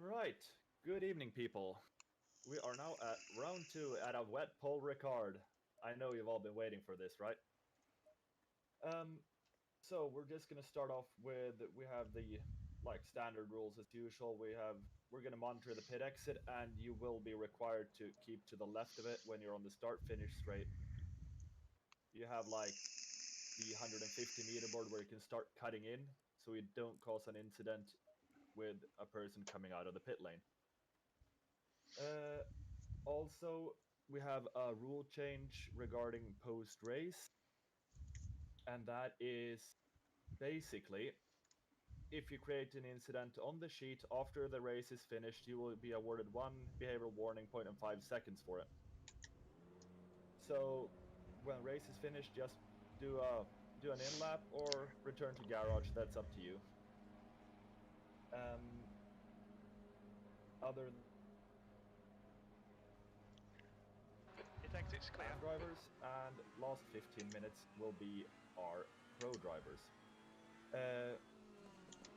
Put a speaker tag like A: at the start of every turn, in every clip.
A: Right. Good evening, people. We are now at round 2 at a wet pole Ricard. I know you've all been waiting for this, right? So we're just gonna start off with we have the standard rules as usual. We're gonna monitor the pit exit, and you will be required to keep to the left of it when you're on the start finish straight. You have the 150-meter board where you can start cutting in, so you don't cause an incident with a person coming out of the pit lane. Also, we have a rule change regarding post race, and that is basically if you create an incident on the sheet after the race is finished, you will be awarded 1 behavioral warning point and 5 seconds for it. So when race is finished, just do an in lap or return to garage. That's up to you. Other
B: It exits clear.
A: drivers, and last 15 minutes will be our pro drivers.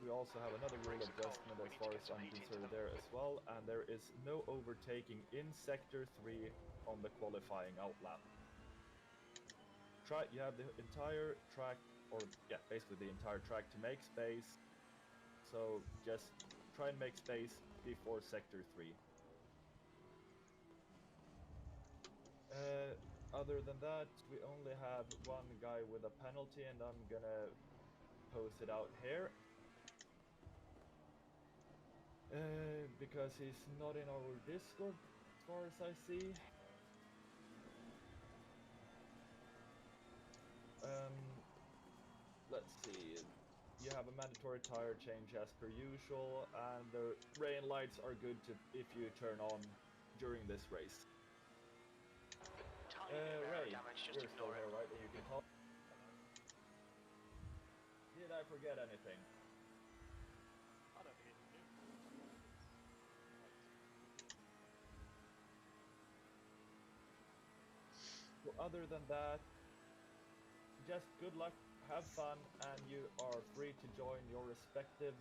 A: We also have another rule adjustment as far as I'm concerned there as well, and there is no overtaking in Sector 3 on the qualifying out lap. You have the entire track, basically the entire track to make space, so just try and make space before Sector 3. Other than that, we only have one guy with a penalty, and I'm gonna post it out here. Because he's not in our Discord, as far as I see. Let's see. You have a mandatory tire change as per usual, and the rain lights are good if you turn on during this race. Ray, you're still here, right? And you can talk. Did I forget anything?
B: I don't think
A: Well, other than that, just good luck, have fun, and you are free to join your respective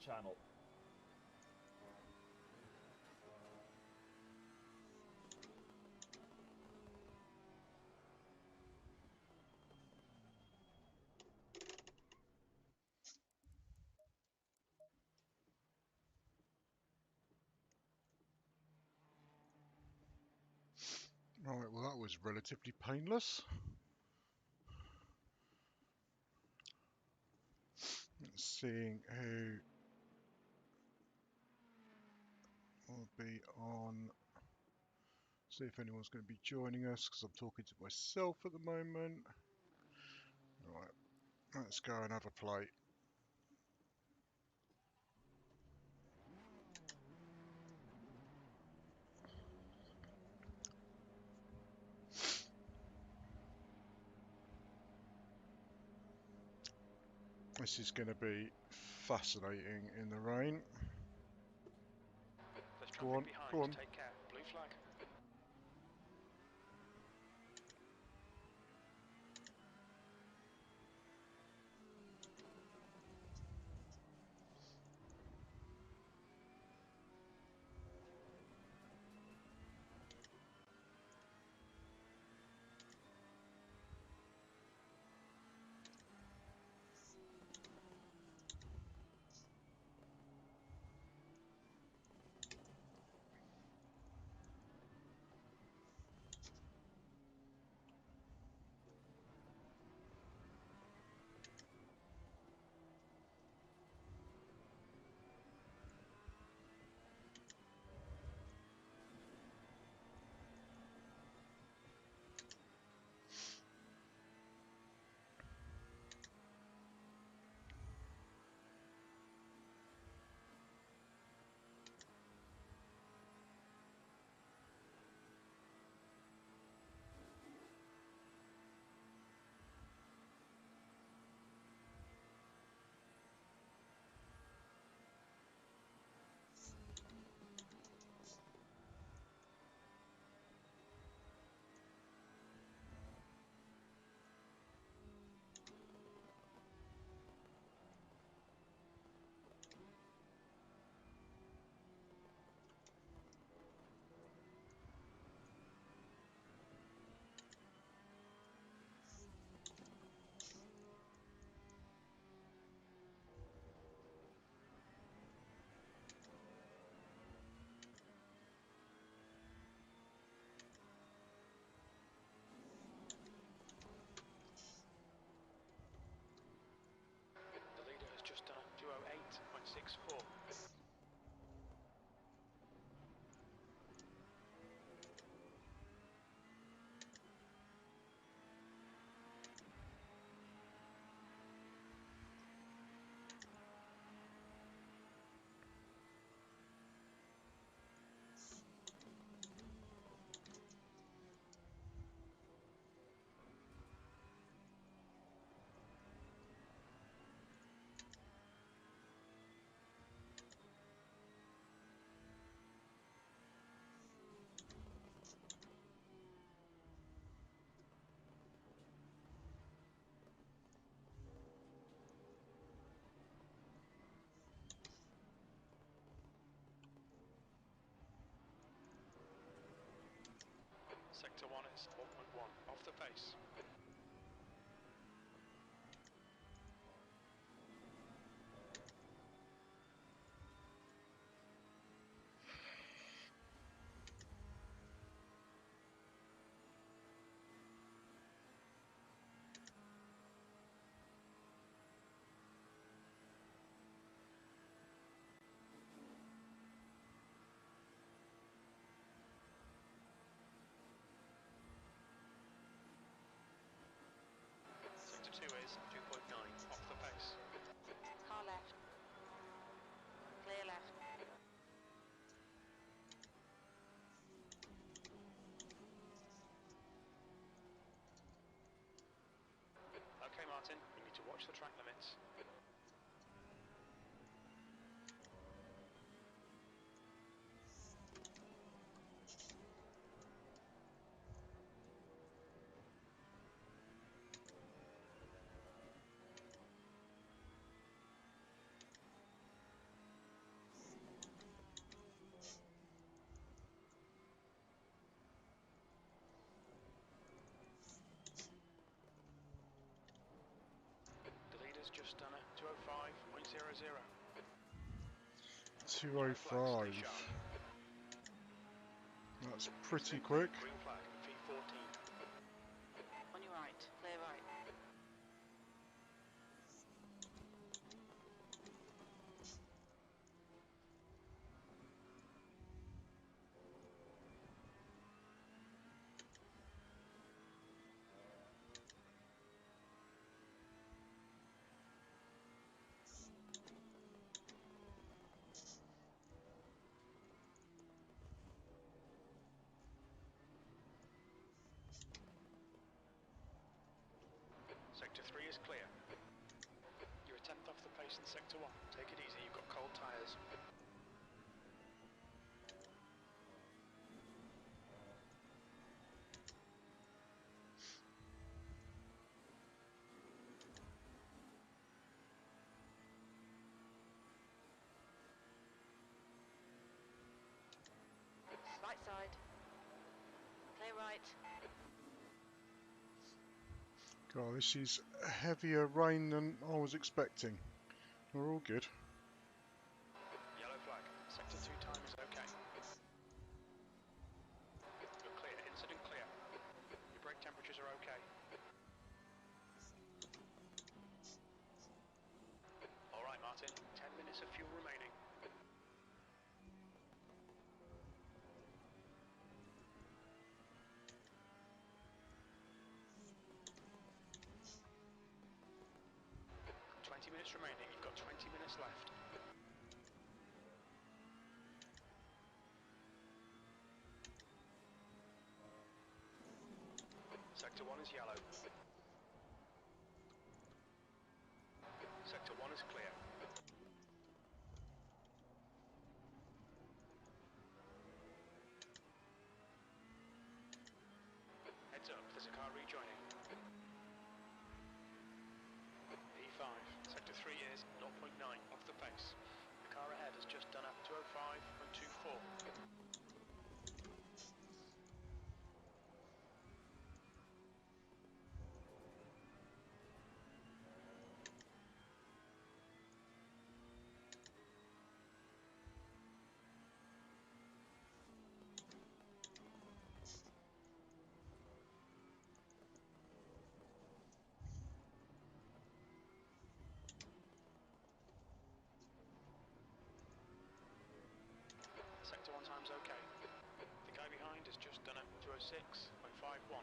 A: channel.
C: Right, well that was relatively painless. Let's see who will be on. See if anyone's going to be joining us, because I'm talking to myself at the moment. Right, let's go and have a play. This is going to be fascinating in the rain.
B: there's
C: Go on,
B: behind.
C: go on.
B: Take care. Blue flag. minutes, 1.1 off the pace. Sector 2 is 2.9 off the pace.
D: Car left. Clear left.
B: Okay, Martin, you need to watch the track limits. The leader's just done a 205.00.
C: 205. That's pretty quick.
B: Green flag, V14.
D: On your right. Clear right.
B: Sector 3 is clear. You're a tenth off the pace in Sector 1. Take it easy, you've got cold tyres.
D: Right side. Clear right.
C: God, this is heavier rain than I was expecting. We're all good.
B: Yellow flag. Sector 2 time is okay. You're clear. Incident clear. Your brake temperatures are okay. Alright, Martin. 10 minutes of fuel remaining. Minutes remaining, you've got 20 minutes left. Sector 1 is yellow. Sector 1 is clear. Heads up, there's a car rejoining. E5, Sector 3 is 0.9 off the pace. The car ahead has just done a 205.24. Sector 1 time's okay. The guy behind has just done a 206.51.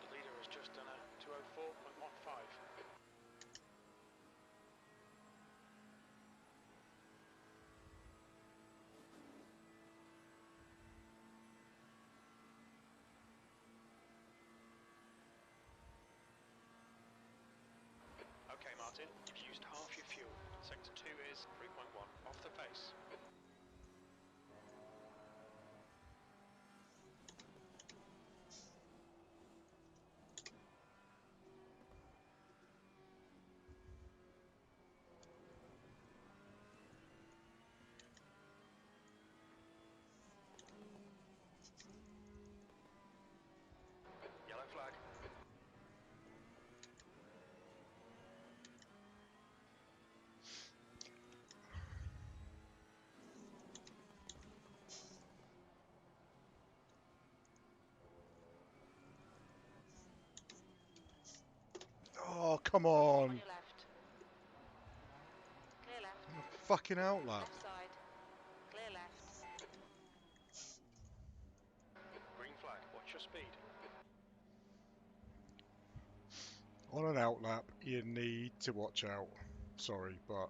B: The leader has just done a 204.15. Okay, Martin, you've used half your fuel. Sector 2 is 3.1 off the pace.
C: come
D: On
C: on.
D: your left. Clear left.
C: On the fucking outlap.
D: Left side. Clear left.
B: Green flag, watch your speed.
C: On an outlap, you need to watch out. Sorry, but...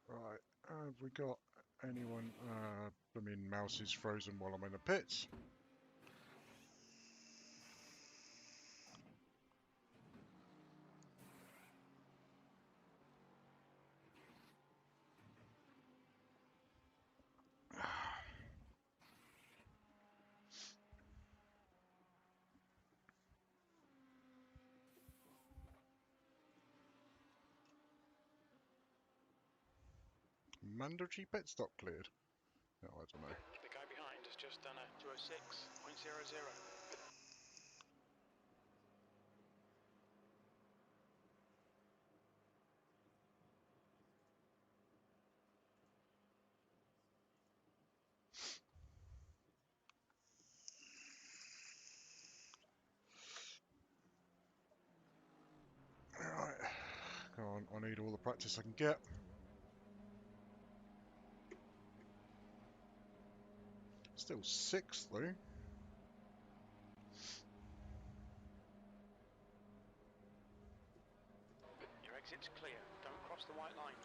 C: Right, have we got anyone? I mean, mouse is frozen while I'm in the pits. Mandatory pit stop cleared. No, I don't know.
B: The guy behind has just done a 206.00.
C: Right, go on. I need all the practice I can get. Still sixth though.
B: Your exit's clear. Don't cross the white line.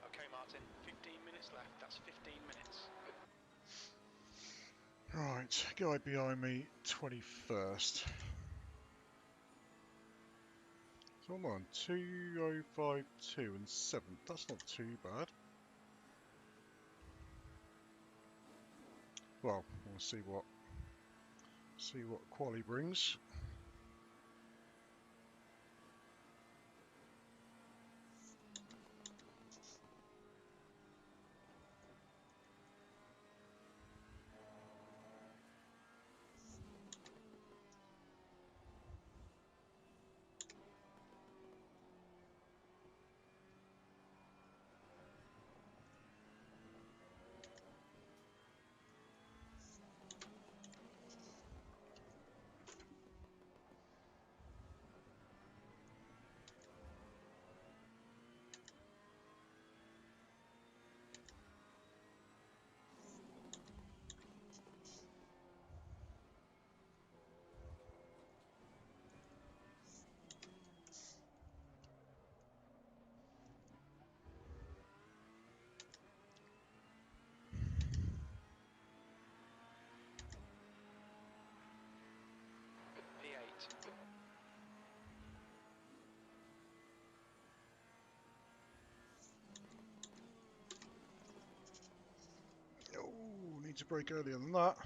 B: Okay, Martin, 15 minutes left. That's 15 minutes.
C: Right, guy behind me, 21st. So I'm on 2052 and 7th. That's not too bad. Well, we'll see what quali brings.
B: P8.
C: Oh, need to brake earlier than that.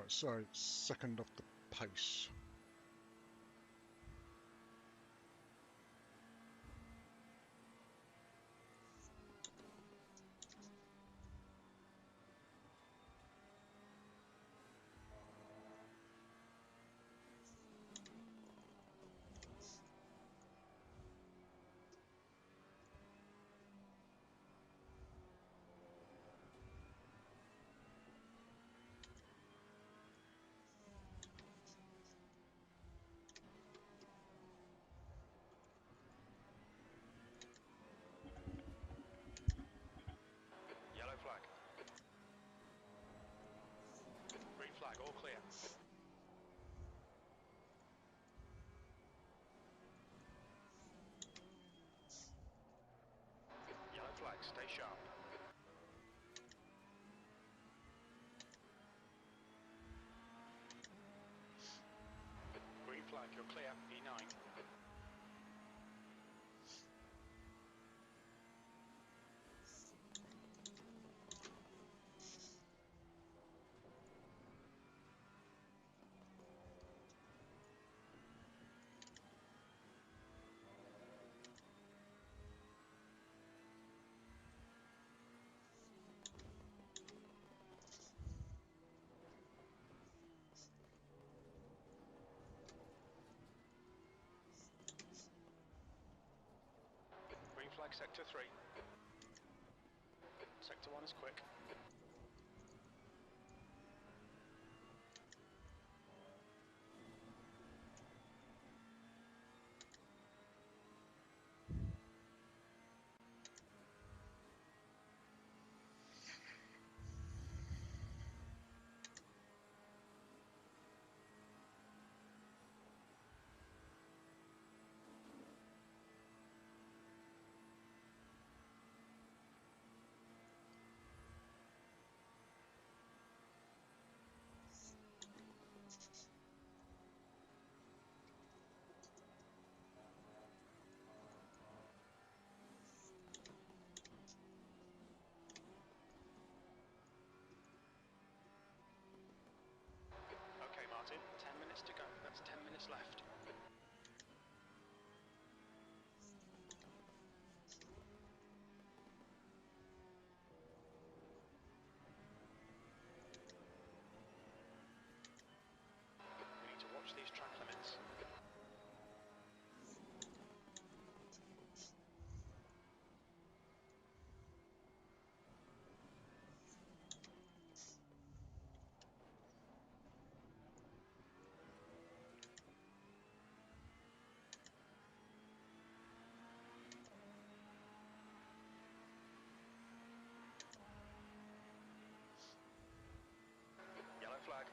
C: Right, so second off the pace.
B: Yellow flag. Green flag, all clear. Yellow flag, stay sharp. Green flag, you're clear. E9. Green flag, sector 3. Sector 1 is quick. Okay, Martin, 10 minutes to go. That's 10 minutes left. We need to watch these track limits. Yellow flag.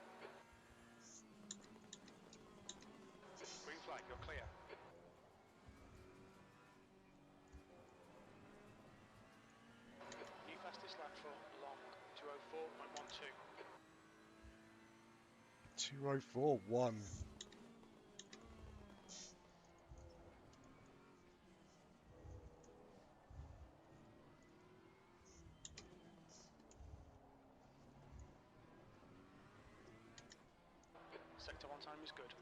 B: Green flag, you're clear. New fastest lap for long, 204.12.
C: 204.1.
B: Sector 1 time is good.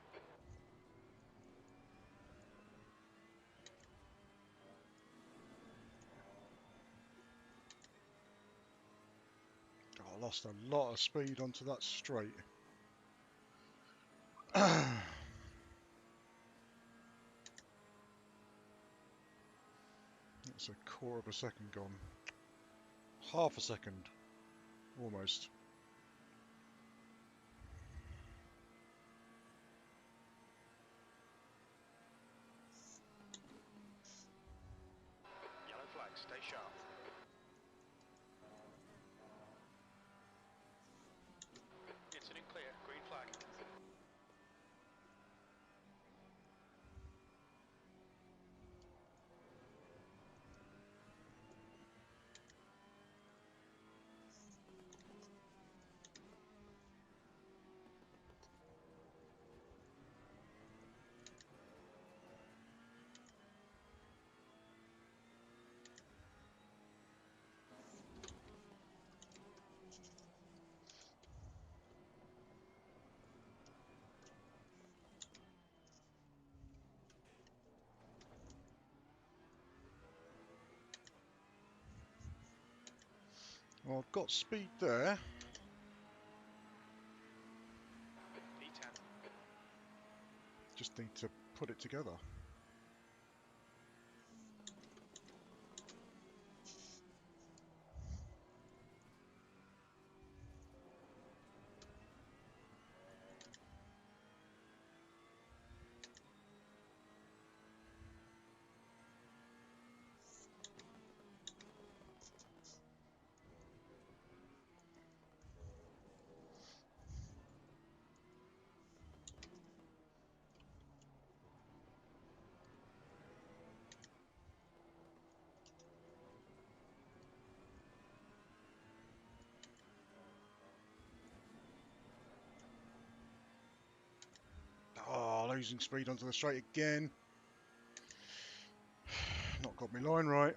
C: I lost a lot of speed onto that straight. That's a quarter of a second gone. Half a second, almost.
B: Yellow flag, stay sharp. Incident clear, green flag.
C: Well, I've got speed there.
B: P10.
C: Just need to put it together. Oh, losing speed onto the straight again. Not got my line right.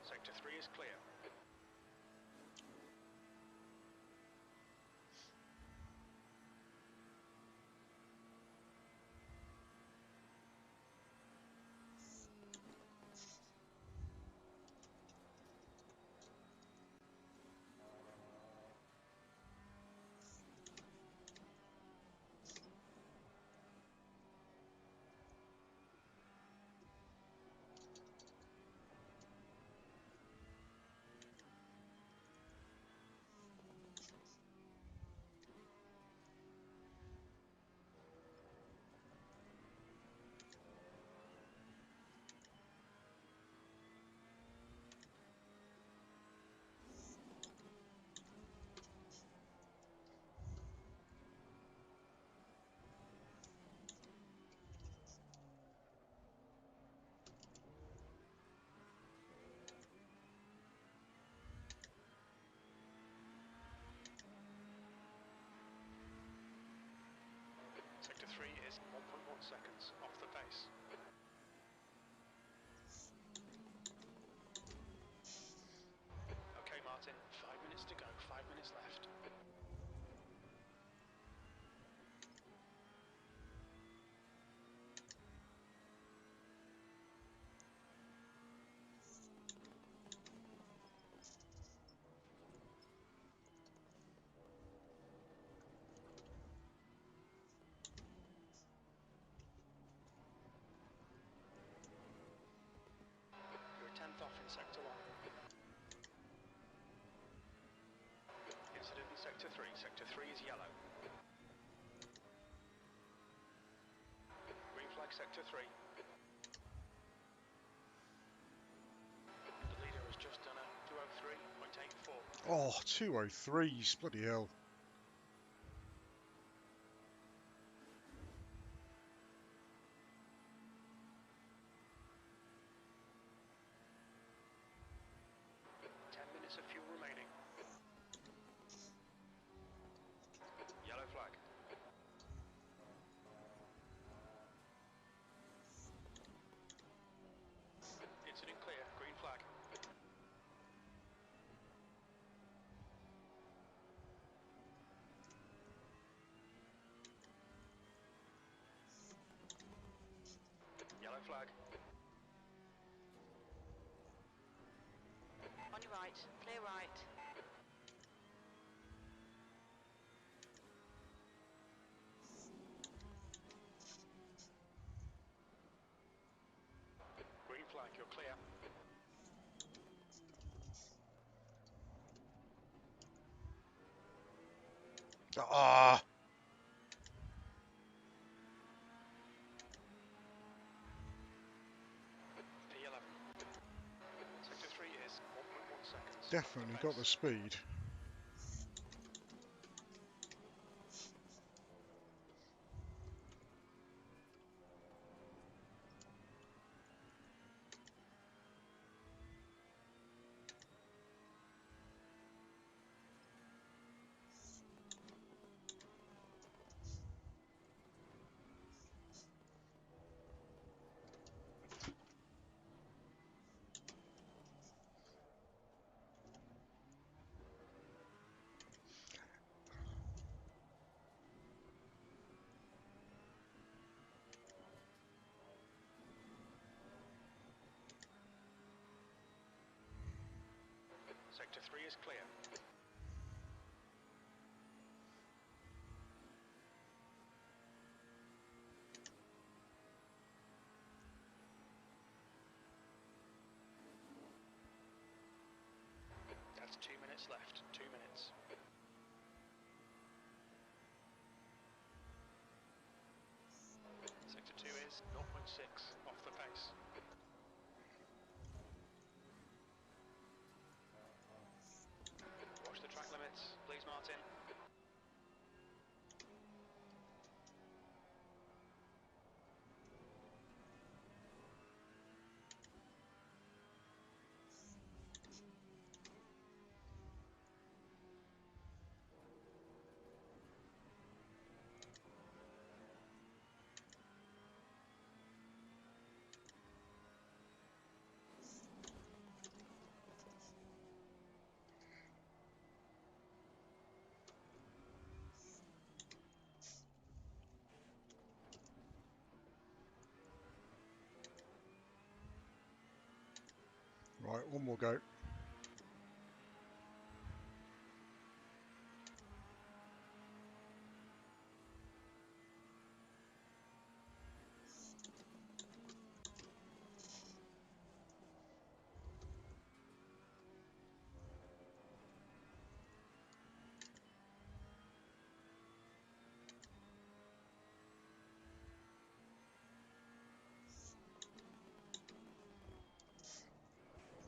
B: Sector 3 is clear. Sector 3 is 1.1 seconds off the pace. Okay, Martin, 5 minutes to go, 5 minutes left. You're a 10th off in Sector 1. Incident in Sector 3. Sector 3 is yellow. Green flag Sector 3. The leader has just done a 203.84.
C: Oh, 203s, bloody hell.
B: Of fuel remaining. Yellow flag. Incident clear. Green flag. Yellow flag.
D: On your right, clear right.
B: Green flag, you're clear.
C: Ah!
B: P11. Sector 3 is 1.1 seconds.
C: Definitely got the speed.
B: 0.6 off the pace. Watch the track limits, please, Martin.
C: Right, one more go.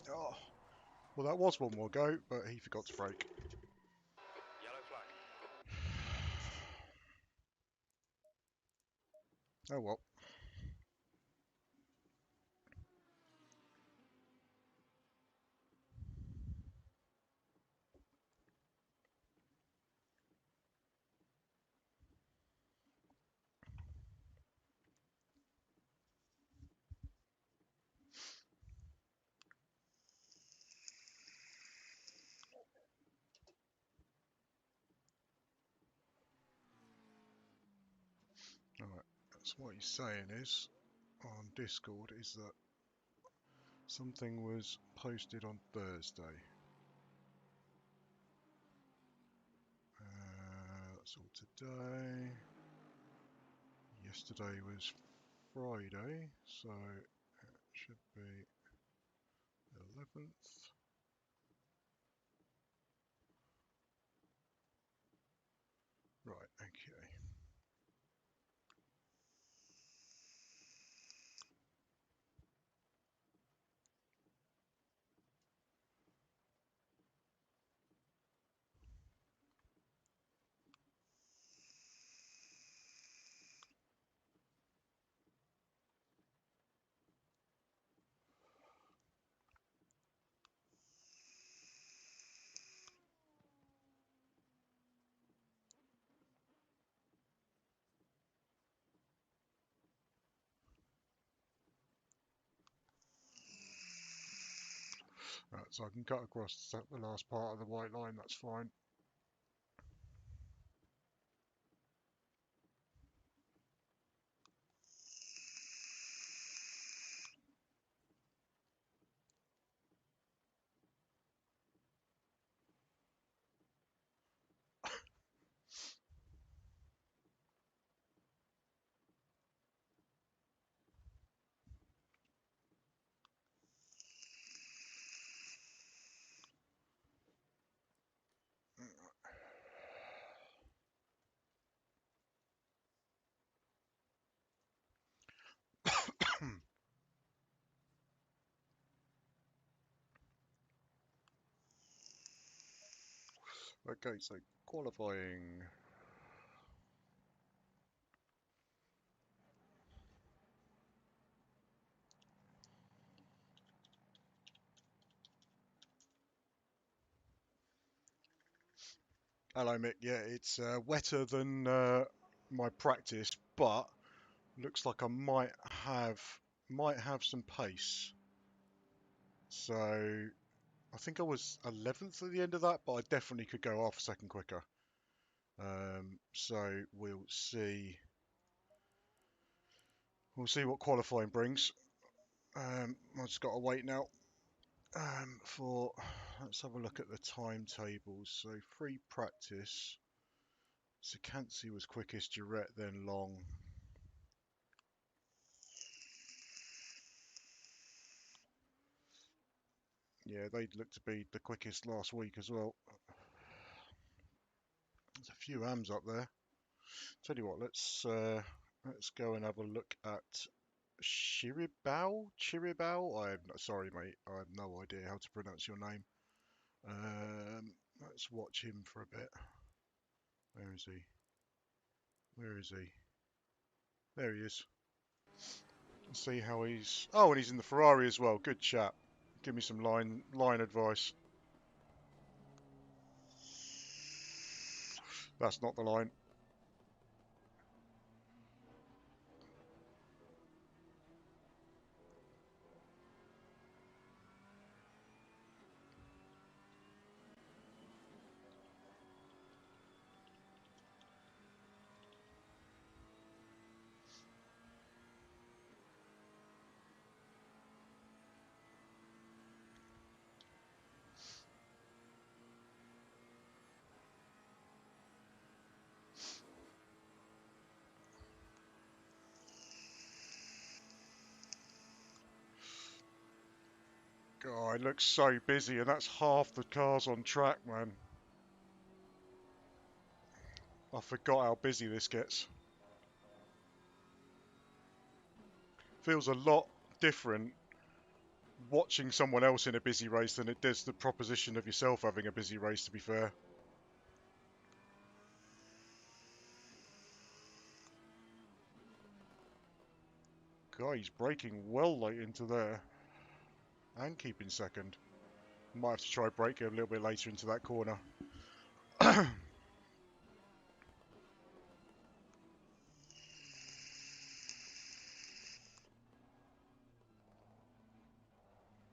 C: Oh, well, that was one more go, but he forgot to brake.
B: Yellow flag.
C: Oh well. Alright, so what he's saying is, on Discord, is that something was posted on Thursday. That's all today. Yesterday was Friday, so it should be 11th. Right, okay. Right, so I can cut across the last part of the white line, that's fine. Okay, so qualifying. Hello Mick, yeah, it's wetter than my practice, but looks like I might have some pace. So I think I was 11th at the end of that, but I definitely could go half a second quicker. So we'll see. We'll see what qualifying brings. I've just got to wait now. Let's have a look at the timetables. So free practice. Sakansi was quickest, Durette then Long. Yeah, they looked to be the quickest last week as well. There's a few AMs up there. Tell you what, let's go and have a look at Chiribao? Sorry, mate. I have no idea how to pronounce your name. Let's watch him for a bit. Where is he? Where is he? There he is. Let's see how he's... Oh, and he's in the Ferrari as well. Good chap. Give me some line advice. That's not the line. God, it looks so busy, and that's half the cars on track, man. I forgot how busy this gets. Feels a lot different watching someone else in a busy race than it does the proposition of yourself having a busy race, to be fair. God, he's braking well late into there. And keeping second. Might have to try brake a little bit later into that corner.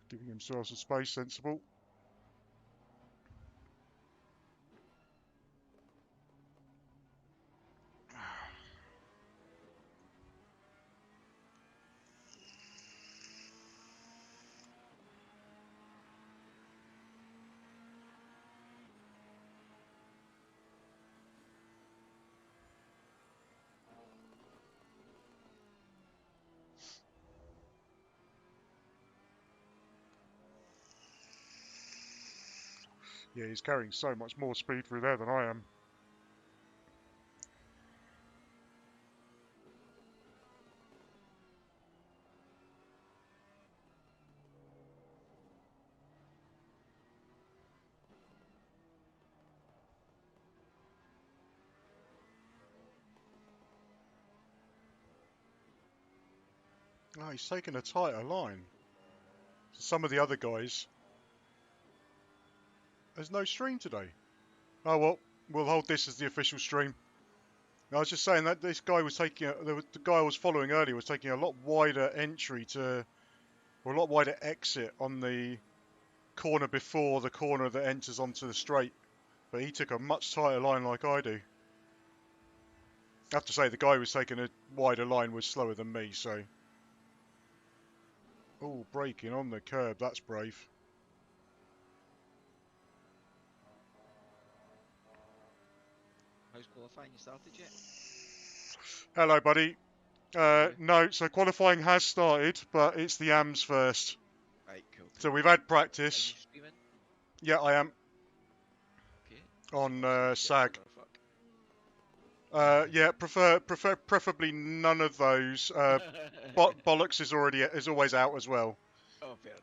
C: Giving himself some space, sensible. Yeah, he's carrying so much more speed through there than I am. Oh, he's taking a tighter line. Some of the other guys... There's no stream today. Oh well, we'll hold this as the official stream. I was just saying that this guy was taking... the guy I was following earlier was taking a lot wider entry to... Or a lot wider exit on the corner before the corner that enters onto the straight. But he took a much tighter line like I do. I have to say, the guy who was taking a wider line was slower than me, so... Oh, braking on the curb, that's brave.
E: How's qualifying? You started yet?
C: Hello, buddy.
E: Yeah.
C: No, so qualifying has started, but it's the AMs first.
E: Right, cool.
C: So we've had
E: Are
C: practice.
E: you streaming?
C: Yeah, I am.
E: Okay.
C: On SAG.
E: Fuck.
C: Yeah, preferably none of those. Bollocks is always out as well.
E: Oh, fair enough.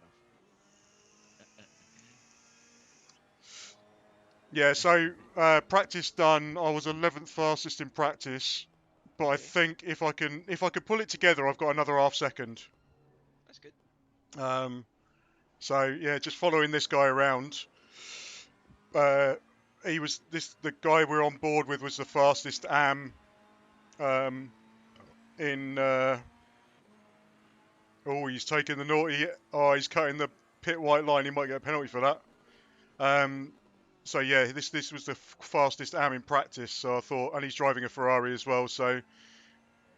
C: Yeah, so practice done. I was 11th fastest in practice, but I
E: Okay.
C: think if I can pull it together, I've got another half second.
E: That's good.
C: So yeah, just following this guy around. The guy we're on board with was the fastest AM. Oh, he's taking the naughty. Oh, he's cutting the pit white line. He might get a penalty for that. So yeah, this was the fastest AM in practice. So I thought, and he's driving a Ferrari as well. So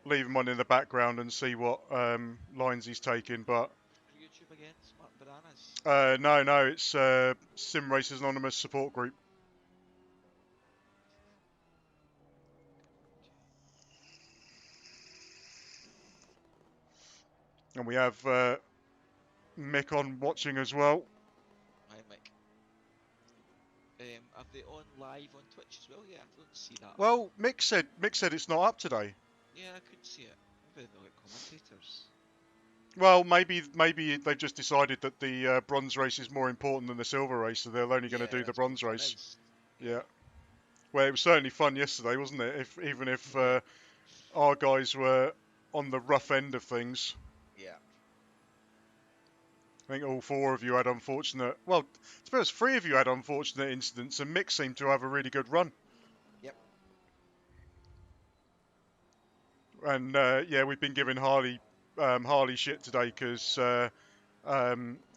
C: leave him on in the background and see what lines he's taking. But
E: YouTube again, Smart Bananas.
C: no, it's Sim Racers Anonymous support group. And we have Mick on watching as well.
E: Hi, Mick. Are they on live on Twitch as well? Yeah, I don't see that.
C: Well, Mick said it's not up today.
E: Yeah, I couldn't see it. Maybe they're like commentators.
C: Well, maybe they've just decided that the bronze race is more important than the silver race, so they're only going to
E: Yeah,
C: do the
E: that's what the
C: bronze
E: plan
C: race.
E: is.
C: Yeah. Well, it was certainly fun yesterday, wasn't it? Even if
E: Yeah.
C: our guys were on the rough end of things.
E: Yeah.
C: I think all 4 of you had unfortunate. Well, I suppose 3 of you had unfortunate incidents, and Mick seemed to have a really good run.
E: Yep.
C: And yeah, we've been giving Harley shit today because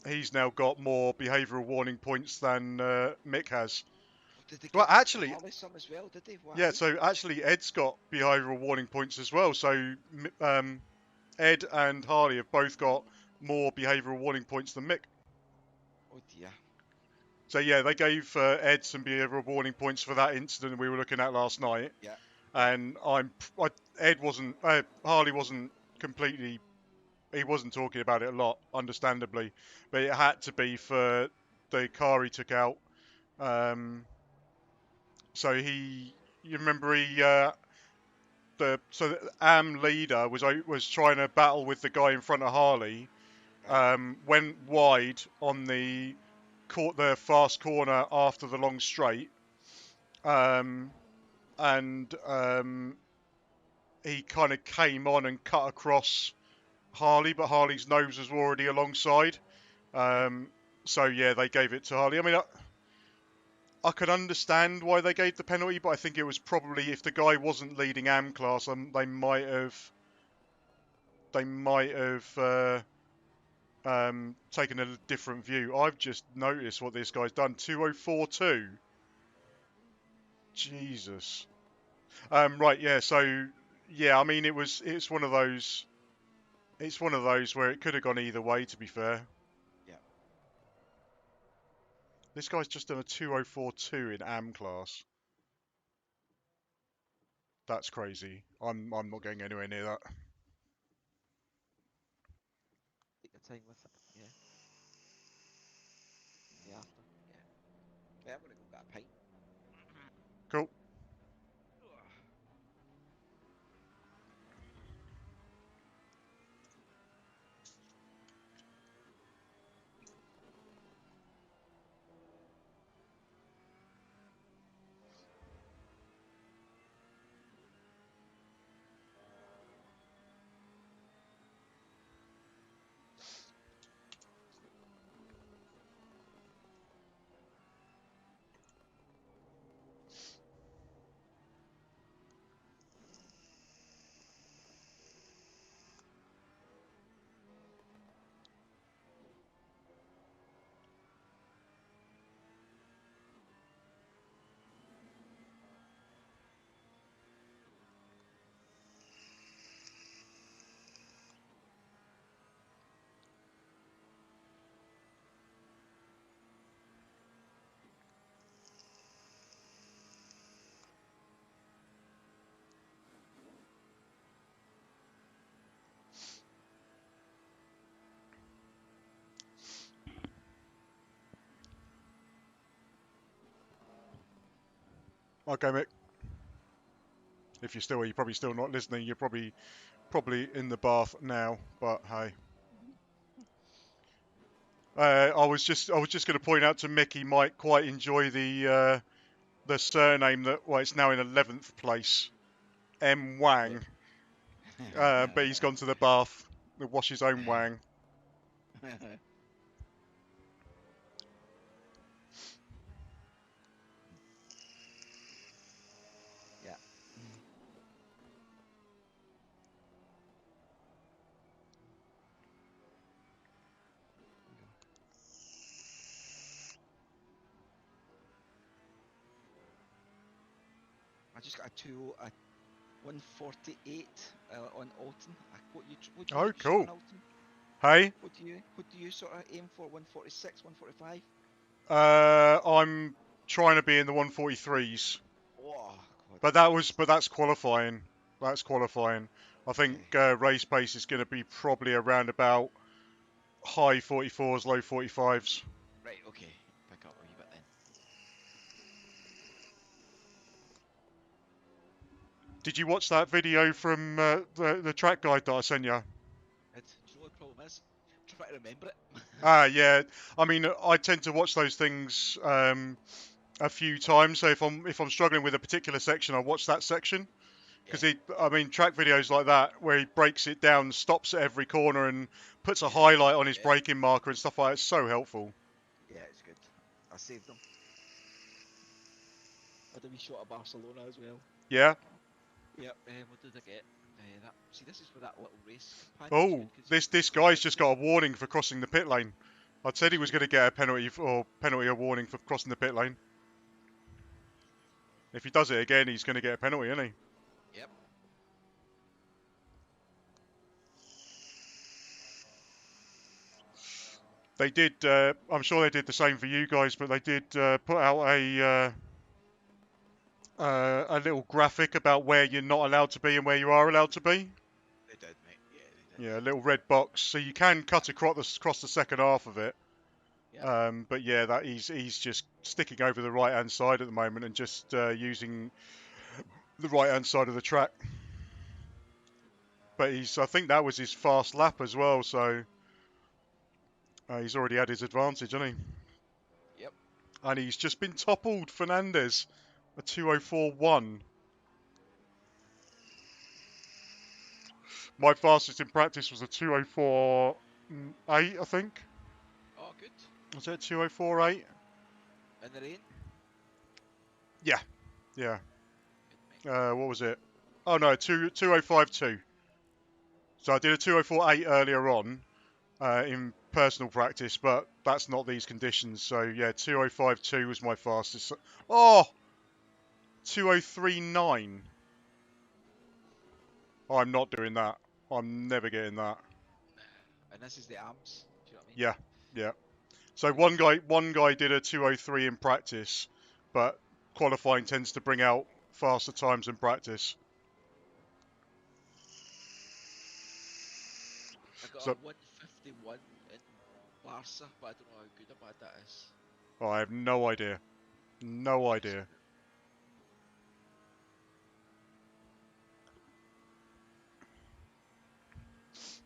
C: he's now got more behavioural warning points than Mick has.
E: Oh, did they
C: Well,
E: give
C: actually,
E: Harley some as well? Did they? What
C: yeah.
E: happened?
C: So actually, Ed's got behavioural warning points as well. So Ed and Harley have both got more behavioural warning points than Mick.
E: Oh dear.
C: So yeah, they gave Ed some behavioural warning points for that incident we were looking at last night.
E: Yeah.
C: And Harley wasn't completely. He wasn't talking about it a lot, understandably, but it had to be for the car he took out. So you remember the AM leader was trying to battle with the guy in front of Harley.
E: Right.
C: Went wide on the fast corner after the long straight, and he kind of came on and cut across Harley, but Harley's nose was already alongside. So yeah, they gave it to Harley. I mean, I could understand why they gave the penalty, but I think it was probably if the guy wasn't leading AM class, they might have taken a different view. I've just noticed what this guy's done. 2042. Jesus. Right, yeah. So yeah, I mean, it's one of those. It's one of those where it could have gone either way. To be fair.
E: Yeah.
C: This guy's just done a 2042 in AM class. That's crazy. I'm not getting anywhere near that.
E: Take your time with it. Yeah. Yeah. After. Yeah. Yeah, I'm gonna go get a pint.
C: Cool. Okay, Mick. If you're still here, you're probably still not listening. You're probably in the bath now. But hey, I was just going to point out to Mick he might quite enjoy the surname that it's now in 11th place, M Wang. But he's gone to the bath to wash his own wang.
E: Yeah. I just got a 148 on Alton. What do you
C: Oh,
E: shoot
C: cool.
E: on Alton?
C: Hey,
E: What do you sort of aim for? 146, 145?
C: I'm trying to be in the 143s,
E: Oh, God.
C: but that's qualifying. That's qualifying. I think
E: Okay.
C: race pace is going to be probably around about high 44s, low 45s.
E: Right, okay. Pick up a wee bit then.
C: Did you watch that video from the track guide that I sent you?
E: Good. The only problem is trying to remember it.
C: Yeah. I mean, I tend to watch those things a few times. So if I'm struggling with a particular section, I watch that section. Because I mean, track videos like that where he breaks it down, stops at every corner, and puts a highlight on his braking marker and stuff like that. It's so helpful.
E: Yeah, it's good. I saved them. I had a wee shot of Barcelona as well.
C: Yeah.
E: Yep. What did I get? See, this is for that little race
C: Oh,
E: companion.
C: this guy's just got a warning for crossing the pit lane. I'd said he was going to get a penalty or warning for crossing the pit lane. If he does it again, he's going to get a penalty, isn't he?
E: Yep.
C: They did. I'm sure they did the same for you guys, but they did put out a little graphic about where you're not allowed to be and where you are allowed to be.
E: They did, mate. Yeah, they did.
C: Yeah, a little red box, so you can cut across the second half of it.
E: Yeah.
C: But yeah, that he's just sticking over the right hand side at the moment and just using the right hand side of the track. But I think that was his fast lap as well, so he's already had his advantage, hasn't he?
E: Yep.
C: And he's just been toppled, Fernandez, a 2:04.1. My fastest in practice was a 2:04.8, I think.
E: Oh, good.
C: Was it 2:04.8?
E: In the rain?
C: Yeah. Yeah.
E: Good, mate.
C: What was it? Oh no, 2:05.2. So I did a 2:04.8 earlier on in personal practice, but that's not these conditions. So yeah, 2:05.2 was my fastest. Oh, 2:03.9. Oh, I'm not doing that. I'm never getting that.
E: And this is the AMS. Do you know what I mean?
C: Yeah, yeah. So one guy did a 2:03 in practice, but qualifying tends to bring out faster times in practice.
E: I got
C: So,
E: a 1:51 in Barca, but I don't know how good or bad that is.
C: oh, I have no idea. No idea.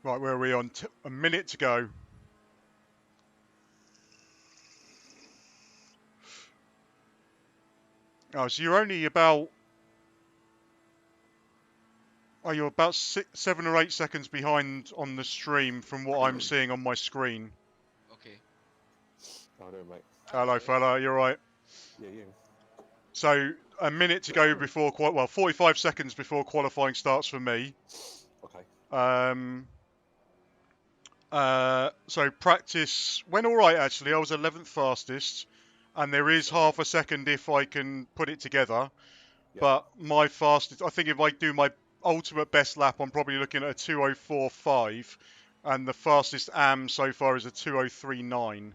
C: Right, where are we on? A minute to go. Oh, so you're only about... Oh, you're about 7 or 8 seconds behind on the stream from what I'm seeing on my screen.
E: Okay.
F: How are you doing, mate?
C: Hello, fella. You're right.
F: Yeah, you.
C: So a minute to go before 45 seconds before qualifying starts for me.
F: Okay.
C: So practice went all right actually. I was 11th fastest, and there is half a second if I can put it together.
F: Yep.
C: But my fastest, I think if I do my ultimate best lap, I'm probably looking at a 2:04.5, and the fastest AM so far is a 2:03.9.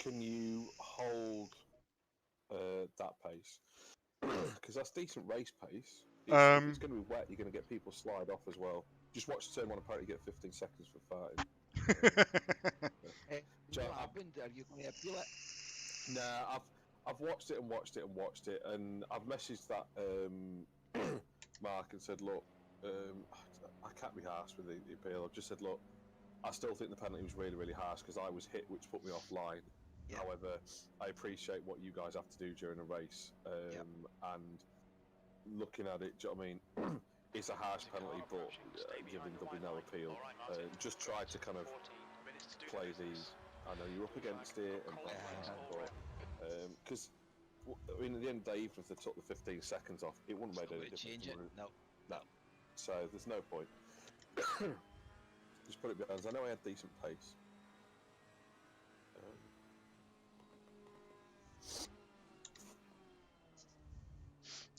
F: Can you hold that pace? Because that's decent race pace. If it's going to be wet, you're going to get people slide off as well. Just watch turn one apparently get 15 seconds for farting.
E: What happened? Are you going to appeal it?
F: Nah, I've watched it and watched it and watched it, and I've messaged that Mark and said, look, I can't be harsh with the appeal. I've just said, look, I still think the penalty was really, really harsh because I was hit, which put me offline. Yeah. However, I appreciate what you guys have to do during a race, and looking at it, do you know what I mean? It's a harsh penalty, but given there'll be no appeal. Just try to kind of play these. I know you're up against it, and because I mean, at the end of the day, even if they took the 15 seconds off, it wouldn't make any difference.
E: Change it? No.
F: So there's no point. Just put it behind. I know I had decent pace.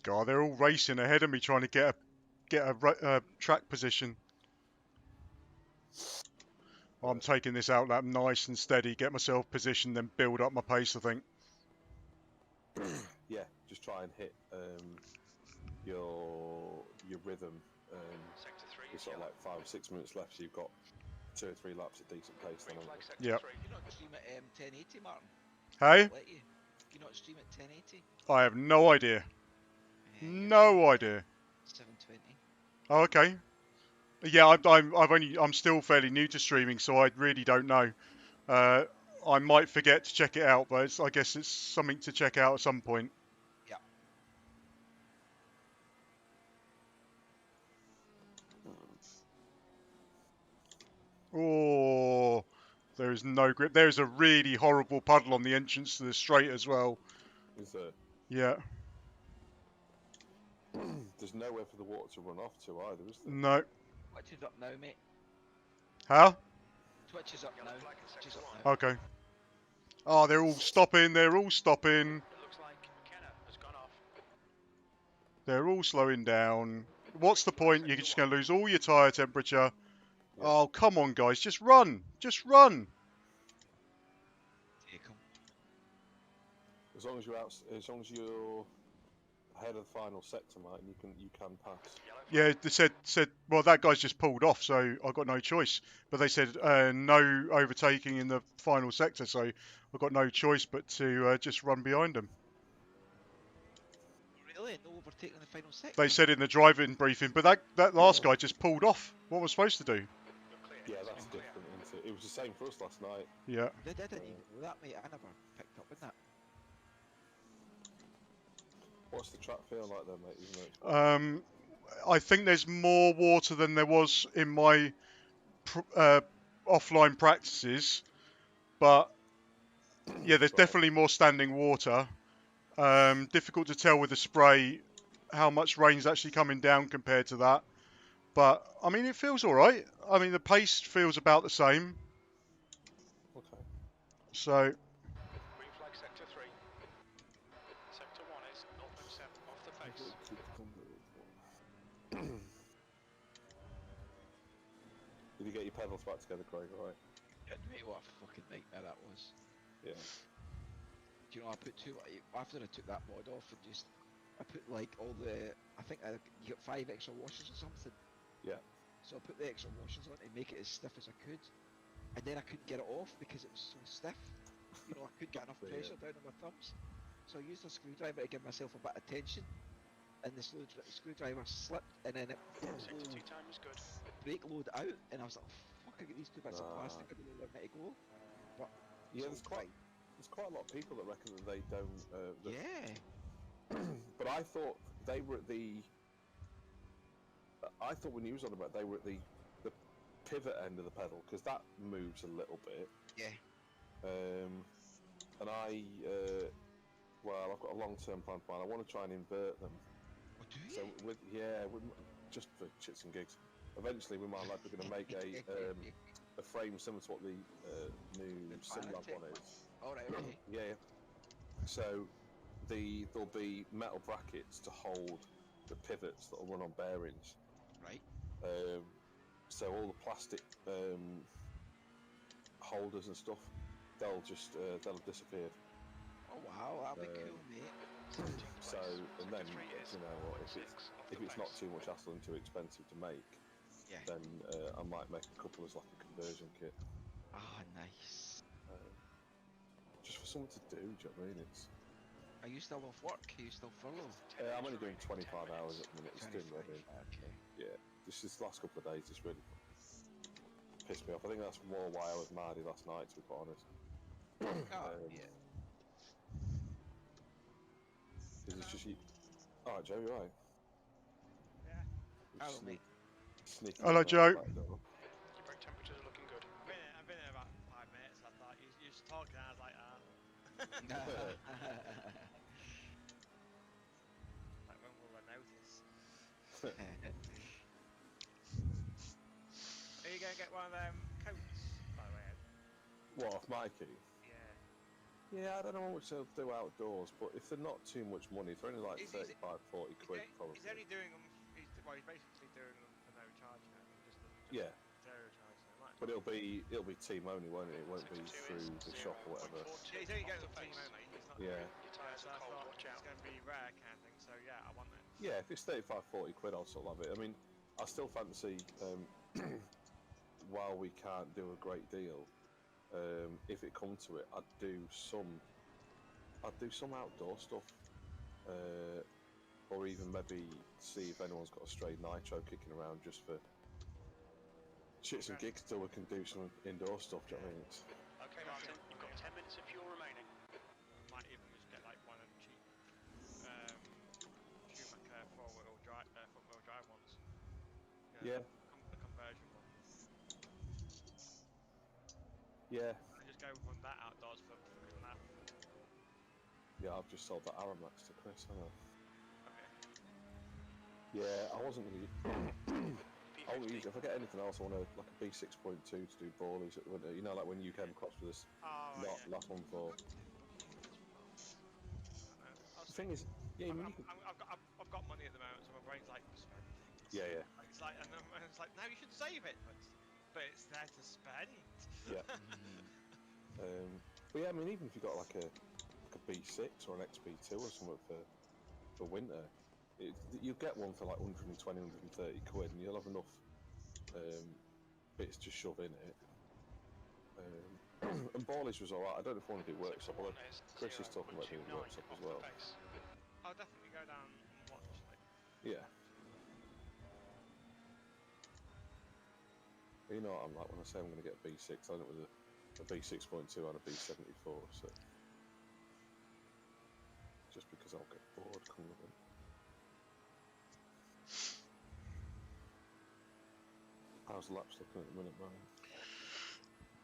C: God, they're all racing ahead of me trying to get a track position. I'm taking this out lap nice and steady, get myself positioned, then build up my pace, I think.
F: Yeah, just try and hit your rhythm. There's sort of like 5 or 6 minutes left, so you've got 2 or 3 laps at decent pace.
C: Yep.
E: Can you not stream at 1080, Martin?
C: Hey?
E: Can you not stream at 1080?
C: I have no idea. No idea.
E: 720.
C: Oh, okay. Yeah, I'm still fairly new to streaming, so I really don't know. I might forget to check it out, but I guess it's something to check out at some point.
E: Yeah.
C: Oh, there is no grip. There's a really horrible puddle on the entrance to the straight as well.
F: Is there?
C: Yeah.
F: There's nowhere for the water to run off to either, is there?
C: No.
E: Twitch is up now, mate.
C: Huh?
E: Twitch is up now.
B: Yellow flag in
E: Twitch is
B: sector
E: up
B: 1.
E: now.
C: Okay. Oh, they're all stopping. They're all stopping.
B: It looks like McKenna has gone off.
C: They're all slowing down. What's the point? You're just going to lose all your tyre temperature.
F: Yeah.
C: Oh, come on, guys. Just run. Just run.
E: Take 'em.
F: As long as you're out, as long as you're ahead of the final sector, mate, and you can pass.
C: Yeah, they said. Well, that guy's just pulled off, so I've got no choice. But they said no overtaking in the final sector, so I've got no choice but to just run behind them.
E: Really? No overtaking in the final sector?
C: They said in the driving briefing, but that last guy just pulled off. What was I supposed to do?
B: You're clear.
F: Yeah, that's different, isn't it? It was the same for us last night.
C: Yeah.
E: I didn't even know that, mate. I never picked up on that.
F: What's the track feel like then, mate? Isn't it?
C: I think there's more water than there was in my offline practices, but yeah, there's
F: Right.
C: definitely more standing water. Difficult to tell with the spray how much rain's actually coming down compared to that, but I mean it feels all right. I mean the pace feels about the same.
F: Okay.
C: So
B: Green flag sector 3. Sector 1 is 0.7 off the pace.
F: Did you get your pedals back together, Craig? All right.
E: Yeah, mate, what a fucking nightmare that was.
F: Yeah.
E: Do you know, I put after I took that mod off and just, I put like all the, I think you got 5 extra washers or something.
F: Yeah.
E: So I put the extra washers on to make it as stiff as I could. And then I couldn't get it off because it was so stiff. You know, I couldn't get enough
F: Yeah.
E: pressure down on my thumbs. So I used a screwdriver to give myself a bit of tension. And the screwdriver slipped and then it
B: Sector 2 time is good.
E: brake load out. And I was like, fuck, I get these 2 bits of
F: Ah.
E: plastic, I don't know where to go. But
F: Yeah,
E: it's
F: there's
E: all
F: quite a lot of people that reckon that they don't.
E: fine. Yeah.
F: But I thought they were at the. I thought when you was on about they were at the pivot end of the pedal because that moves a little bit.
E: Yeah.
F: And well, I've got a long-term plan. I want to try and invert them.
E: Oh, do you?
F: So just for shits and gigs. Eventually, with my lad, we're going to make a frame similar to what the new
E: The
F: SimLab
E: Fanatec
F: one is.
E: Alright, okay.
F: Yeah. So there'll be metal brackets to hold the pivots that will run on bearings.
E: Right.
F: So all the plastic holders and stuff, they'll have disappeared.
E: Oh wow, that'll be cool, mate.
F: So and then you know what, if it's not too much hassle and too expensive to make,
E: Yeah.
F: then I might make a couple as like a conversion kit.
E: Ah, nice.
F: Just for something to do, do you know what I mean? It's
E: Are you still off work? Are you still furloughed?
F: I'm only doing 25 hours at the minute. It's doing
E: 25,
F: nothing.
E: okay.
F: Yeah, this last couple of days just really pissed me off. I think that's more why I was mardy last night, to be quite honest.
E: Oh, yeah.
F: Because it's just you. Alright, Joe, you right?
G: Yeah.
E: Hello, mate.
C: Hello, Joe.
B: Your brake temperatures are looking good.
G: I've been here about 5 minutes. I thought you was talking. I was like, like when will I notice? Are you gonna get one of them coats, by the way? Ed?
F: What, off Mikey?
G: Yeah.
F: Yeah, I don't know how much they'll do outdoors, but if they're not too much money, if they're only like
G: Is-
F: 35, 40 quid, probably.
G: He's only doing them. He's basically doing them for no charge now. Just
F: Yeah.
G: zero charge. So might as
F: But
G: well.
F: it'll be team only, won't it? It won't be
B: Sector 2 is
F: through the shop or whatever.
B: 0.42
G: Yeah, he's only
B: off
G: getting
B: the
G: the team
B: pace.
G: only. He's not.
F: Yeah.
B: Your
G: Yeah,
B: tyres
G: so
B: are
G: I
B: cold,
G: thought
B: watch
G: it's
B: out.
G: going to be rare kind of thing. So yeah, I want it.
F: Yeah, if it's 35, 40 quid, I'll sort of have it. I mean, I still fancy, while we can't do a great deal, if it come to it, I'd do some outdoor stuff, or even maybe see if anyone's got a stray nitro kicking around just for shits and gigs till we can do some indoor stuff. Do you know what I mean? It's,
B: Okay, Martin, you've got 10 minutes of fuel remaining.
G: Might even just get like one of them cheap Schumacher front wheel drive ones.
F: yeah,
G: The conversion one.
F: yeah,
G: And just go run that outdoors for fucking laugh.
F: yeah. I've just sold that Aramax to Chris. Haven't I?
G: Okay.
F: Yeah, I wasn't gonna. I won't use it. If I get anything else, I want like a B6.2 to do Borleys at the winter. You know, like when you came across with this
G: Oh, right, yeah.
F: last one for. The thing is, yeah, I mean, you can,
G: I've got money at the moment, so my brain's like, spend things.
F: yeah, yeah,
G: It's like, and it's like, no, you should save it, but it's there to spend.
F: yeah. But yeah, I mean, even if you got like a B6 or an XB2 or something for winter, you'll get one for like 120, 130 quid, and you'll have enough bits to shove in it. And Borleys was alright. I don't know if I want to do workshop, although Chris is talking about doing workshop as well.
G: I'll definitely go down and watch. Like,
F: Yeah. You know what I'm like when I say I'm going to get a B6, I end up with a B6.2 and a B74, so just because I'll get bored coming with them. How's laps looking at the minute, Brian?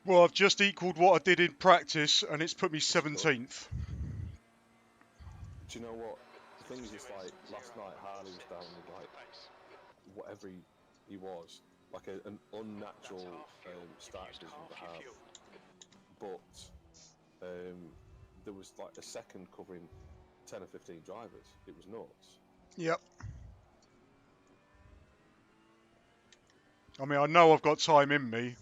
C: Well, I've just equalled what I did in practice, and it's put me 17th.
F: Do you know what? The thing is, it's like last night Harley was down with like whatever he was, like an unnatural start position to have, but there was like a second covering 10 or 15 drivers. It was nuts.
C: Yep. I mean, I know I've got time in me.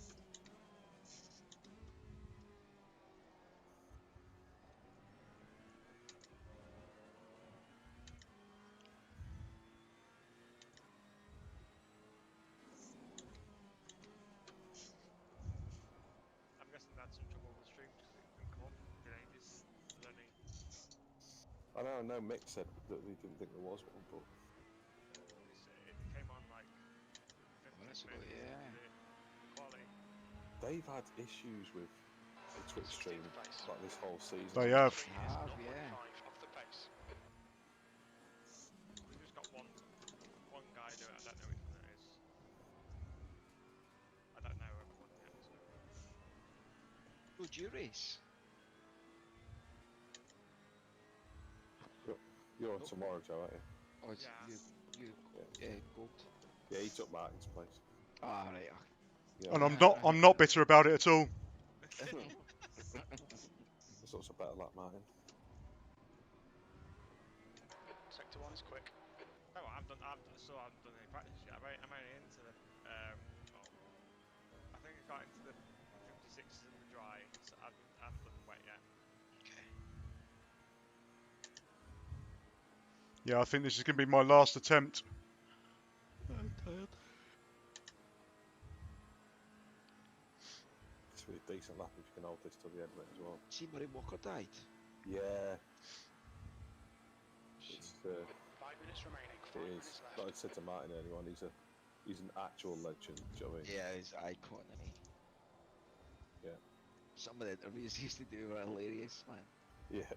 G: I'm guessing that's some trouble with the stream because it didn't come up in ages.
F: I know Mick said that he didn't think there was one, but
G: It came on like 15
E: that's
G: minutes
E: about, yeah.
G: the quality.
F: they've had issues with the Twitch stream like this whole season.
C: They have.
E: Yeah.
B: Off the pace.
G: We've just got one guy do it. I don't know which one it is. I don't know everyone yet. So.
E: Would you race?
F: You're on tomorrow, Joe, aren't you?
E: Or it's
G: Yeah.
E: you gold?
F: Yeah, he took Martin's place.
E: Ah, right.
F: Yeah,
C: And I'm not bitter about it at all.
F: It's also better like Martin.
B: Sector 1 is quick.
G: Oh, I haven't done any practice yet. I'm only into the I think I got into the 56s in the dry, so I haven't done the wet yet.
E: Okay.
C: Yeah, I think this is going to be my last attempt.
E: I'm tired.
F: It's a really decent lap if you can hold this till the end of it as well.
E: See, Murray Walker died.
F: Yeah. It's
B: 5 minutes remaining. 5
F: it
B: minutes
F: is.
B: left.
F: Like I said to Martin earlier on, he's an actual legend. Do you know what I mean?
E: Yeah, he's icon, isn't he?
F: Yeah.
E: Some of the interviews he used to do were hilarious, man.
F: Yeah.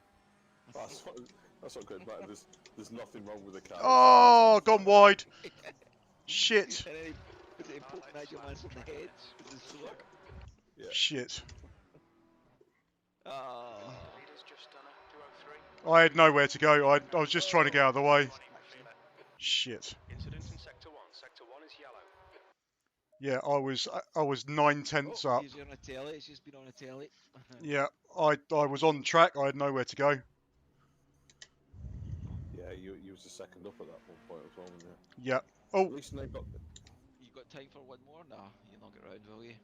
F: That's what going back. There's nothing wrong with the car.
C: Oh, gone wide. Shit.
E: And then he poked Nigel Mansell in the head with his sword.
F: Yeah.
C: Shit.
E: Oh.
B: Leaders just done a 203.
C: I had nowhere to go. I was just trying to get out of the way. Shit.
B: Incident in Sector 1. Sector 1 is yellow.
C: Yeah, I was 9/10 up.
E: He's on a telly, it's just been on a telly.
C: Yeah, I was on track. I had nowhere to go.
F: Yeah, you was the second up at that one point as well, weren't you?
C: Yeah.
F: At
C: Oh.
F: least they got.
E: You got time for one more? Nah, you'll not get round, will you?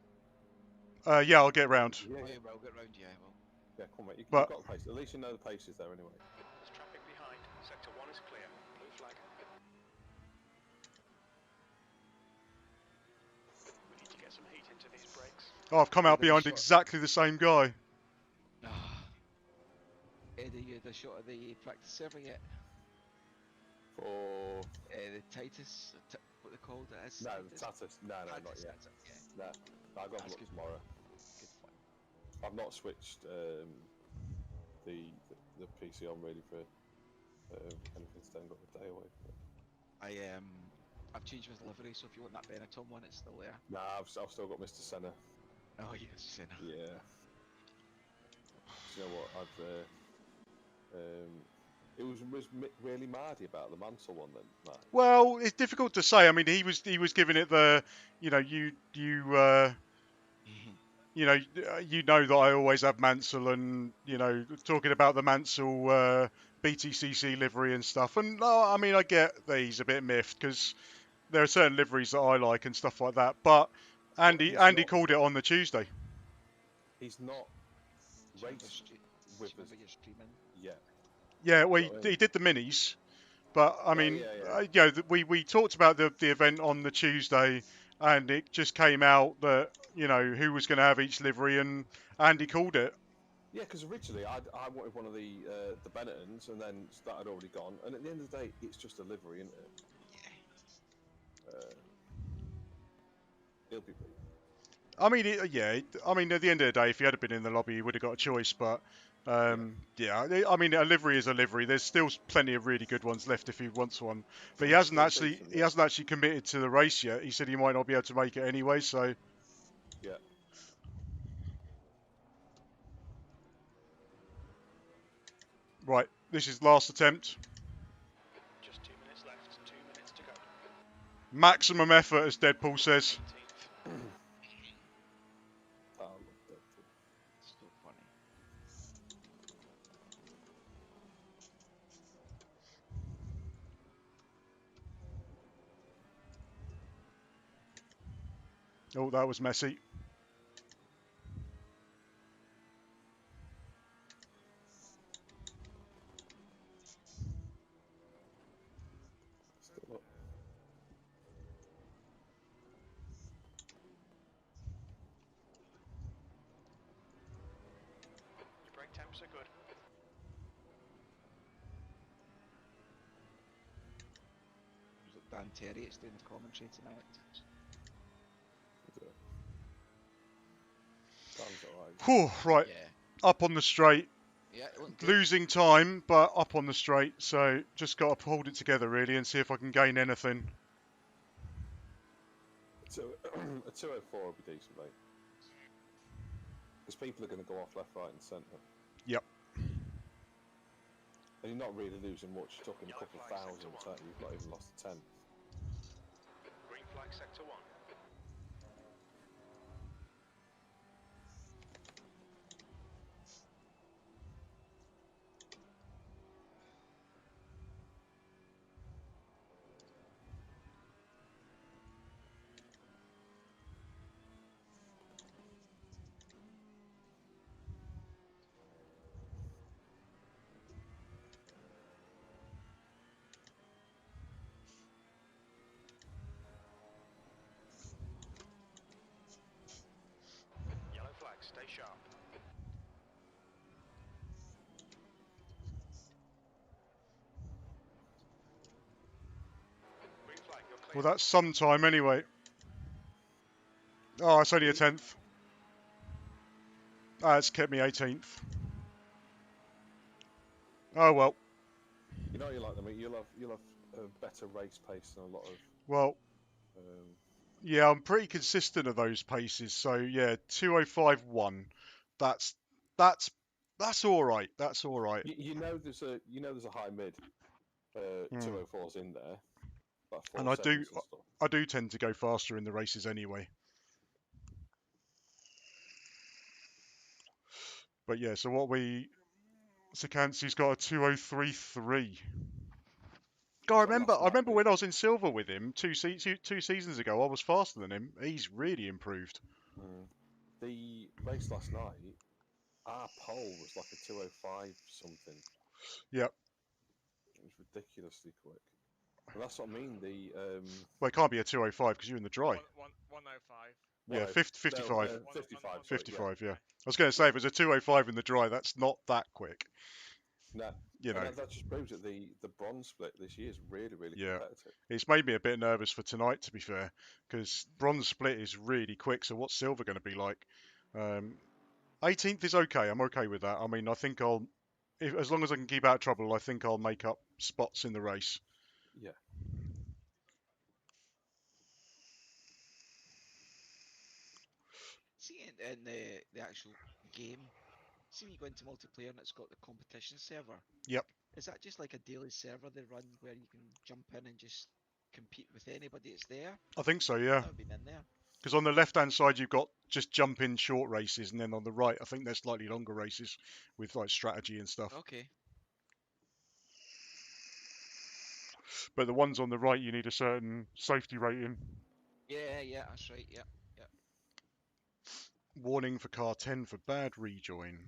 C: Yeah, I'll get round.
F: Yeah,
E: Oh,
F: yeah.
E: you will get round, yeah, well.
F: Yeah, come on, mate. You've
C: But-
F: got the pace. At least you know the pace is there anyway.
B: There's traffic behind. Sector 1 is clear. Blue flag. We need to get some heat into these brakes.
C: Oh, I've come out
E: Yeah,
C: behind
E: shot.
C: exactly the same guy.
E: Ah. Eddie, you had a shot of the practice server yet?
F: For
E: The Titus, what they called it as?
F: no,
E: Titus?
F: Tatus. No, not
E: Titus,
F: yet.
E: that's it, yeah.
F: Nah, I'll go have a
E: That's
F: look
E: good.
F: tomorrow.
E: Good fun.
F: I've not switched the PC on really for anything staying got the day away from it.
E: I've changed my livery, so if you want that Benetton one, it's still there.
F: Nah, I've still got Mr. Senna.
E: Oh yes, Senna.
F: Yeah. Do you know what? It was really mardy about the Mansell one then, Matt.
C: Well, it's difficult to say. I mean, he was giving it the, you know, you know that I always have Mansell, and you know, talking about the Mansell BTCC livery and stuff. And I mean, I get that he's a bit miffed because there are certain liveries that I like and stuff like that. But Andy called it on the Tuesday.
F: He's not raced with us
E: You're streaming.
F: yet.
C: Yeah, well,
F: So,
C: he did the minis. But I mean,
F: yeah.
C: you know, we talked about the event on the Tuesday, and it just came out that you know who was going to have each livery, and Andy called it.
F: Yeah, because originally I wanted one of the Benettons, and then that had already gone. And at the end of the day, it's just a livery, isn't it? He'll be.
C: I mean, I mean, at the end of the day, if he had been in the lobby, he would have got a choice. But yeah, I mean, a livery is a livery. There's still plenty of really good ones left if he wants one. But he hasn't actually committed to the race yet. He said he might not be able to make it anyway. So
F: Yeah.
C: right, this is last attempt.
B: Just 2 minutes left. 2 minutes to go.
C: Maximum effort, as Deadpool says.
B: 18th.
F: I love Deadpool.
E: So funny.
C: Oh, that was messy.
F: Still up.
B: Your brake temps are good.
E: Was it Dan Terry that's doing the commentary tonight?
F: Sounds alright.
C: Whew, right,
E: Yeah.
C: up on the straight.
E: Yeah, it looked good.
C: Losing time, but up on the straight. So just got to hold it together really and see if I can gain anything.
F: So a 204 would be decent, mate. Because people are going to go off left, right, and centre.
C: Yep.
F: And you're not really losing much. You're talking a
B: Yellow
F: couple of
B: flag,
F: thousand,
B: sector
F: so you've not even lost a 10.
B: Green flag sector 1. Yellow flag, stay sharp. Green flag, you're clear.
C: Well, that's some time anyway. Oh, it's only a 10th. It's kept me 18th. Oh well.
F: You know you like them. You'll have a better race pace than a lot of.
C: Well,
F: Um,
C: yeah, I'm pretty consistent of those paces. So yeah, 205.1. That's all right. That's all right.
F: you know there's a high mid 204s in there. Like
C: And I
F: 4.7s
C: do
F: and stuff.
C: I do tend to go faster in the races anyway. But yeah, so Sakansi's got a 203.3. God, I remember when I was in silver with him two seasons ago. I was faster than him. He's really improved.
F: The race last night, our pole was like a 205 something.
C: Yep.
F: It was ridiculously quick. And that's what I mean.
C: Well, it can't be a 205 because you're in the dry.
G: 105.
C: Yeah, 55.
F: 55.
C: 55, yeah. I was going to say, if it's a 205 in the dry, that's not that quick.
F: No,
C: you know,
F: And that just proves that the bronze split this year is really, really
C: Yeah.
F: competitive.
C: it's made me a bit nervous for tonight, to be fair, because bronze split is really quick. So what's silver going to be like? 18th is okay. I'm okay with that. I mean, I think as long as I can keep out of trouble, I think I'll make up spots in the race.
F: Yeah.
E: See, in the actual game, see when you go into multiplayer and it's got the competition server.
C: Yep.
E: Is that just like a daily server they run where you can jump in and just compete with anybody that's there?
C: I think so,
E: I've
C: yeah.
E: never been in there.
C: Because on the left-hand side, you've got just jump in short races, and then on the right, I think there's slightly longer races with like strategy and stuff.
E: Okay.
C: But the ones on the right, you need a certain safety rating.
E: Yeah, that's right. Yeah.
C: Warning for car 10 for bad rejoin.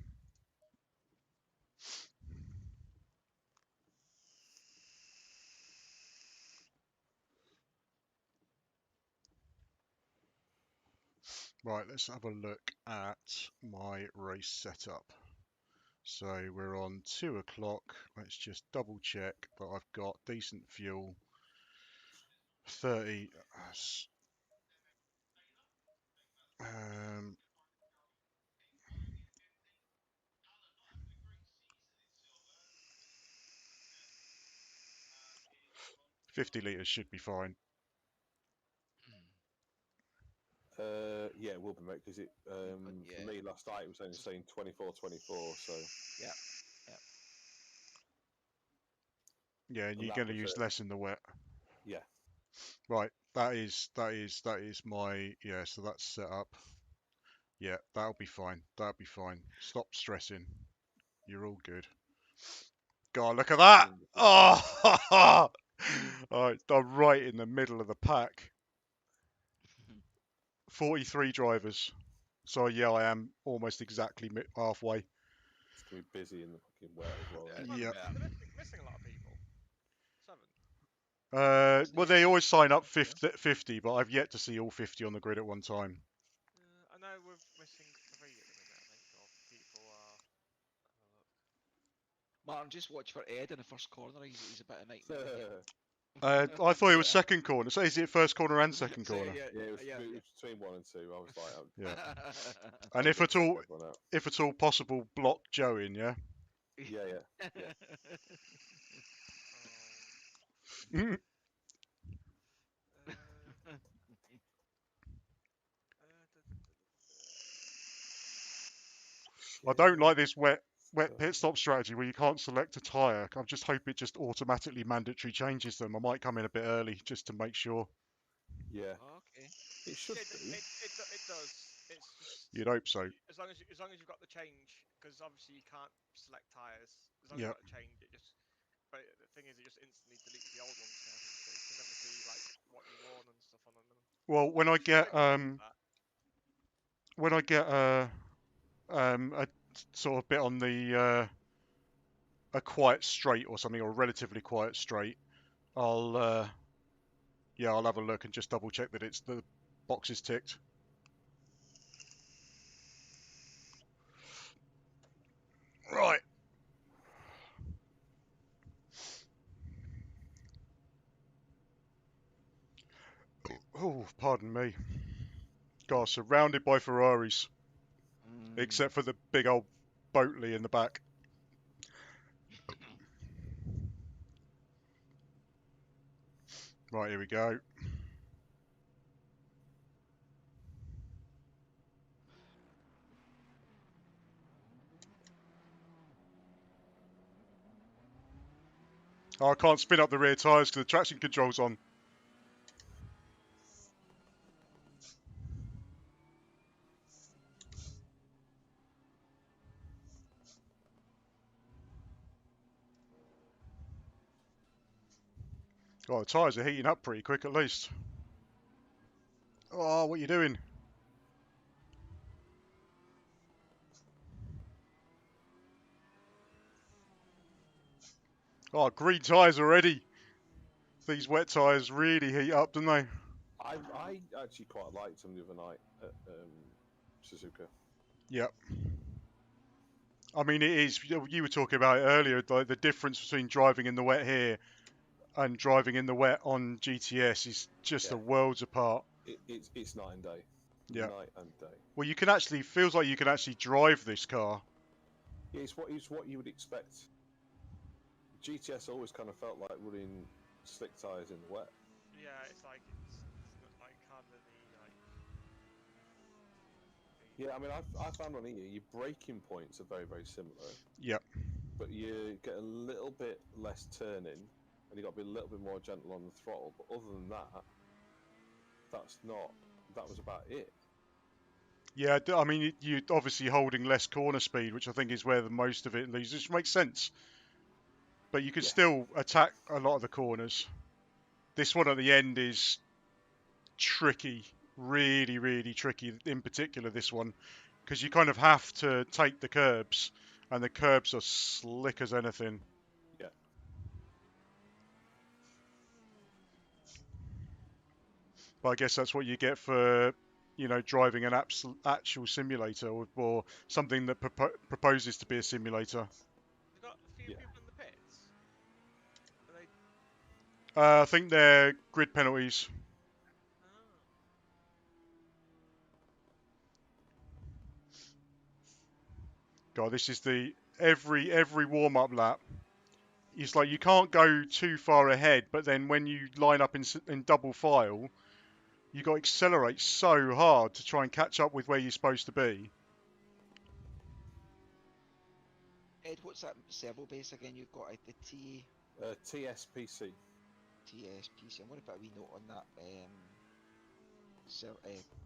C: Right, let's have a look at my race setup. So we're on 2 o'clock. Let's just double check that I've got decent fuel. 30. 50 litres should be fine.
F: Yeah, it will be, mate, because for me last night it was only saying 24, so
E: Yeah.
C: Yeah, and
F: And
C: you're
F: that
C: going to
F: was
C: use
F: it.
C: less in the wet.
F: Yeah.
C: Right, that is my, yeah, so that's set up. Yeah, that'll be fine. That'll be fine. Stop stressing. You're all good. God, look at that! Oh, Alright, I'm right in the middle of the pack. 43 drivers. So yeah, I am almost exactly halfway.
F: It's going to be busy in the fucking wet as well.
G: Yeah,
F: isn't it?
C: Yep.
G: they're missing a lot of people. 7.
C: Well, they always sign up 50, but I've yet to see all 50 on the grid at one time.
G: I know we're missing 3 at the minute, I think, or people are.
E: Martin, just watch for Ed in the first corner. He's a bit of a nightmare.
C: I thought it was second corner. So is it first corner and second
E: So,
C: corner?
F: Yeah, it was between 1 and 2. I was like,
C: Yeah.
F: I
C: And if at all possible, block Joe in. Yeah.
F: Yeah.
C: I don't like this wet pit stop strategy where you can't select a tyre. I just hope it just automatically mandatory changes them. I might come in a bit early just to make sure.
F: Yeah.
E: Okay.
F: It should
G: It
F: do.
G: does. It's just.
C: You'd hope so.
G: As long as you've got the change, because obviously you can't select tyres. As long as
C: Yeah.
G: you've got the change, it just. But the thing is, it just instantly deletes the old ones now, so you can never see like what you worn and stuff on them.
C: Well, when I get a sort of bit on the a quiet straight or something, or a relatively quiet straight, I'll have a look and just double check that it's the box is ticked. Right. Oh, pardon me. God, surrounded by Ferraris, except for the big old Boatley in the back. Right, here we go. Oh, I can't spin up the rear tyres because the traction control's on. Oh, the tyres are heating up pretty quick at least. Oh, what are you doing? Oh, green tyres already. These wet tyres really heat up, don't they?
F: I actually quite liked them the other night at Suzuka.
C: Yep. I mean, it is. You were talking about it earlier, like the difference between driving in the wet here and driving in the wet on GTS is just
F: Yeah.
C: a worlds apart.
F: It's night and day.
C: Yeah.
F: Night and day.
C: Well, you can actually feels like you can actually drive this car.
F: Yeah, it's what you would expect. GTS always kind of felt like running slick tyres in the wet.
G: Yeah, it's like it's not like hardly any like.
F: Yeah, I mean, I found on here your braking points are very, very similar.
C: Yep.
F: But you get a little bit less turning, and you got to be a little bit more gentle on the throttle. But other than that, that was about it.
C: Yeah, I mean, you're obviously holding less corner speed, which I think is where the most of it loses, which makes sense. But you can still attack a lot of the corners. This one at the end is tricky, really, really tricky. In particular, this one, because you kind of have to take the curbs, and the curbs are slick as anything.
F: Yeah.
C: But I guess that's what you get for, driving an actual simulator or something that proposes to be a simulator.
G: You got a few people in the pits. Are they?
C: I think they're grid penalties.
G: Oh.
C: God, this is every warm-up lap. It's like you can't go too far ahead, but then when you line up in double file, you got to accelerate so hard to try and catch up with where you're supposed to be.
E: Ed, what's that servo base again? You've got the
F: TSPC.
E: TSPC. I'm going to put a wee note on that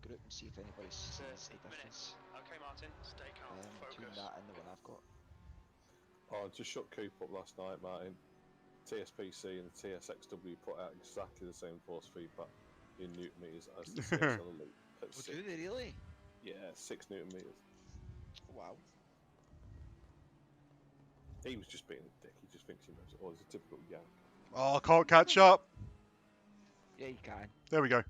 E: group and see if anybody sees the difference.
B: Okay, Martin, stay calm.
E: Between
B: Focus.
E: that and the one I've got.
F: Oh, I just shut Coop up last night, Martin. TSPC and the TSXW put out exactly the same force feedback in Newton meters as the CSL Elite.
E: Do they really?
F: Yeah, 6 Newton meters.
E: Wow.
F: He was just being a dick. He just thinks he knows it all. He's a typical yank.
C: Oh, I can't catch up.
E: Yeah, you can.
C: There we go.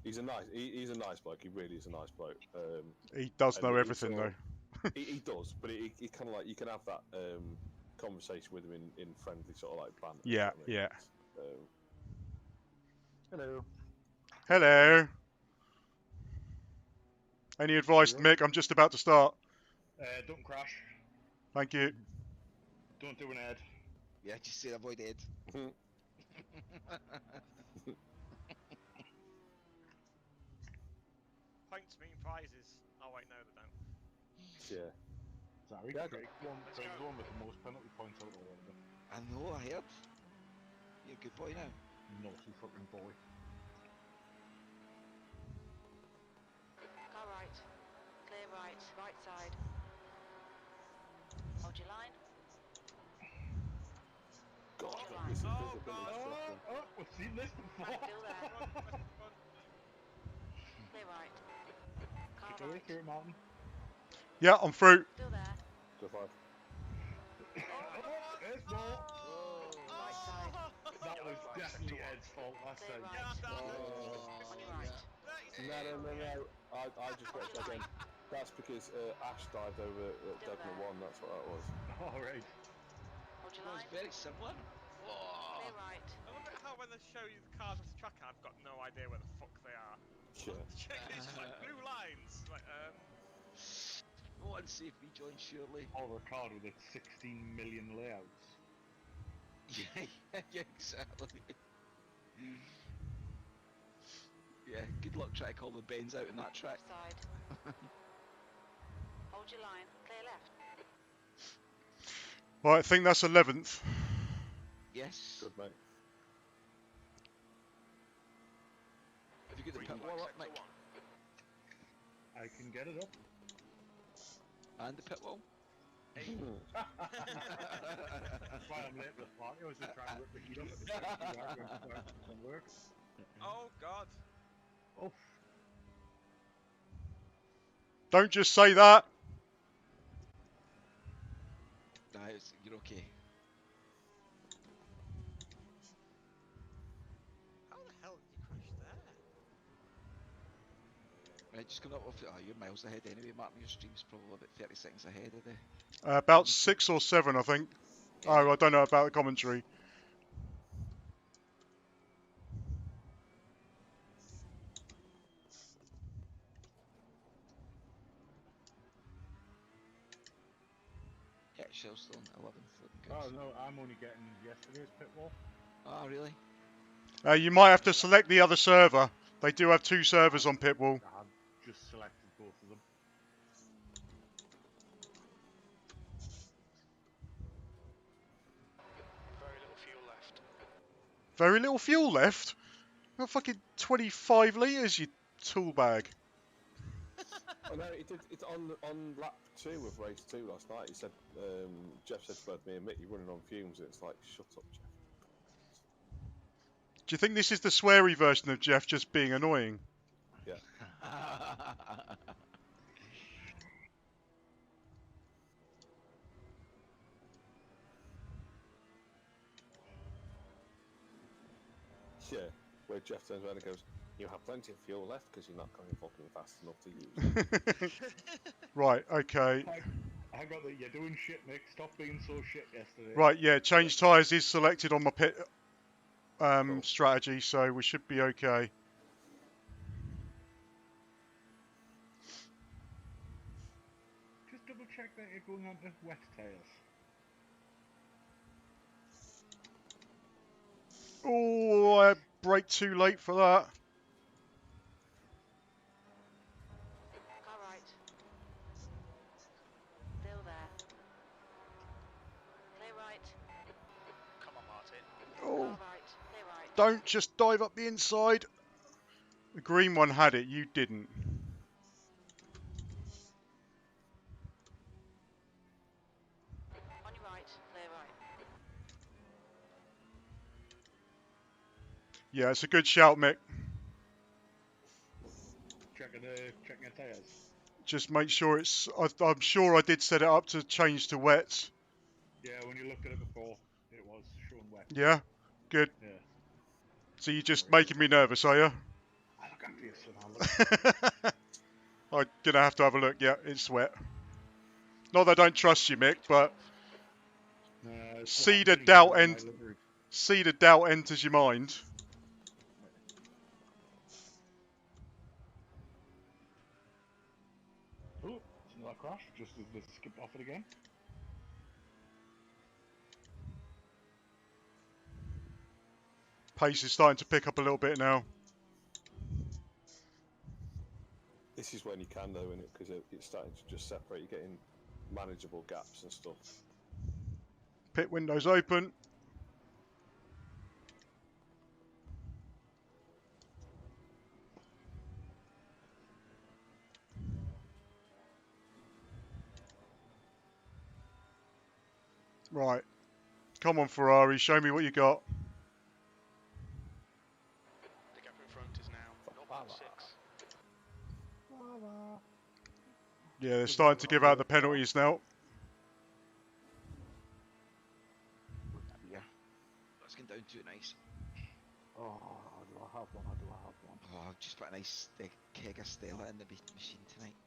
F: He's a nice bloke. He really is a nice bloke.
C: He does know everything though.
F: he does, but he kind of like you can have that conversation with him in friendly sort of like banter.
C: Yeah,
F: you know what I mean?
C: yeah.
H: Hello.
C: Hello. Any advice, Mick? I'm just about to start.
H: Don't crash.
C: Thank you.
H: Don't do an Ed.
E: Yeah, just say avoid Ed.
G: Points mean prizes. Oh wait, no they don't.
F: Yeah.
H: Sorry,
F: Yeah,
H: Craig's the one with the most penalty points out of all of them.
E: I know, I heard. You're a good boy now.
H: Naughty fucking boy.
D: Car right. Clear right. Right side. Hold your line.
F: God,
D: Hold your
F: this is
D: line.
F: visibility stuff.
H: Oh, we've seen this before.
D: Still there. Clear right. Car
H: Go
D: right.
H: through it, Martin.
C: Yeah, I'm through.
D: Still there.
F: Go 5.
H: There's more.
D: Right side.
H: That was definitely Ed's fault last
D: Clear
H: time.
D: right.
G: Yeah,
D: On your right.
F: No. I just got it again. That's because Ash dived over at Degner 1. That's what that was.
H: Alright.
D: Hold your
E: Well,
D: line.
E: it's very similar.
D: Clear right.
G: I love it how when they show you the cars off the track, I've got no idea where the fuck they are.
F: Yeah.
G: It's just like blue lines. Like
E: Oh, and see if we join surely.
H: Or Ricard with its 16 million layouts.
E: Yeah, exactly. Yeah, good luck trying to call the bends out in that track.
D: Side. Hold your line. Clear left.
C: Right, I think that's 11th.
E: Yes.
F: Good, mate.
E: Have you got the pit wall up, Mike?
H: I can get it up.
E: And the pit wall?
H: That's why I'm late for the party. I was just trying to rip the heat up at the time. Work.
G: oh god.
H: Oh,
C: Don't just say that.
E: Nah, you're okay.
G: How the hell did you crash there?
E: Right, just coming up with. Oh, you're miles ahead anyway, Martin. Your stream's probably about 30 seconds ahead of the.
C: About 6 or 7, I think.
E: Yeah.
C: Oh, I don't know about the commentary.
E: Yeah, Shell's still on 11th. Looking good.
H: Oh no, I'm only getting yesterday's pit wall.
E: Oh, really?
C: You might have to select the other server. They do have 2 servers on Pitwall.
H: I've just selected both of them.
B: Very little fuel left.
C: Very little fuel left. Got fucking 25 litres, you tool bag.
F: I know it did. It's on lap 2 of race 2 last night. He said, Jeff said to both me and Mick, "You're running on fumes," and it's like, shut up, Jeff.
C: Do you think this is the sweary version of Jeff just being annoying?
F: Yeah. Yeah, where Jeff turns around and goes, "You have plenty of fuel left because you're not going fucking fast enough to use it."
C: Right, okay.
H: I got that you're doing shit, Mick. Stop being so shit yesterday.
C: Right, yeah, change tyres is selected on my pit
F: Cool.
C: strategy, so we should be okay.
H: Just double check that you're going on to wet tyres.
C: Oh, I brake too late for that.
D: Car right. Still there. Clear right.
B: Come on, Martin.
C: Oh,
D: Car right. Clear right.
C: don't just dive up the inside. The green one had it, you didn't.
D: On your right. Clear right.
C: Yeah, it's a good shout, Mick.
H: Checking your tyres.
C: Just make sure it's... I'm sure I did set it up to change to wet.
H: Yeah, when you looked at it before, it was showing wet.
C: Yeah? Good.
H: Yeah.
C: So you're just making me nervous, are you?
H: I look after you, son.
C: I'm gonna have to have a look. Yeah, it's wet. Not that I don't trust you, Mick, but see the doubt enters your mind.
H: Oh, it's another crash. Just as they skip off it again.
C: Pace is starting to pick up a little bit now.
F: This is when you can, though, isn't it? Because it's starting to just separate. You're getting manageable gaps and stuff.
C: Pit windows open. Right. Come on, Ferrari. Show me what you got.
B: The gap in front is now 0.6.
C: Yeah, they're starting to give out the penalties now.
E: Yeah. That's going down too nice.
H: Oh, do I have one? Do I have one?
E: Oh, I've just put a nice keg of Stella in the machine tonight.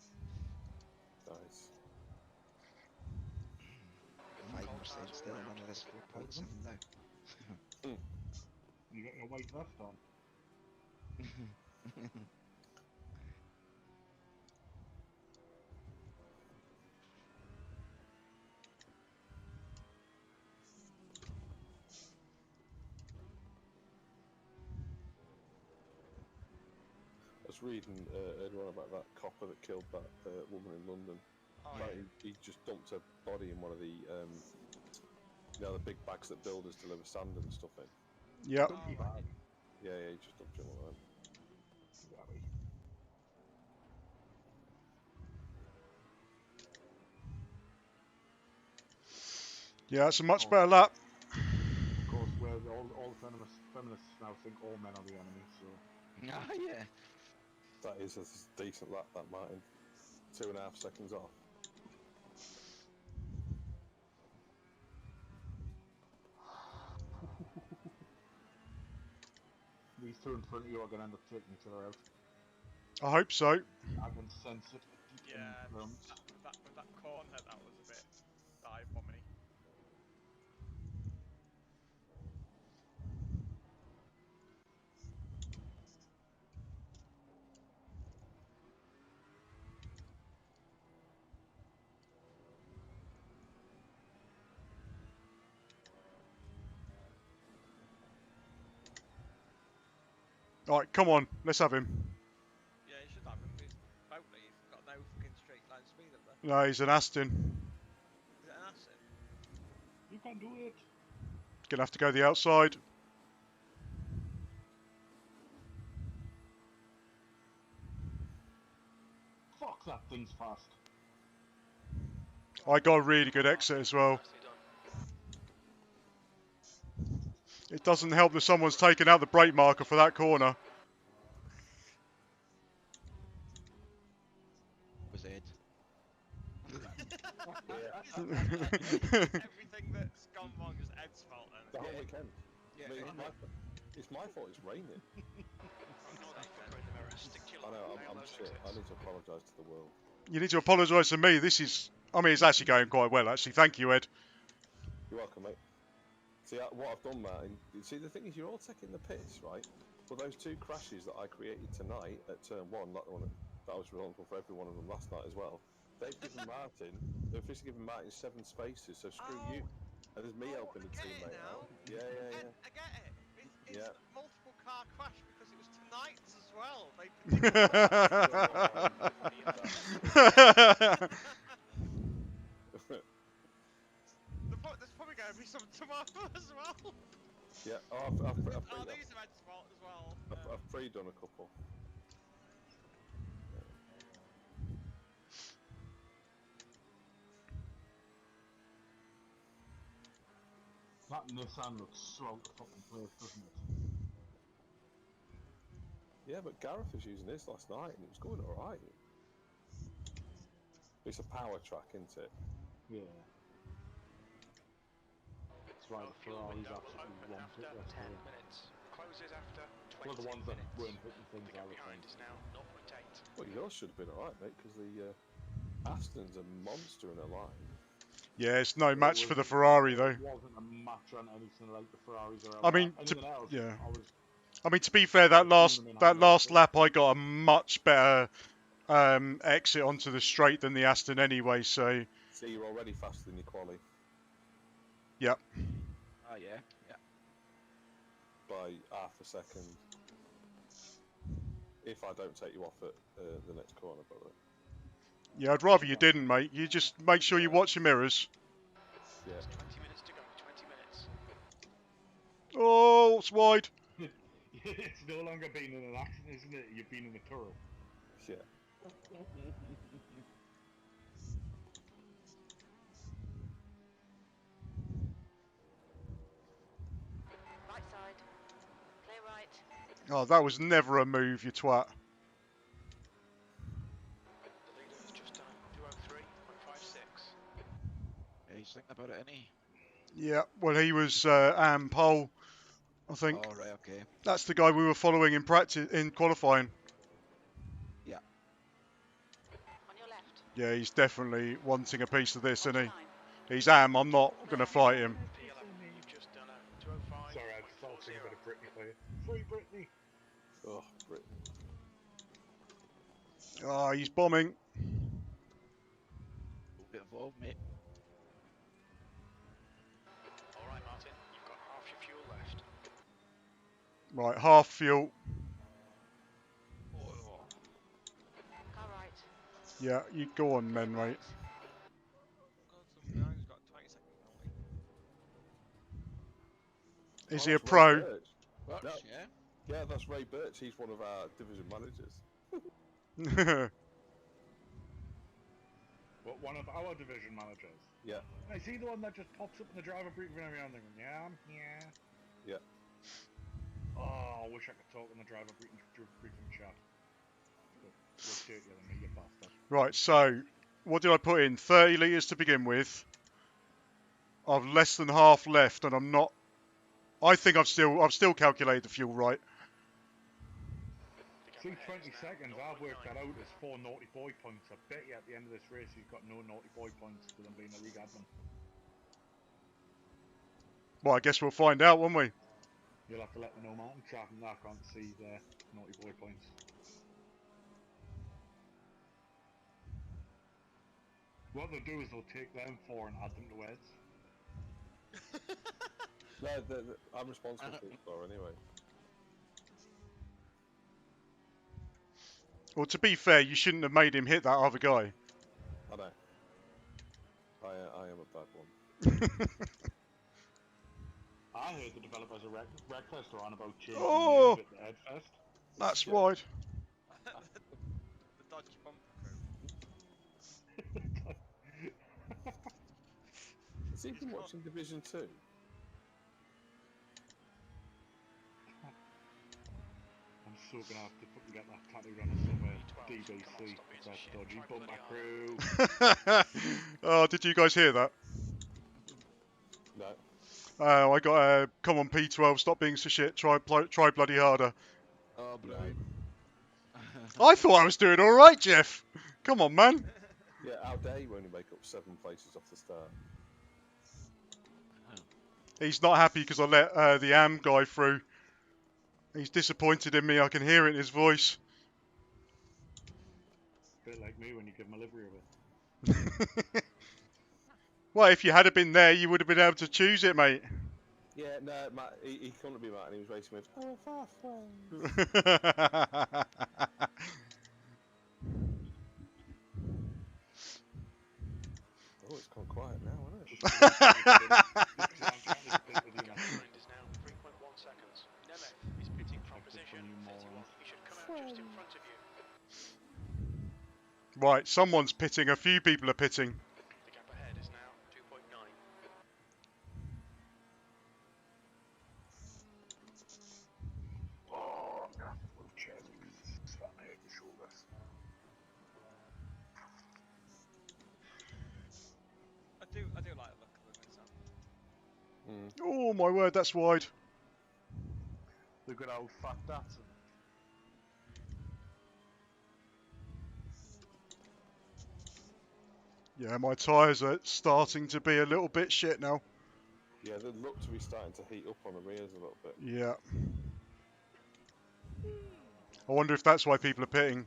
F: Nice.
E: 5% Stella, none of this 4.7 now.
H: You got your white vest on.
F: I was reading earlier on about that copper that killed that woman in London.
B: Oh,
F: Like,
B: yeah.
F: he just dumped her body in one of the, the big bags that builders deliver sand and stuff in.
C: Yep.
B: Oh, right.
F: Yeah, he just dumped it in one of them.
C: Yeah, it's a much better lap.
H: Of course, where all the feminists now think all men are the enemy, so...
E: Ah, yeah.
F: That is a decent lap, that, Martin. 2.5 seconds off.
H: These two in front of you are going to end up taking each other out.
C: I hope so.
H: I even sense it.
G: Yeah, with that corner, that was a bit dive bomby.
C: Alright, come on, let's have him.
G: Yeah, you should have him. He's boat leave. Got no fucking straight line speed up there.
C: No, he's an Aston.
G: Is it an asset?
H: You can do it.
C: Gonna have to go the outside.
H: Fuck, that thing's fast.
C: I got a really good exit as well.
B: Nicely done.
C: It doesn't help that someone's taken out the brake marker for that corner.
E: Was Ed.
G: Everything that's gone wrong is Ed's fault then.
F: The whole weekend.
E: Yeah,
F: I mean, it's my fault. It's raining.
B: Ignore that fucker in the mirror. Stick to your
F: I know.
B: line. Nail
F: I'm
B: those
F: shit. I
B: exits.
F: need to apologise to the world.
C: You need to apologise to me. This is... I mean, it's actually going quite well, actually. Thank you, Ed.
F: You're welcome, mate. See, what I've done, Martin, see, the thing is, you're all taking the piss, right? Well, those two crashes that I created tonight at turn one, like the one that I was responsible for every one of them last night as well, they've given Martin, they've officially given Martin 7 spaces, so screw you. And there's me helping the
G: I get it
F: teammate
G: now.
F: out. Yeah.
G: I get it. It's
F: Yeah.
G: multiple car crash because it was tonight's as well. They There's probably going to be some tomorrow as well.
F: Yeah, I've
G: These are Ed's fault as well.
F: I've pre-done a couple.
H: That Nissan looks so out of fucking place, doesn't it?
F: Yeah, but Gareth was using this last night and it was going alright. It's a power track, isn't it?
H: Yeah. That's why the
B: Fuel
H: Ferraris
B: window will
H: absolutely
B: open
H: want
B: after
H: it
B: 10
H: yesterday.
B: minutes. Closes after 20
H: Well, the ones that
B: minutes.
H: weren't hitting things
B: The gap
H: out of
B: behind
H: things.
B: is now 0.8.
F: Well, yours should have been alright, mate, because the Aston's a monster in a line.
C: Yeah, it's no match
H: It
C: for the
H: was-
C: Ferrari, though.
H: It wasn't a match on anything like the Ferraris or
C: I mean,
H: anything else.
C: yeah.
H: I
C: I mean, to be fair, that last lap, I got a much better exit onto the straight than the Aston anyway. So,
F: See, you're already faster than your quali
C: yep.
E: Oh, yeah. Yeah.
F: by half a second. If I don't take you off at the next corner, by the way.
C: Yeah, I'd rather you didn't, mate. You just make sure you watch your mirrors.
F: Yeah.
B: 20 minutes to go. 20 minutes.
C: Oh, it's wide.
H: It's no longer been in an accident, isn't it? You've been in a turret.
F: Yeah.
D: Right side. Clear right.
C: Oh, that was never a move, you twat.
B: The leader has just done 203.56.
E: Yeah, he's thinking about it, isn't he?
C: Yeah, well, he was pole, I think.
E: Oh, right, okay.
C: That's the guy we were following in practice, in qualifying.
E: Yeah.
D: On your left.
C: Yeah, he's definitely wanting a piece of this,
D: Hold
C: isn't
D: line.
C: he? He's I'm not going to fight him.
B: P11, you've just done a 205.40.
H: Sorry, I just thought a bit of Britney for you. Free Britney!
F: Oh, Britain.
C: Oh, he's bombing.
E: Get involved, mate.
B: Alright, Martin, you've got half your fuel left.
C: Right, half fuel.
D: Car right.
C: Yeah, you go on,
D: Clear
C: men,
D: right.
C: mate.
G: God, some behind got 20-second penalty.
C: Is
F: Oh,
C: he a
F: that's Ray
C: pro?
F: Birch.
E: Birch,
F: No.
E: yeah.
F: Yeah, that's Ray Birch. He's one of our division managers.
H: What, one of our division managers?
F: Yeah.
H: I see the one that just pops up in the driver briefing every now and then. Yeah, I'm here.
F: Yeah.
H: Oh, I wish I could talk in the driver briefing chat. But you're dirtier than me, you bastard.
C: Right, so what did I put in? 30 litres to begin with. I've less than half left, and I'm not. I think I've still calculated the fuel right.
B: The
H: See, 20 seconds, I've worked that out as 4 naughty boy points. I bet you at the end of this race he's got no naughty boy points because I'm being a league admin.
C: Well, I guess we'll find out, won't we?
H: You'll have to let me know, Martin, because I can't see the naughty boy points. What they'll do is they'll take them 4 and add them to Ed's.
F: No, I'm responsible for it for anyway.
C: Well, to be fair, you shouldn't have made him hit that other guy.
F: I know. I am a bad one.
H: I heard the developers of Reckless are on about changing
C: Oh!
H: the name of it to Ed Fest.
C: That's
F: Yeah.
C: wide.
G: The Dodge bumper crew.
F: Has he been watching Division 2?
H: I'm so gonna have to fucking get that tattooed on us somewhere. DBC, that's Dodgy Bumper Crew.
C: Oh, did you guys hear that?
F: No.
C: I got a come on P12, stop being so shit, try bloody harder.
E: Oh, brilliant.
C: I thought I was doing alright, Jeff. Come on, man.
F: Yeah, how dare you only make up 7 places off the start?
C: He's not happy because I let the AM guy through. He's disappointed in me, I can hear it in his voice.
H: Bit like me when you give him a livery of it.
C: Well, if you had been there, you would have been able to choose it, mate.
F: Yeah, no, Matt, he couldn't be Matt, and he was racing with. Oh, far friends. Oh, it's gone quiet now, isn't it?
B: Is now 3.1 seconds. Nemeth is pitting from position 31. He should come out just in front of you.
C: Right, someone's pitting, a few people are pitting.
B: The gap ahead is now 2.9.
H: Oh, I'm gonna have to move chairs because it's starting to hurt my shoulders.
G: I do like the look of them myself.
C: Oh my word, that's wide.
H: Look at how fat that's.
C: Yeah, my tyres are starting to be a little bit shit now.
F: Yeah, they look to be starting to heat up on the rears a little bit.
C: Yeah. I wonder if that's why people are pitting.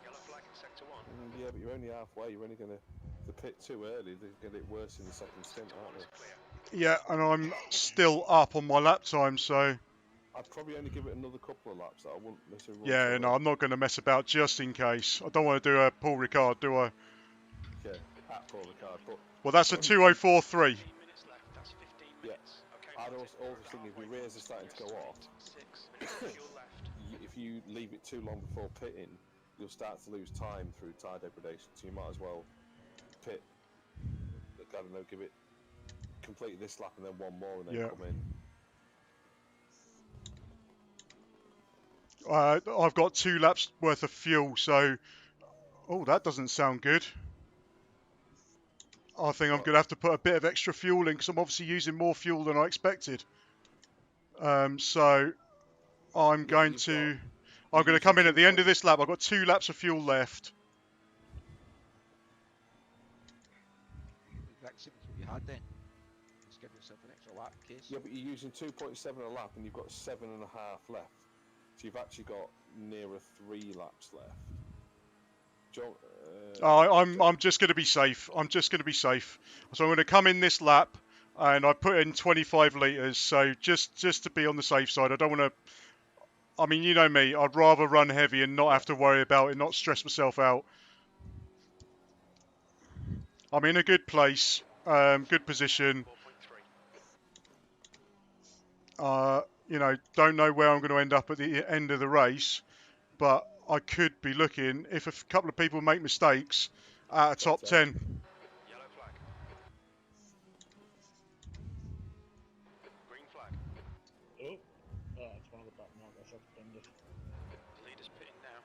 B: Yellow flag in sector 1.
F: Yeah, but you're only halfway. You're only going to... The pit too early, they get it worse in the second stint, aren't they?
C: Yeah, and I'm still up on my lap time, so...
F: I'd probably only give it another couple of laps. I wouldn't necessarily.
C: Yeah, no, I'm not going to mess about just in case. I don't want to do a Paul Ricard, do I?
F: Yeah, at Paul Ricard, but
C: Well, that's a 2:04.3.
B: 15 minutes left. That's 15
F: yeah,
B: minutes. Okay,
F: I'd also think if your rears are starting to go off,
B: 6 minutes of fuel left.
F: if you leave it too long before pitting, you'll start to lose time through tyre degradation. So you might as well pit. I don't know, give it complete this lap and then one more and then come in.
C: I've got 2 laps worth of fuel, so... Oh, that doesn't sound good. I think I'm going to have to put a bit of extra fuel in because I'm obviously using more fuel than I expected. So I'm going to come in at the end of this lap. I've got 2 laps of fuel left.
E: Exact same as what you had then. Just give yourself an extra lap in case.
F: Yeah, but you're using 2.7 a lap and you've got 7.5 left. So you've actually got nearer 3 laps left.
C: I'm just going to be safe. I'm just going to be safe. So I'm going to come in this lap, and I put in 25 litres. So just to be on the safe side, I don't want to. I mean, you know me. I'd rather run heavy and not have to worry about it, not stress myself out. I'm in a good place, good position.
B: 4.3.
C: You know, don't know where I'm going to end up at the end of the race, but I could be looking, if a couple of people make mistakes, at a top 10.
B: Yellow flag. Green flag.
H: Oh, it's one of the back markers. I've done it.
B: The leader's pitting now.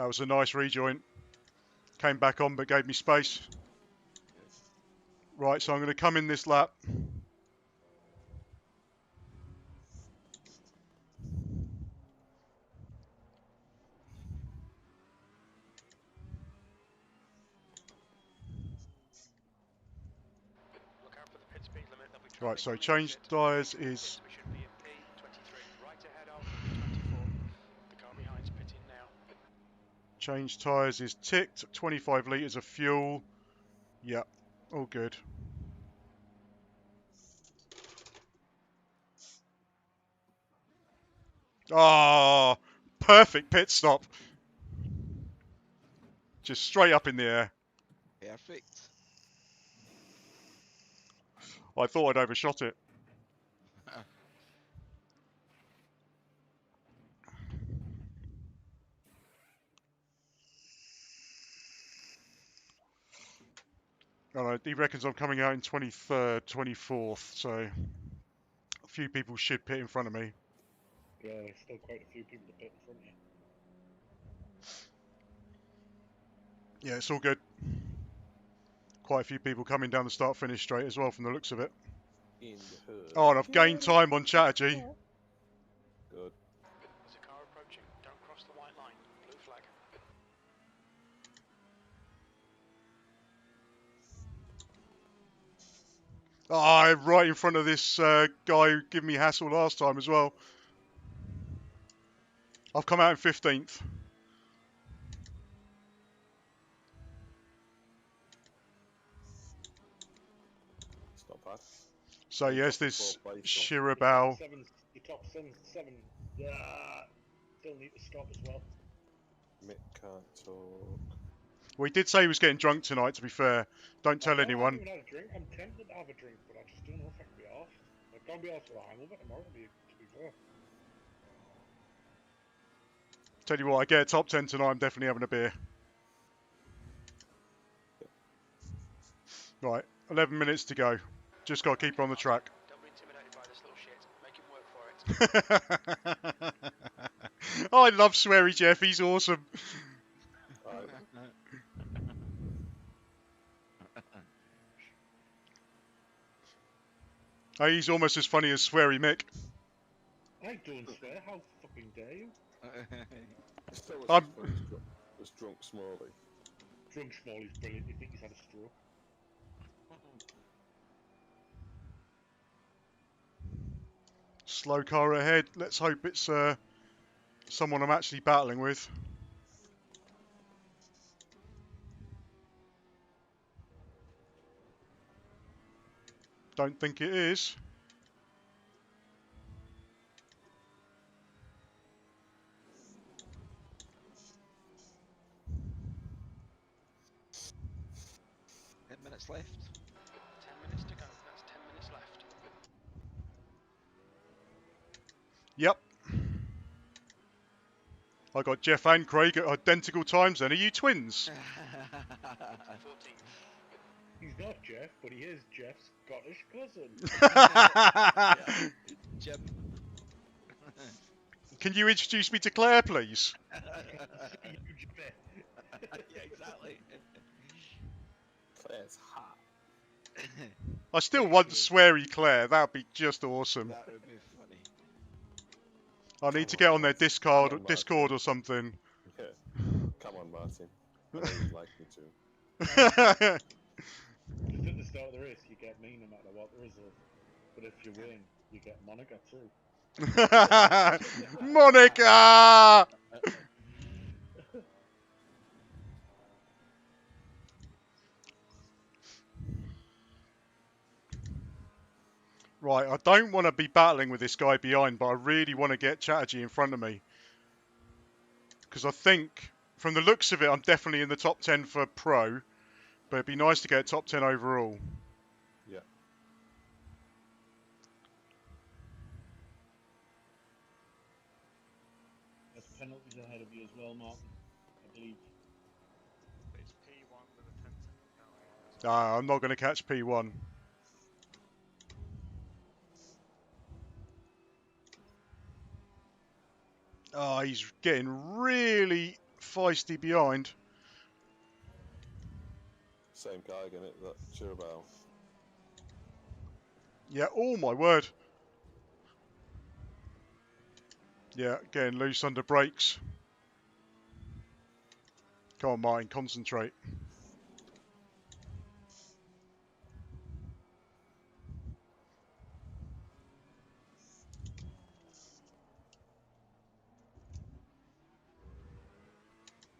C: That was a nice rejoin. Came back on, but gave me space. Right, so I'm going to come in this lap. Right, so change tyres is...
B: We should be in P23, right ahead of 24. The car behind's pitting now.
C: Change tyres is ticked. 25 litres of fuel. Yep, all good. Ah, perfect pit stop. Just straight up in the air.
E: Perfect.
C: I thought I'd overshot it. He reckons I'm coming out in 23rd, 24th, so a few people should pit in front of me.
H: Yeah, there's still quite a few people to pit in front of you.
C: Yeah, it's all good. Quite a few people coming down the start-finish straight as well, from the looks of it.
F: In the hood.
C: Oh, and I've gained time on Chatterjee.
F: Good.
B: There's a car approaching. Don't cross the white line. Blue flag.
C: Ah, right in front of this guy who gave me hassle last time as well. I've come out in 15th.
F: It's not bad.
C: So
F: You've
C: yes,
F: got the
C: this
F: four place,
C: Shirabao.
H: Your top seven. Still need to stop as well.
F: Mick can't talk.
C: Well, he did say he was getting drunk tonight, to be fair. Don't tell
H: I
C: anyone.
H: haven't even had a drink. I'm tempted to have a drink, but I just don't know if I can be arsed. I can't be arsed for the hangover tomorrow, to be fair.
C: Tell you what, I get a top 10 tonight, I'm definitely having a beer. Right, 11 minutes to go. Just got to keep her on the track.
B: Don't be intimidated by this little shit. Make him work for it.
C: Oh, I love Sweary Jeff, he's awesome.
F: Right.
C: Oh, he's almost as funny as Sweary Mick.
H: I don't swear. How fucking dare you?
F: Still as
C: I'm-
F: funny as drunk Smalley.
H: Drunk Smalley's brilliant. You think he's had a stroke?
C: Slow car ahead. Let's hope it's someone I'm actually battling with. Don't think it is.
E: Minutes left.
B: 10 minutes to go. That's 10 minutes left.
C: Yep. I got Jeff and Craig at identical times then. Are you twins?
B: 14.
H: He's not Jeff, but he is Jeff's Scottish cousin.
E: Jim.
C: Can you introduce me to Claire, please?
H: Huge bit.
E: Yeah, exactly.
F: Claire's hot.
C: I still want Sweary Claire. That would be just awesome.
E: That would be funny.
C: I need to get on their Discord,
F: Come on,
C: Discord or something.
F: Yeah. Come on, Martin. I know you'd like me to.
H: Just at the start of the race, you get me no matter what the result. But if you win, you get Monica too.
C: Monica! Right, I don't want to be battling with this guy behind, but I really want to get Chatterjee in front of me. Because I think, from the looks of it, I'm definitely in the top 10 for Pro. But it'd be nice to get a top 10 overall.
F: Yeah.
H: There's penalties ahead of you as well, Martin. I believe.
G: It's P1 with a 10-second penalty.
C: I'm not going to catch P1. Oh, he's getting really feisty behind.
F: Same guy, isn't it? That Shirabao.
C: Yeah, oh my word. Yeah, getting loose under brakes. Come on, Martin, concentrate.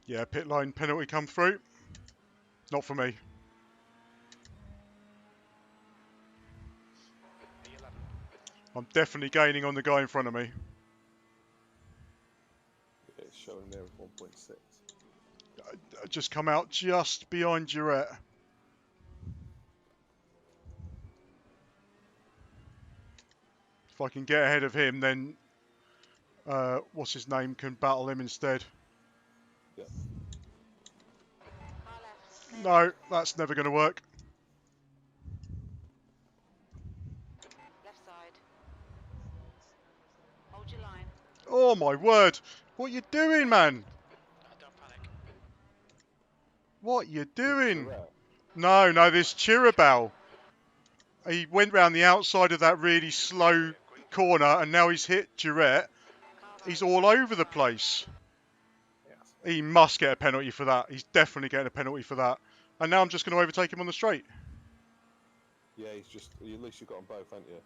C: Yeah, pit line penalty come through. Not for me.
B: P11.
C: I'm definitely gaining on the guy in front of me.
F: Yeah, it's showing there as 1.6.
C: I just come out just behind Durette. If I can get ahead of him, then what's his name can battle him instead.
F: Yeah.
D: Car left. Clear
C: No,
D: right.
C: that's never going to work.
D: Left side. Hold your line.
C: Oh my word! What you doing, man?
B: Don't panic.
C: What you
F: It's
C: doing?
F: Tourette.
C: No, this Chirabal. He went round the outside of that really slow corner, and now he's hit Durette.
D: Car
C: He's
D: right.
C: all over the
D: Right.
C: place.
F: Yes.
C: He must get a penalty for that. He's definitely getting a penalty for that. And now I'm just going to overtake him on the straight.
F: Yeah, he's just. At least you've got them both, haven't you?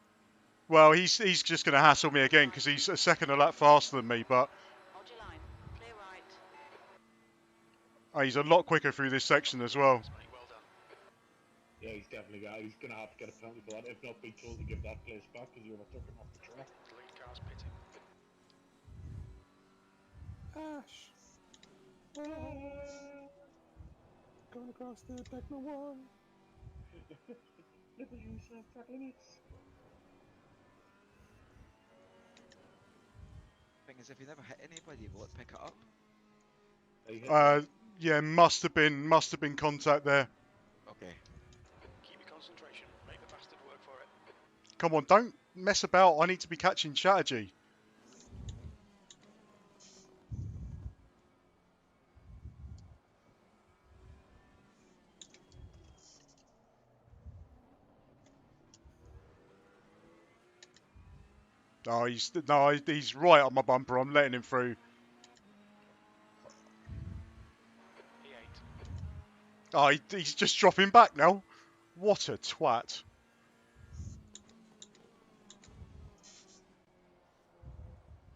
C: Well, he's just going to hassle me again because he's a second a lap faster than me, but
D: Hold your line. Clear right.
C: he's a lot quicker through this section as well.
B: Mate, well done.
H: Yeah, he's definitely got. He's gonna have to get a penalty for that. If not, be told to give that place back because you overtook him off the track.
B: The lead car's pitting.
F: Ash. Going across the Beckman one.
H: Look at you, sir, track limits.
E: Thing is, if you never hit anybody, will it pick it up?
C: Yeah, must have been contact there.
E: Okay.
B: Keep your concentration. Make the bastard work for it.
C: Come on, don't mess about. I need to be catching Chatterjee. Oh, he's right on my bumper. I'm letting him through.
B: P8.
C: Oh, he's just dropping back now. What a twat.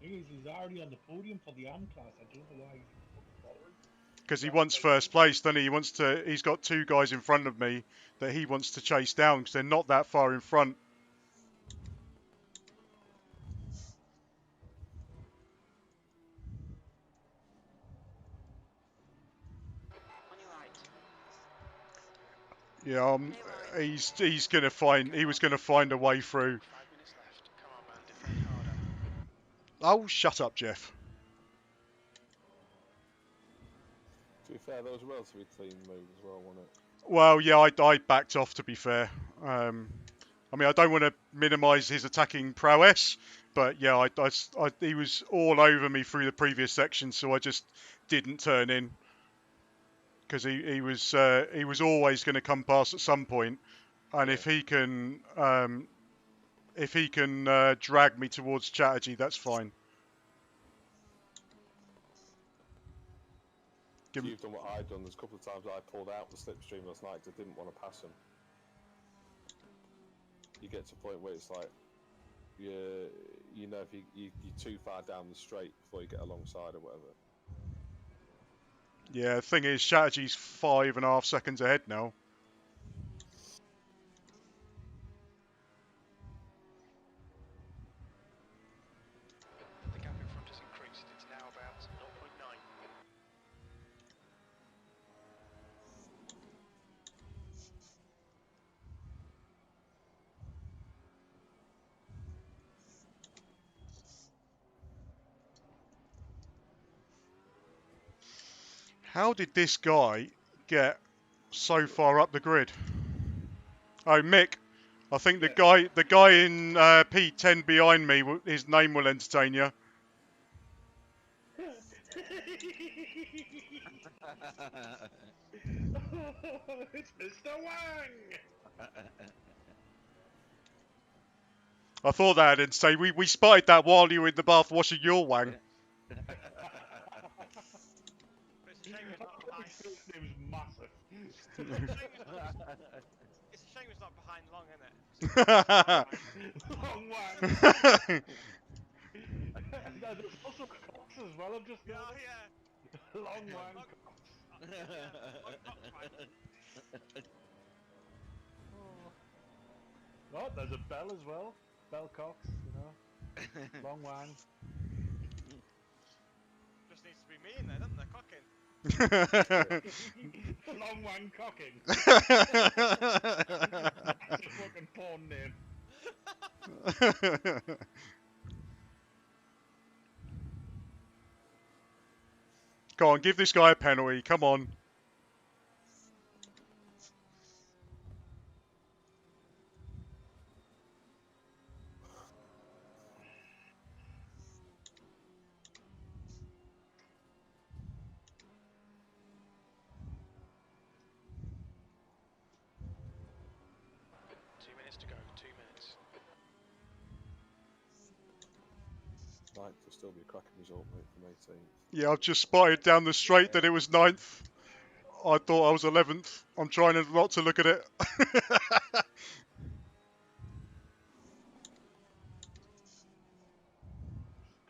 H: He's already on the podium for the AM class. I don't know why he's bothering.
C: Because he wants first place, doesn't he? He's got two guys in front of me that he wants to chase down because they're not that far in front.
D: On your right.
C: Yeah, he was gonna find a way through.
B: 5 minutes left. Come on, man. Defend harder.
C: Oh, shut up, Jeff.
F: To be fair, that was a relatively clean move as well, wasn't it?
C: Well, yeah, I backed off, to be fair. I mean, I don't want to minimise his attacking prowess, but yeah, he was all over me through the previous section, so I just didn't turn in because he was always going to come past at some point, and
F: Yeah.
C: if he can drag me towards Chatterjee, that's fine.
F: So you've done what I've done. There's a couple of times I pulled out the slipstream last night because I didn't want to pass him. You get to a point where it's like, you know, if you're too far down the straight before you get alongside or whatever.
C: Yeah, the thing is, Chatterjee's 5.5 seconds ahead now.
B: The gap in front has increased. It's now about 0.9.
C: How did this guy get so far up the grid? Oh, Mick, I think the guy in P10 behind me, his name will entertain you.
H: It's Mr. Wang!
C: I thought that I'd say we spotted that while you were in the bath washing your wang.
G: But it's a shame he's not behind.
H: His first name's massive.
G: It's a shame he's not behind long, isn't it?
H: Long Wang! There's also Cox as well, I'm just
G: Oh, yeah.
H: Long one. Oh, there's a bell as well. Bell Cox, you know. Long wang.
G: Just needs to be me in there, doesn't there? Cocking.
H: Long wang cocking. That's a fucking porn name.
C: Go on, give this guy a penalty. Come on.
B: To go, 2 minutes.
F: Ninth will still be a cracking result, mate, from 18th.
C: Yeah, I've just spotted down the straight that it was 9th. I thought I was 11th. I'm trying not to look at it.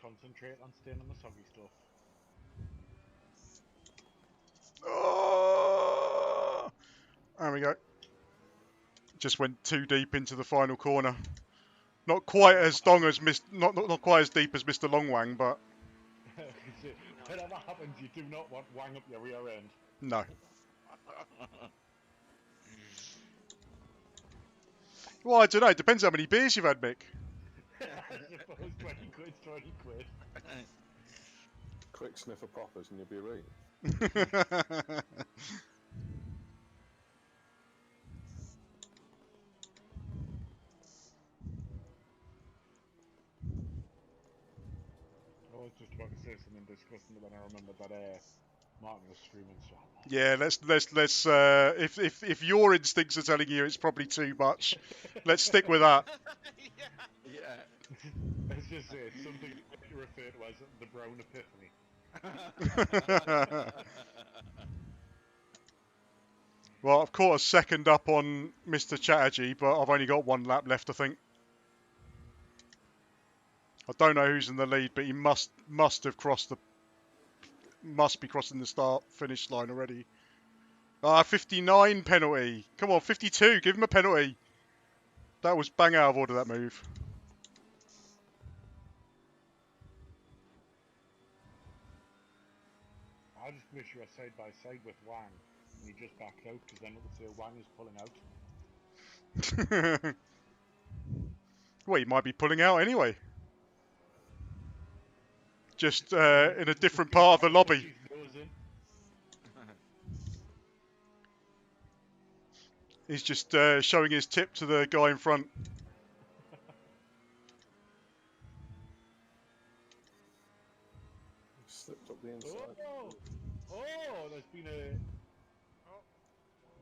H: Concentrate on staying on the soggy stuff.
C: Oh, there we go. Just went too deep into the final corner. Not quite as long as not quite as deep as Mr. Longwang, but
H: Whatever happens, you do not want wang up your rear end.
C: no. Well, I don't know. It depends how many beers you've had, Mick.
H: I suppose 20 quid's 20 quid.
F: Quick sniff of poppers and you'll be right.
H: I was just about to say something disgusting, but then I remembered that Martin was streaming, so
C: Yeah, let's if your instincts are telling you it's probably too much, let's stick with that.
E: Yeah.
H: let's just say it's something you refer to as the brown epiphany.
C: Well, I've caught a second up on Mr. Chatterjee, but I've only got one lap left, I think. I don't know who's in the lead, but he must have crossed the must be crossing the start-finish line already. 59 penalty. Come on, 52. Give him a penalty. That was bang out of order, that move.
H: I just wish you were side by side with Wang, and he just backed out, because then it would say Wang is pulling out.
C: Well, he might be pulling out anyway. Just in a different part of the lobby. He's just showing his tip to the guy in front.
F: Slipped up the inside.
H: Oh, there's been a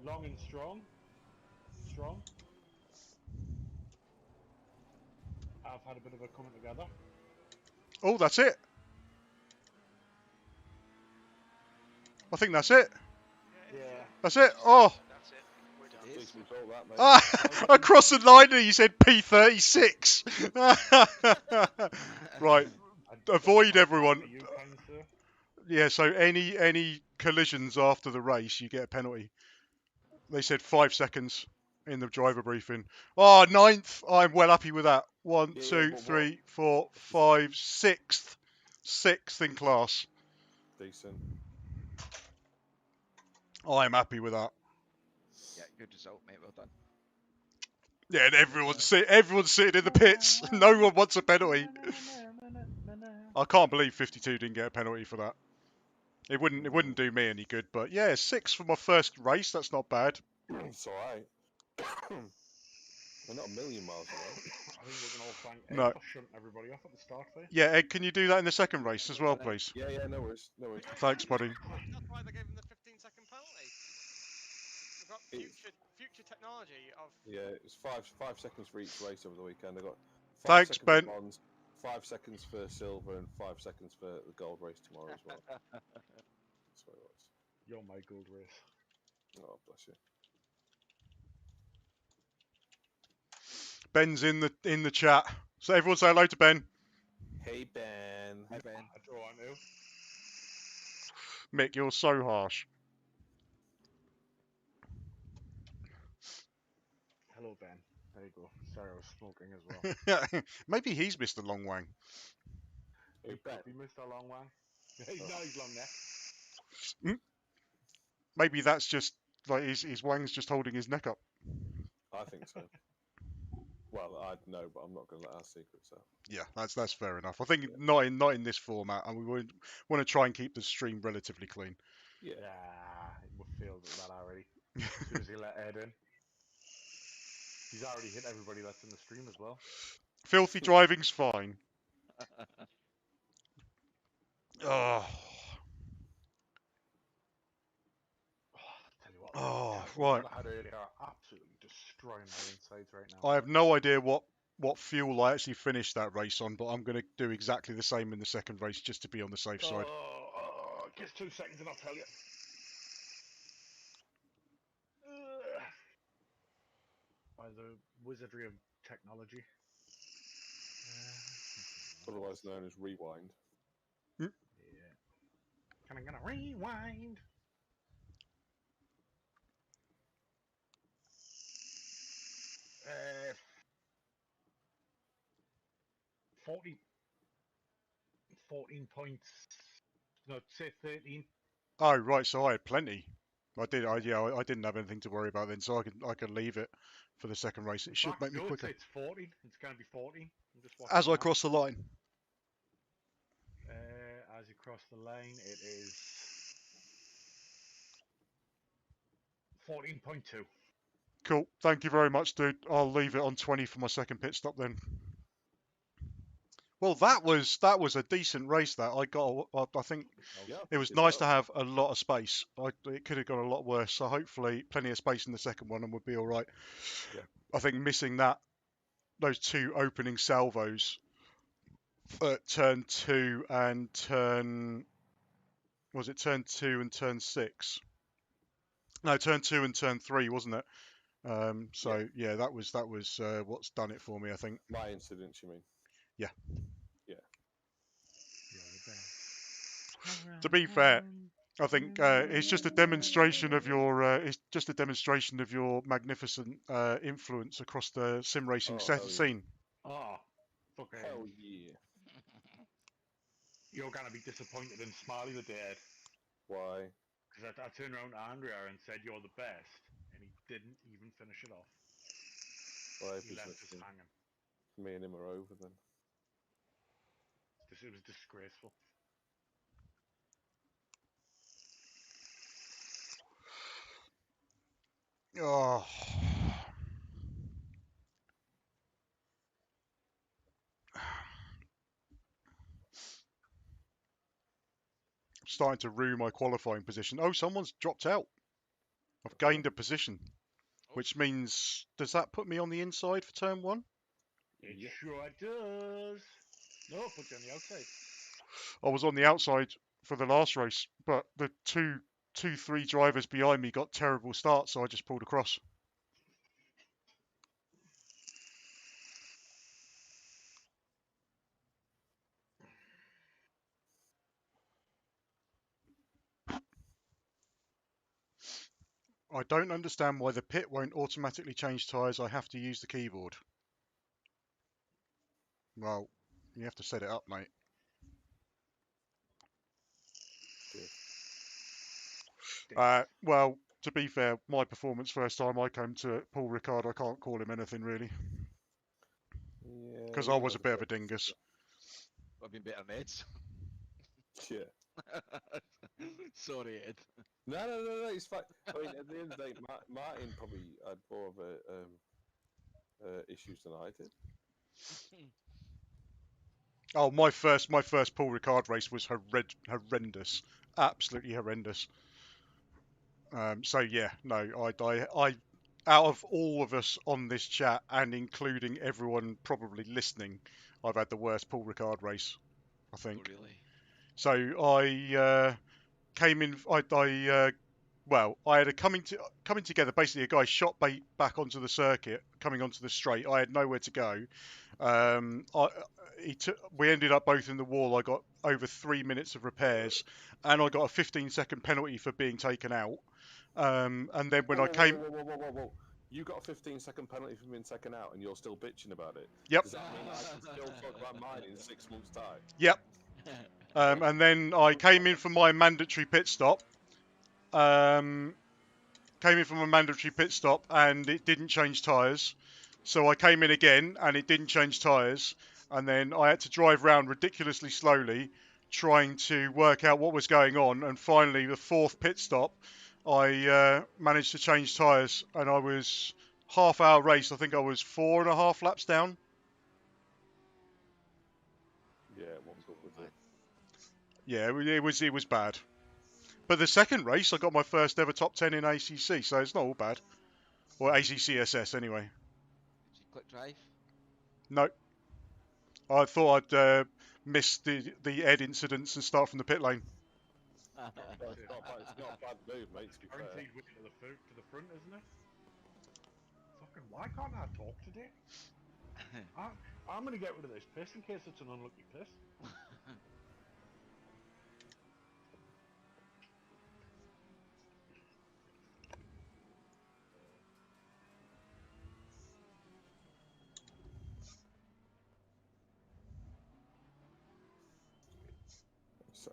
H: long and strong. I've had a bit of a coming together.
C: Oh, that's it. I think that's it.
H: Yeah.
C: That's it. Oh.
B: That's it. We're done.
F: Decent result, that, mate.
C: Ah, across the line, you said P36. Right. Avoid everyone. Yeah, so any collisions after the race, you get a penalty. They said 5 seconds in the driver briefing. Oh, 9th. I'm well happy with that. 1, 2, 3, 4, 5, 6th. 6th in class.
F: Decent.
C: I'm happy with that.
E: Yeah, good result, mate. Well done.
C: Yeah, and everyone's sitting in the pits. No one wants a penalty. I can't believe 52 didn't get a penalty for that. It wouldn't do me any good, but yeah, 6 for my first race. That's not bad.
F: It's alright. We're not a million miles away.
H: I think we can all thank Ed
C: No.
H: for shunting everybody off at the start there.
C: Yeah, Ed, can you do that in the second race as well, please?
F: Yeah, no worries. No worries.
C: Thanks, buddy.
G: That's why they gave him the 15-second penalty. We've got future technology of.
F: Yeah, it's five seconds for each race over the weekend. I got 5
C: Thanks,
F: seconds
C: Ben.
F: for bronze, 5 seconds for silver, and 5 seconds for the gold race tomorrow as well. That's what it was.
H: You're my gold race.
F: Oh, bless you.
C: Ben's in the chat. So everyone say hello to Ben.
F: Hey, Ben.
E: Hi, Ben.
H: I don't want to.
C: Mick, you're so harsh.
H: Hello, Ben. There you go. Sorry, I was smoking as well.
C: Maybe he's Mr. Long Wang.
H: He
F: Ben.
H: could be Mr. Long Wang. No, he's long neck.
C: Maybe that's just like his wang's just holding his neck up.
F: I think so. Well, I know, but I'm not going to let our secrets out.
C: Yeah, that's fair enough. I think not in this format, and we want to try and keep the stream relatively clean.
F: Yeah.
H: We failed at that already. As soon as he let Ed in. He's already hit everybody that's in the stream as well.
C: Filthy driving's fine. Oh.
H: Tell you what,
C: Oh,
H: the
C: right.
H: I had earlier are absolutely destroying my insides right now.
C: I have no idea what fuel I actually finished that race on, but I'm going to do exactly the same in the second race just to be on the safe side.
H: Just 2 seconds and I'll tell you. By the wizardry of technology.
F: Otherwise known as rewind.
H: Yeah. Can I gonna rewind? Uh, 14 points. No, say 13.
C: Oh, right. So I had plenty. I didn't have anything to worry about then, so I can leave it for the second race. It should make me quicker.
H: It's 14. It's going to be 14.
C: As I cross the line.
H: As you cross the line, it is 14.2.
C: Cool. Thank you very much, dude. I'll leave it on 20 for my second pit stop then. Well, that was a decent race. That I think it was nice to have a lot of space. It could have gone a lot worse. So hopefully, plenty of space in the second one, and we'll be all right.
F: Yeah.
C: I think missing those 2 opening salvos at turn 2 and turn 2 and turn 6? No, turn 2 and turn 3, wasn't it? So yeah, that was what's done it for me, I think.
F: My incident, you mean?
C: Yeah.
F: Yeah.
C: To be fair, I think it's just a demonstration of your magnificent influence across the sim racing scene.
H: Oh, fucking
F: hell yeah!
H: You're gonna be disappointed in Smiley the Dead.
F: Why?
H: Because I turned around to Andrea and said you're the best, and he didn't even finish it off.
F: Well,
H: he left us hanging.
F: Me and him are over then.
H: It was disgraceful.
C: Oh. Starting to rue my qualifying position. Oh, someone's dropped out. I've gained a position, which means, does that put me on the inside for turn 1?
H: It sure does. No, it puts you on the outside.
C: I was on the outside for the last race, but the 3 drivers behind me got terrible starts, so I just pulled across. I don't understand why the pit won't automatically change tyres. I have to use the keyboard. Well, you have to set it up, mate. Well, to be fair, my performance first time I came to Paul Ricard, I can't call him anything really. Because I was a bit of a dingus.
E: I've been better mates.
F: Yeah.
E: Sorry, Ed.
F: No, it's fine. I mean, at the end of the day, Martin probably had more of a issues than I did.
C: Oh, my first Paul Ricard race was horrendous, absolutely horrendous. So yeah, no, I out of all of us on this chat, and including everyone probably listening, I've had the worst Paul Ricard race, I think.
E: Oh, really?
C: So I came in. I had a coming together. Basically, a guy shot back onto the circuit, coming onto the straight. I had nowhere to go. We ended up both in the wall. I got over 3 minutes of repairs, and I got a 15-second penalty for being taken out. And then when I came,
F: Whoa. You got a 15-second penalty for being taken out, and you're still bitching about it.
C: Yep.
F: Does that mean I can still talk about mine in 6 months' time?
C: Yep. And then I came in for my mandatory pit stop. And it didn't change tyres. So I came in again, and it didn't change tyres. And then I had to drive around ridiculously slowly, trying to work out what was going on. And finally, the 4th pit stop, I managed to change tyres, and I was half-hour race. I think I was 4.5 laps down.
F: Yeah, it wasn't good with it.
C: Yeah, it was bad. But the second race, I got my first ever top 10 in ACC, so it's not all bad. Or ACCSS, anyway.
E: Did you click drive?
C: No. I thought I'd miss the Ed incidents and start from the pit lane.
F: It's not a bad move, mate, to be fair.
H: Guaranteed win to the front, isn't it? Fucking, why can't I talk today? I'm gonna get rid of this piss in case it's an unlucky piss.
F: So,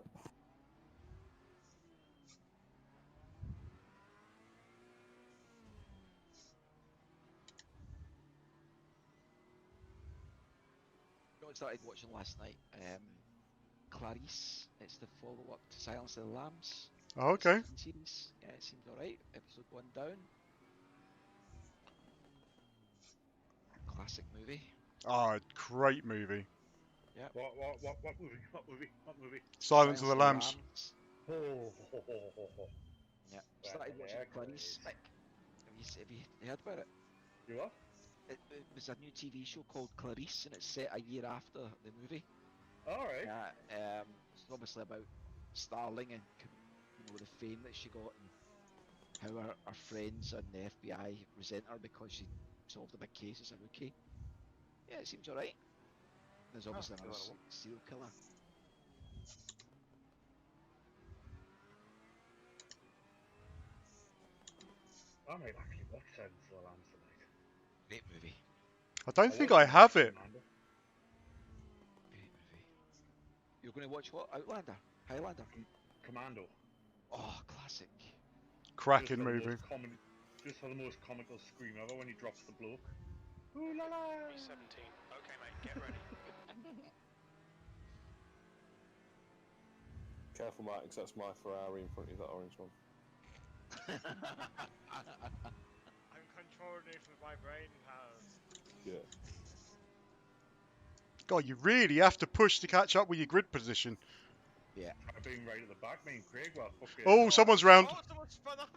E: I started watching last night. Clarice, it's the follow-up to Silence of the Lambs.
C: Oh, okay.
E: Series. Yeah, it seems alright. Episode 1 down. Classic movie.
C: Ah, great movie.
E: Yeah.
H: What movie?
C: Silence of the Lambs.
H: Oh.
E: Yeah.
H: Right,
E: Started
H: yeah,
E: watching
H: Clarice.
E: Clarice. Mick, have you heard about it?
H: You what?
E: It was a new TV show called Clarice, and it's set a year after the movie.
H: Alright.
E: Yeah, it's obviously about Starling and the fame that she got, and how her friends and the FBI resent her because she solved a big case as a rookie. Yeah, it seems alright. There's obviously another serial killer.
H: I might actually watch Silence of the Lambs tonight.
E: Great movie.
C: I don't think I have it.
E: Great movie. You're going to watch what? Outlander? Highlander?
H: Commando.
E: Oh, classic.
C: Cracking movie.
H: Just for the most comical scream ever when he drops the bloke. Ooh la la!
B: B17. Okay, mate, get ready.
F: careful, Mark, because that's my Ferrari in front of you, that orange one.
G: I'm controlling it with my brain powers.
F: Yeah.
C: God, you really have to push to catch up with your grid position.
E: Yeah.
H: I've been right at the back, me and Craig were fucking...
C: Oh, someone's round.
G: Oh, someone spun off!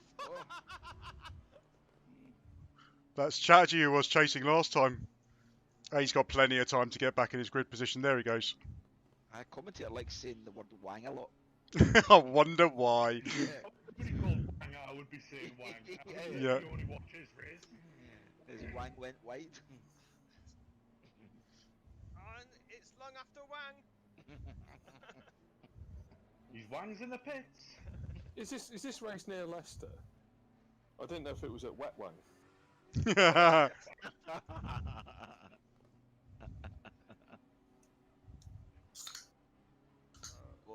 C: That's Chatterjee who was chasing last time. He's got plenty of time to get back in his grid position. There he goes.
E: A commentator likes saying the word wang a lot.
C: I wonder why.
H: Somebody called Wang, I would be saying Wang.
C: Yeah.
H: You only watch his race.
E: His wang went wide.
G: And it's long after wang.
H: He's Wang's in the pits.
F: Is this race near Leicester? I didn't know if it was at Wet Wang.
E: What,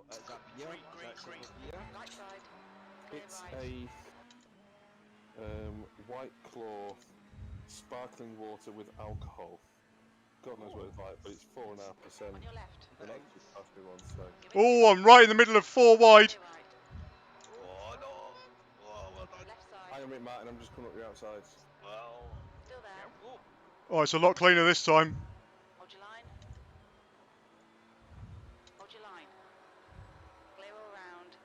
E: is that beer?
B: Green,
E: Is that
B: green,
E: silver beer?
D: Right side. Clear
F: It's
D: right.
F: a White Claw sparkling water with alcohol. God knows what it's like, but it's 4.5%.
D: On your left.
F: And that's just past me once, so.
C: Oh, I'm right in the middle of 4 wide.
D: Clear right.
E: Oh no! Oh, well done.
D: Left side.
F: Hang on a minute, Martin, I'm just coming up your outside.
E: Well,
D: Still there.
E: careful.
C: Oh, it's a lot cleaner this time.
D: Hold your line. Hold your line. Clear all round.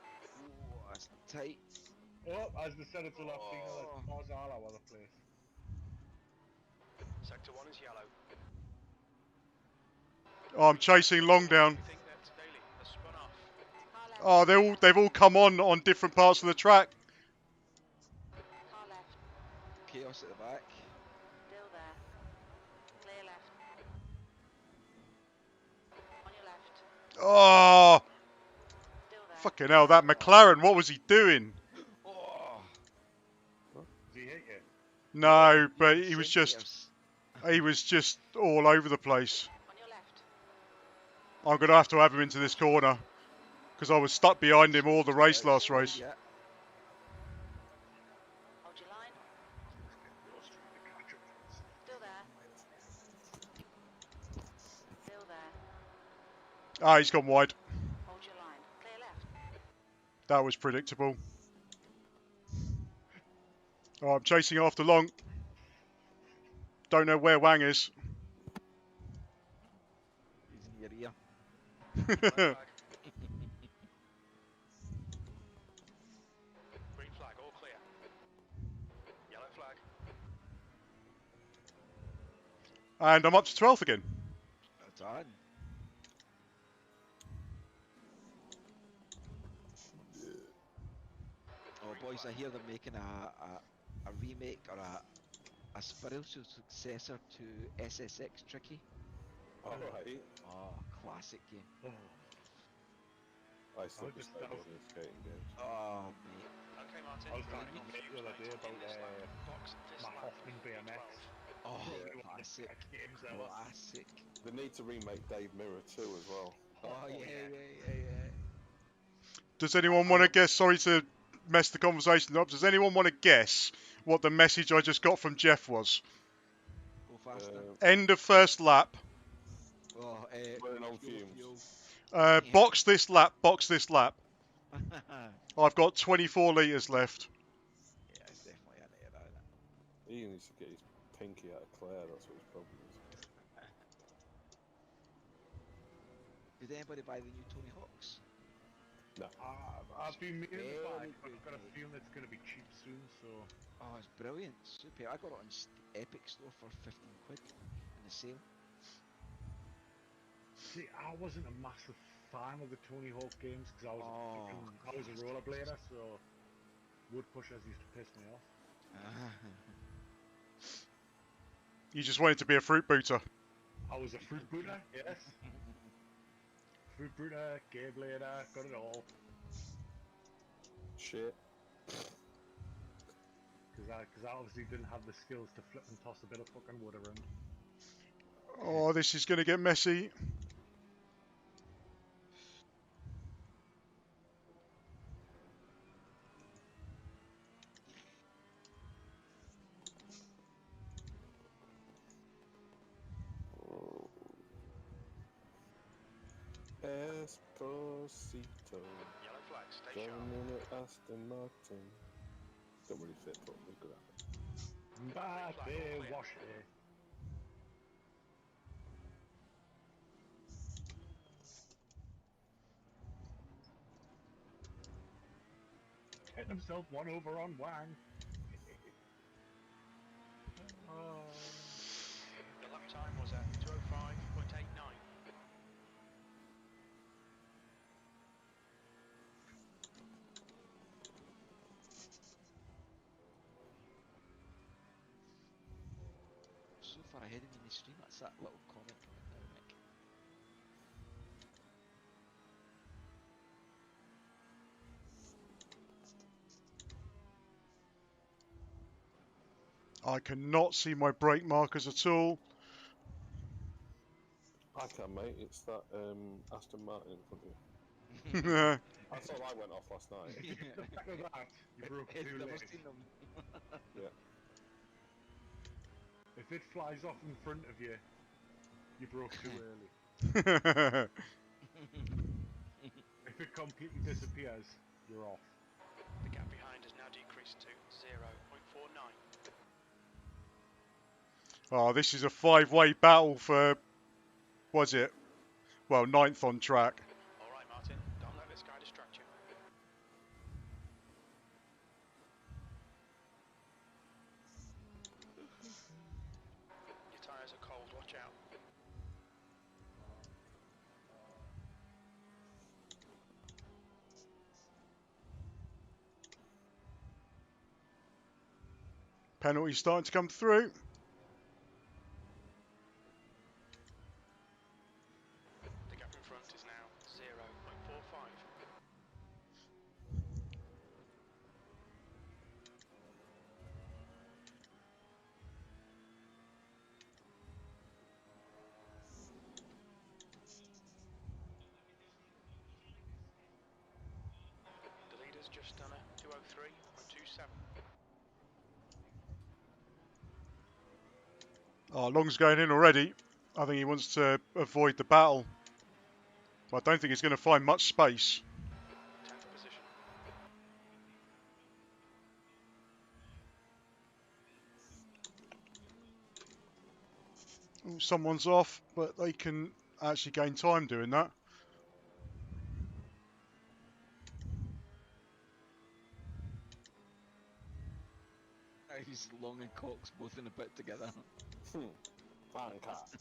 E: Ooh, that's tight.
H: Oh, as they said, it's a lot cleaner than
E: Oh.
H: Marzala was the place.
B: Sector 1 is yellow.
C: Oh, I'm chasing long down.
B: You think that's Daly has spun off.
D: Car left.
C: Oh, they've all come on different parts of the track.
D: Car left.
E: Chaos at the back.
D: Still there.
C: Oh,
D: Still there.
C: fucking hell, that McLaren, what was he doing?
E: Oh,
H: Does he hit you?
C: No, but
E: even
C: he was
E: centimetres.
C: just all over the place.
D: On your left.
C: I'm going to have him into this corner because I was stuck behind him all the race last race.
E: Yeah.
D: Hold your line.
H: Yours trying to catch up.
D: Still there. Still there.
C: Ah, he's gone wide.
D: Hold your line. Clear left.
C: That was predictable. Oh, I'm chasing after Long. Don't know where Wang is.
E: He's in your ear.
B: Red flag. Green flag, all clear. Yellow flag.
C: And I'm up to 12th again.
E: That's on. Oh, boys, I hear they're making a remake or a spiritual successor to SSX Tricky.
F: Alright.
E: Oh, classic game.
F: I still
H: I'll just
F: play
H: tell-
F: those skating games.
E: Oh, mate.
B: Okay, Martin.
H: I was talking
B: You're
H: to Mick the
B: confused
H: other
B: by
H: day about
B: in this lap. Box this
H: my
B: lap.
H: Hoffman BMX.
E: Oh,
H: One of the
E: classic.
H: best games ever.
E: Classic.
F: They need to remake Dave Mirror too as well.
E: Oh, yeah.
C: Does anyone want to guess? Sorry to mess the conversation up. Does anyone want to guess what the message I just got from Jeff was?
E: Go faster.
C: End of first lap.
E: Oh,
F: Running on
E: fuel,
F: fumes.
E: fuel.
C: Box this lap. Box this lap.
E: Yeah,
C: I've got 24 litres left.
E: it's definitely an error, isn't it?
F: He needs to get his pinky out of Claire, that's what his problem is.
E: Did anybody buy the new Tony Hawk's?
H: I've been meaning to buy,
E: Very
H: but
E: good,
H: I've got a
E: mate.
H: feeling it's going to be cheap soon, so...
E: Oh, it's brilliant. Super. I got it on Epic Store for 15 quid in the sale.
H: See, I wasn't a massive fan of the Tony Hawk games because I was a rollerblader, so wood pushers used to piss me off.
C: You just wanted to be a fruit booter.
H: I was a fruit booter, yes. Fruit booter, gay blader, got it all.
F: Shit.
H: Because I obviously didn't have the skills to flip and toss a bit of fucking wood around.
C: Oh, this is going to get messy.
F: Esposito.
B: Yellow flag, stay sharp.
F: Going in at Aston Martin. Don't really fit, but we're good at it.
H: Bate wash it. Getting himself one over on Wang.
B: The lap time was at 2:05.89.
E: So far ahead of me in the stream. That's that little comment coming now, Mick.
C: I cannot see my brake markers at all.
F: I can, mate. It's that Aston Martin in front of you.
C: Yeah.
F: I thought I went off last night.
H: The back of that, you broke
E: I've
H: too
E: never
H: late.
E: seen them.
F: Yeah.
H: If it flies off in front of you, you broke too early. If it completely disappears, you're off.
B: The gap behind has now decreased to 0.49.
C: Oh, this is a five-way battle for, was it? Well, 9th on track.
B: All right, Martin, don't let this guy distract you. Your tyres are cold, watch out.
C: Penalty starting to come through.
B: The gap in front is now
C: Oh, Long's going in already. I think he wants to avoid the battle. But I don't think he's going to find much space.
B: 10th position.
C: Ooh, someone's off, but they can actually gain time doing that.
E: He's Long and Cox both in a bit together.
F: Fan cats.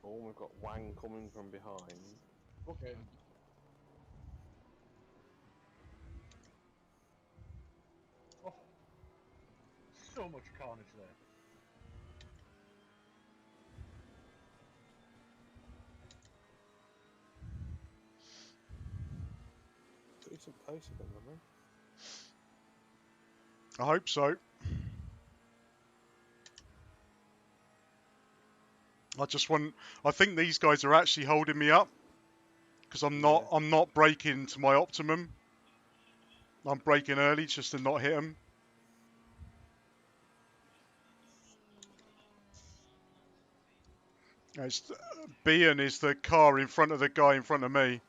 F: Oh, we've got Wang coming from behind.
H: Okay. Oh, so much carnage there.
F: Decent pace again, haven't
C: I hope so. I think these guys are actually holding me up because I'm not braking to my optimum. I'm braking early just to not hit them. Bian is the car in front of the guy in front of me.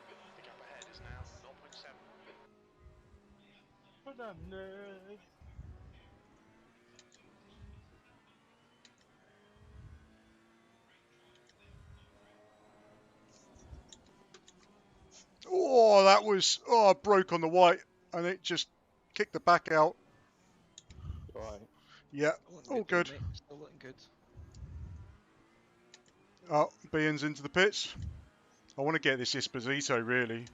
B: The gap ahead is now 0.7.
H: For the nerds.
C: Oh, that was I broke on the white and it just kicked the back out.
F: Right.
C: Yeah, all good.
E: Mate. Still looking good.
C: Oh, Bian's into the pits. I want to get this Esposito really.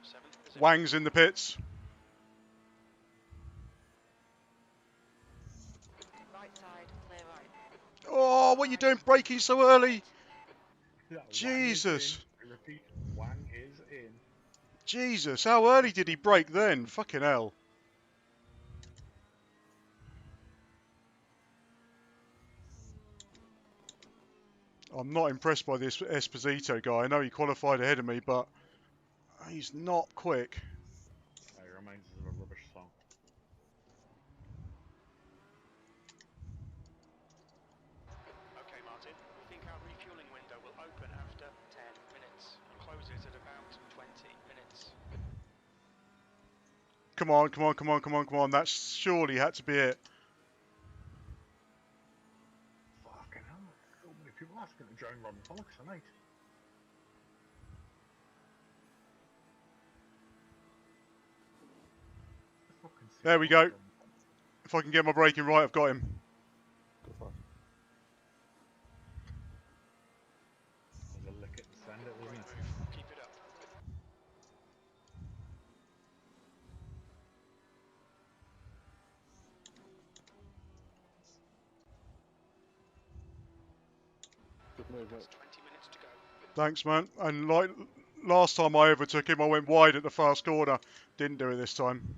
B: 7th position.
C: Wang's in the pits.
D: Right side, clear right.
C: Oh, what are you doing braking so early?
H: Yeah,
C: Jesus.
H: Wang is in. I repeat, Wang is in.
C: Jesus, how early did he brake then? Fucking hell. I'm not impressed by this Esposito guy. I know he qualified ahead of me, but he's not quick.
H: It reminds us of a rubbish song.
B: Okay, Martin. We think our refueling window will open after 10 minutes and closes at about 20 minutes.
C: Come on, come on, come on, come on, come on. That surely had to be it.
H: Fucking hell. So many people asking to join Robin Pollux tonight.
C: There we go. If I can get my braking right, I've got him.
F: Good fun.
H: There's a lick it and send it,
B: Great
H: isn't it?
B: move. Keep it up.
F: Good move, mate.
B: That's 20 minutes to go.
C: Thanks, man. And like last time I overtook him, I went wide at the fast corner. Didn't do it this time.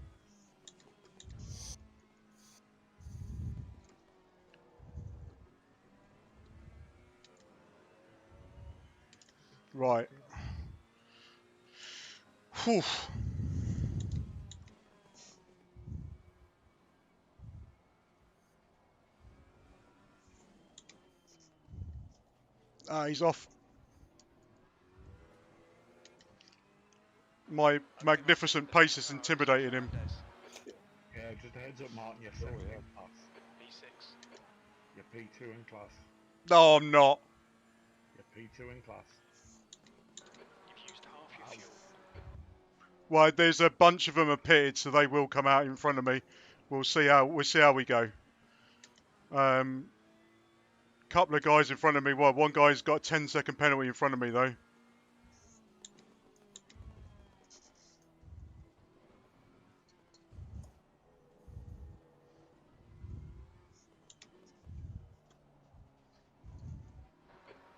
C: Right. Whew. He's off. My magnificent pace has intimidated him.
H: Yeah, just a heads up, Martin. You're second in class.
B: P6.
H: You're P2 in class.
C: No, I'm not.
H: You're P2 in class.
B: You've used half your fuel.
C: Well, there's a bunch of them are pitted, so they will come out in front of me. We'll see how we go. Couple of guys in front of me. Well, one guy's got a 10-second penalty in front of me though.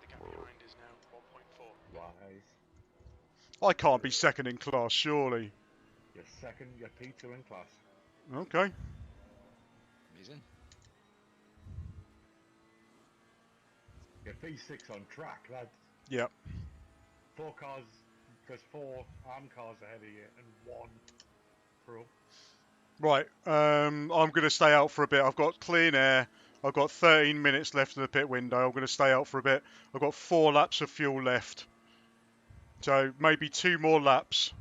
B: The gap behind is now 1.4.
H: Wise.
C: I can't be second in class, surely.
H: You're second, you're P2 in class.
C: Okay.
E: Amazing.
H: You're P6 on track. That's
C: Yep.
H: 4 cars. There's 4 armed cars ahead of you and 1 pro.
C: Right. I'm going to stay out for a bit. I've got clean air. I've got 13 minutes left in the pit window. I'm going to stay out for a bit. I've got 4 laps of fuel left. So maybe 2 more laps.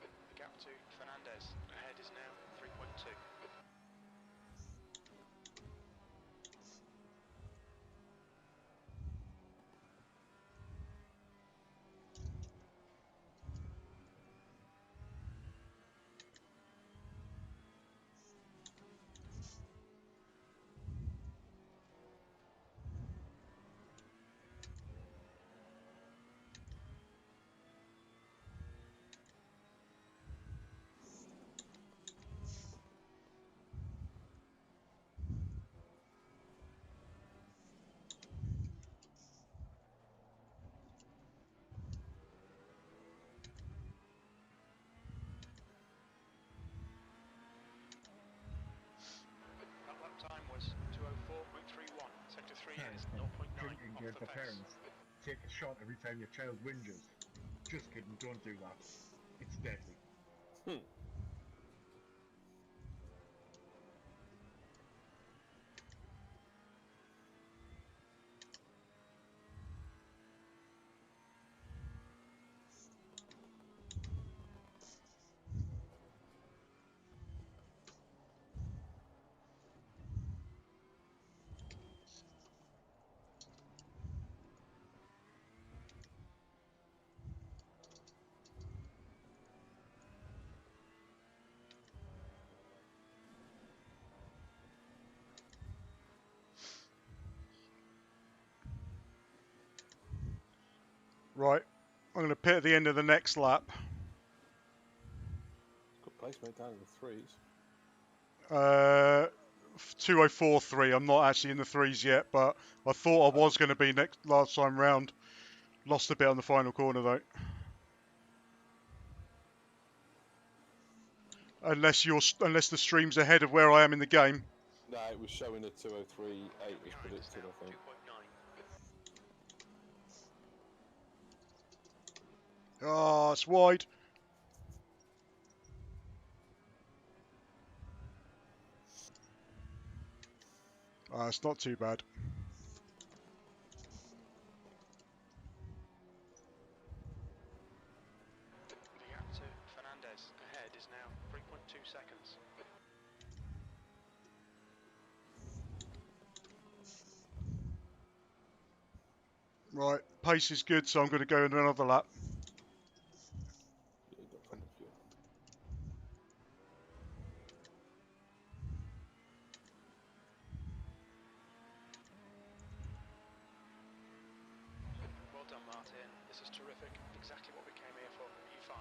B: The gap to Fernandez ahead is now 3.2. That lap time was 2:04.31. Sector 3 is 0.9
H: Drinking
B: off
H: gear
B: the
H: for
B: pace.
H: parents. Take a shot every time your child whinges. Just kidding, don't do that. It's deadly.
C: Right. I'm going to pit at the end of the next lap.
F: Good place, mate, down in the threes.
C: 2043. I'm not actually in the threes yet, but I thought I was going to be last time round. Lost a bit on the final corner though. Unless the stream's ahead of where I am in the game.
F: No, it was showing a 2:03.8 was predicted, I think.
B: 2.9.
C: Oh, it's wide. It's not too bad.
B: The gap to Fernandez ahead is now 3.2 seconds.
C: Right, pace is good, so I'm going to go into another lap.
F: Yeah, you got plenty of fuel.
B: Well done, Martin. This is terrific. Exactly what we came here for. E5.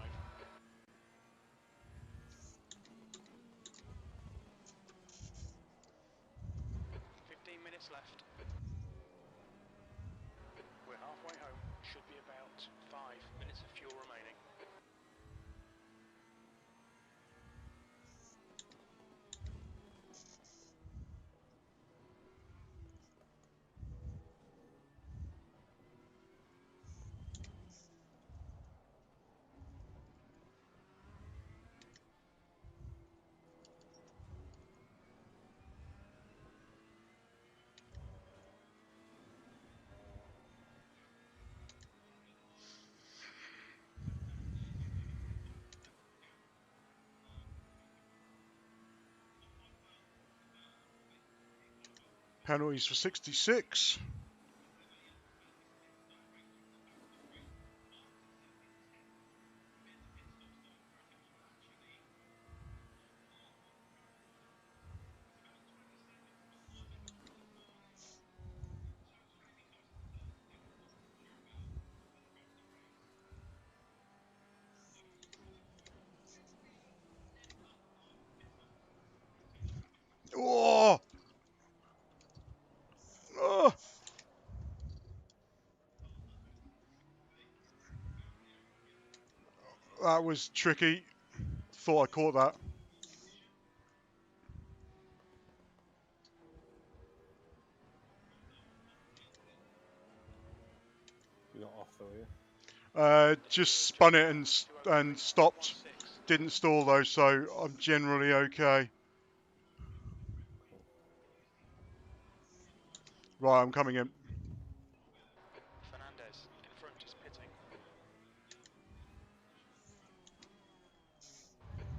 B: 15 minutes left. We're halfway home. Should be about 5 minutes of fuel remaining.
C: Penalties for 66. Oh! Oh! That was tricky. Thought I caught that.
F: You're not off though, are you?
C: Just spun it and stopped. Didn't stall though, so I'm generally okay. Right, I'm coming in.
B: Fernandez in front is pitting.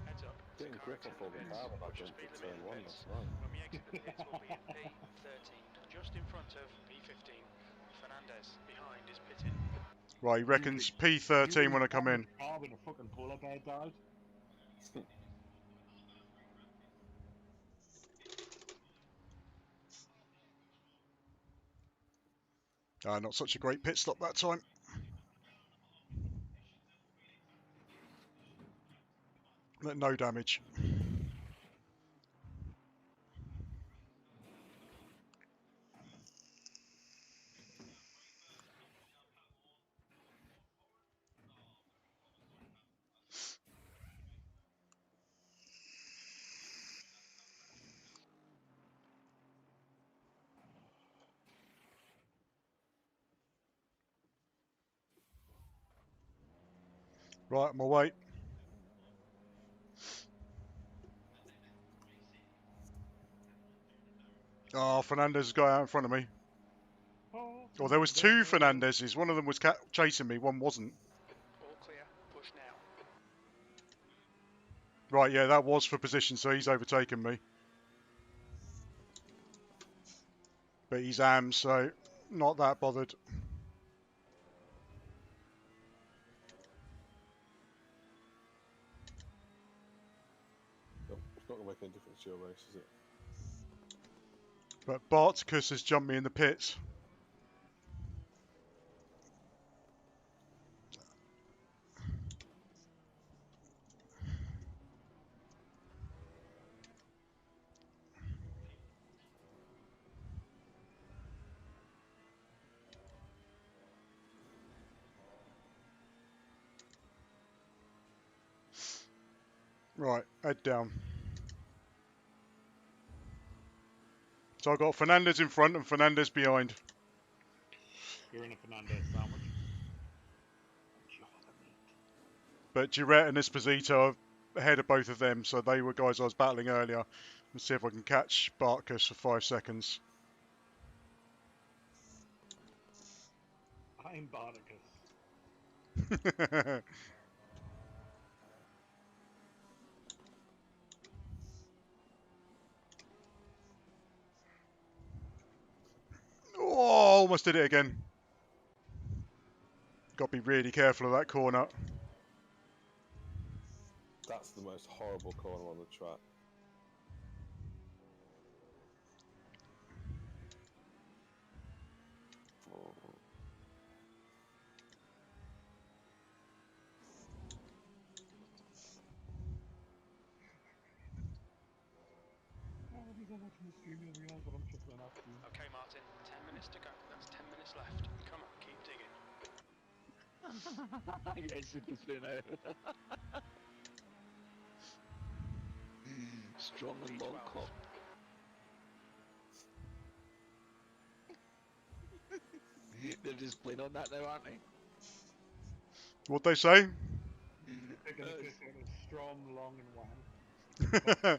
B: Heads up.
F: Getting grip off all the car when I jumped at turn 1 last night.
B: When we exit the pits, we'll be in P13, just in front of P15. Fernandez behind is pitting.
C: Right, he reckons P13 when I come in.
H: When a fucking polar bear died.
C: Not such a great pit stop that time. But no damage. Right, I'm away. Oh, Fernandez has got out in front of me. Oh, there was two Fernandezes. One of them was chasing me, one wasn't.
B: All clear. Push now.
C: Right, yeah, that was for position, so he's overtaken me. But he's AM, so not that bothered.
F: No, it's not going to make any difference to your race, is it?
C: But Barticus has jumped me in the pits. Right, head down. So I've got Fernandez in front and Fernandez behind.
H: You're in a Fernandez sandwich.
C: But Girette and Esposito are ahead of both of them, so they were guys I was battling earlier. Let's see if I can catch Barticus for 5 seconds.
H: I'm Barticus.
C: Oh, almost did it again. Got to be really careful of that corner.
F: That's the most horrible corner on the track. Oh.
B: Okay, Martin. 10 minutes to go. That's 10 minutes left. Come on, keep digging.
E: Yes, it is now. Strong and long cop. They're just playing on that now, aren't they?
C: What'd they say?
H: They're going to piss on a strong, long, and wang.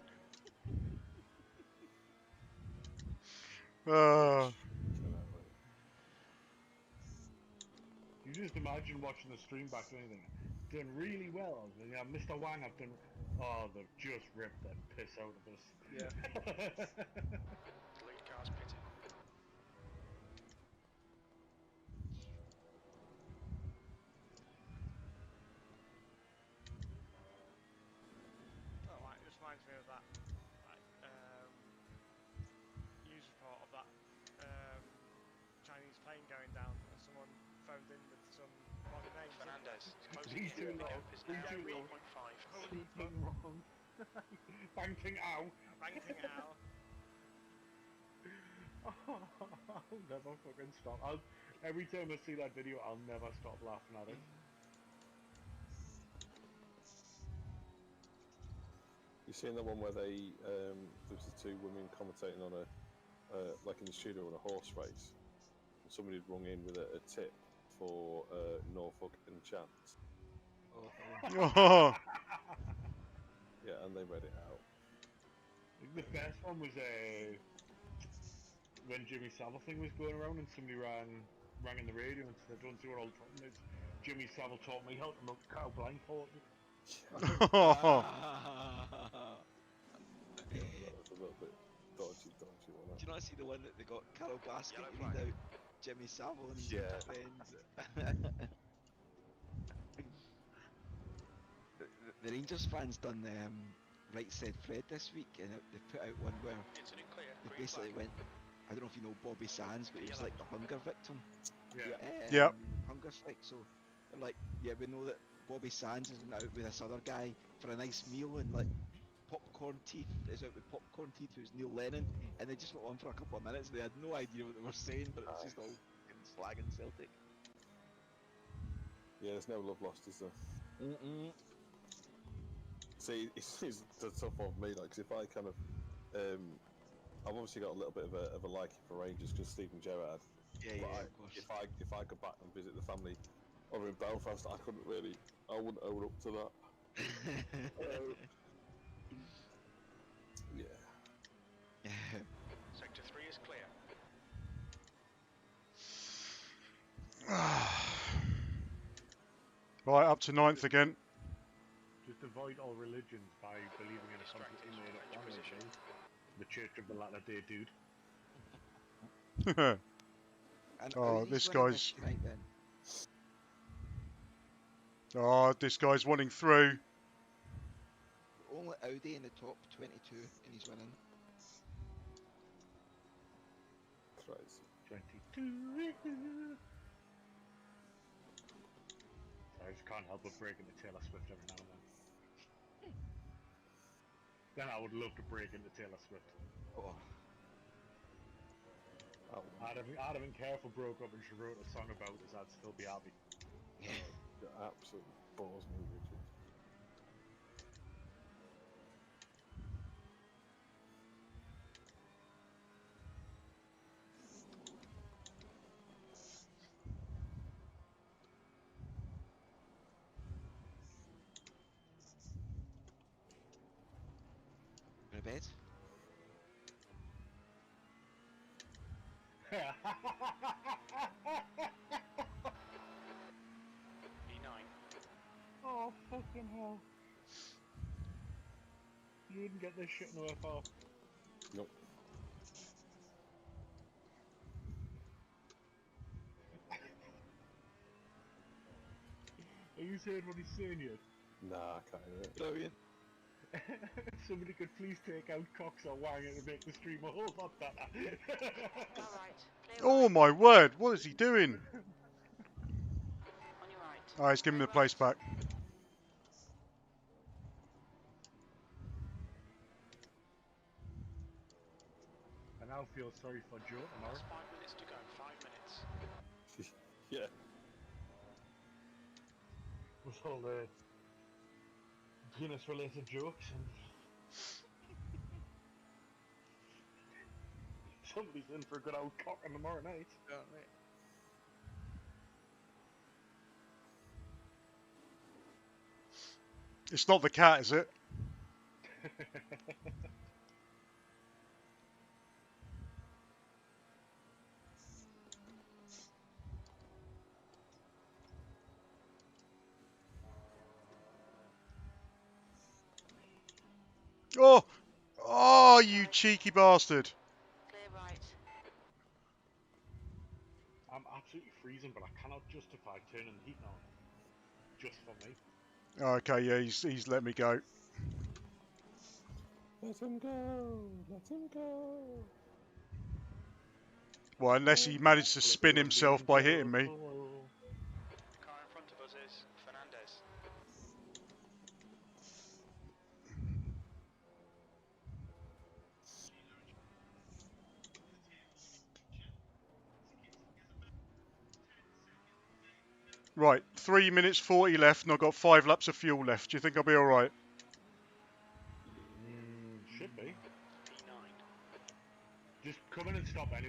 H: You just imagine watching the stream back and anything. Done really well. You know, Mr. Wang, I've done. Oh, they've just ripped that piss out of us.
B: Yeah. Lead car's pitting.
G: Oh, right, it just reminds me of that news report of that Chinese plane going down, and someone phoned in with some wrong names.
B: Fernandez is closing in. The gap is now 1.5.
H: Sleeping wrong. Banking out.
G: Banking out.
H: I'll never fucking stop. Every time I see that video, I'll never stop laughing at it.
F: You seen the one where they there was the two women commentating on a like in the studio on a horse race, and somebody had rung in with a tip for Norfolk and Chance.
C: Oh,
F: Yeah, and they read it out.
H: I think the best one was when Jimmy Savile thing was going around and somebody rang in the radio and said, "Don't see what all the problem is. Jimmy Savile taught me how to milk a cow blindfolded."
F: Yeah, that was a little bit dodgy, wasn't
E: Do you not see the one that they got Carol Baskin to read out Jimmy Savile and his
F: Yeah.
E: friends? The Rangers fans done Right Said Fred this week, and they put out one where
B: Incident clear.
E: they
B: Green
E: basically
B: flag.
E: went, I don't know if you know Bobby Sands, but he was like the hunger victim.
H: Yeah.
C: Yep.
E: Hunger strike. So they're like, yeah, we know that Bobby Sands is out with this other guy for a nice meal, and like Popcorn Teeth is out with Popcorn Teeth, who's Neil Lennon, and they just went on for a couple of minutes. They had no idea what they were saying, but it was just all slagging Celtic.
F: Yeah, there's no love lost, is there? See, it's the tough one for me, like, 'cause if I kind of, I've obviously got a little bit of a liking for Rangers because Stephen Gerrard.
E: Yeah,
F: But
E: of course.
F: If I go back and visit the family over in Belfast, I wouldn't own up to that. Yeah.
B: Sector 3 is clear.
C: right, up to 9th again.
H: Just avoid all religions by believing in a completely made up one, like me. The Church of the Latter Day Dude.
E: And
C: Oh,
E: Audi's
C: this
E: winning
C: guy's-
E: tonight, then.
C: Oh, this guy's wanting through.
E: Only Audi in the top 22, and he's winning.
F: Crazy.
H: 22. I just can't help but break into Taylor Swift every now and then. Then I would love to break into Taylor Swift.
E: Oh,
H: I don't even care if we broke up and she wrote a song about us, I'd still be happy.
E: yeah.
F: It absolutely bores me, Richard.
E: Go to bed.
B: E9.
H: Oh, fucking hell. You wouldn't get this shit in the FR.
F: Nope.
H: Are you saying what he's saying yet?
F: Nah, I can't hear it.
E: Brilliant.
H: If somebody could please take out Cox or Wang to make the stream a whole lot better.
D: Alright, clear
C: Oh
D: right.
C: my word, what is he doing?
D: On your right.
C: Alright, let's give him the
D: Clear
C: place
D: right.
C: back.
H: I now feel sorry for Joe tomorrow.
B: That's 5 minutes to go. 5 minutes.
F: Yeah.
H: With all the penis related jokes and somebody's in for a good old cock on tomorrow night.
C: It's not the cat, is it? Oh! Oh, you cheeky bastard.
D: Clear right.
H: I'm absolutely freezing, but I cannot justify turning the heating on. Just for me.
C: Okay, yeah, he's let me go.
F: Let him go. Let him go.
C: Well, unless he managed to spin himself by hitting me.
B: The car in front of us is Fernandez.
C: Right, 3 minutes 40 left, and I've got 5 laps of fuel left. Do you think I'll be alright?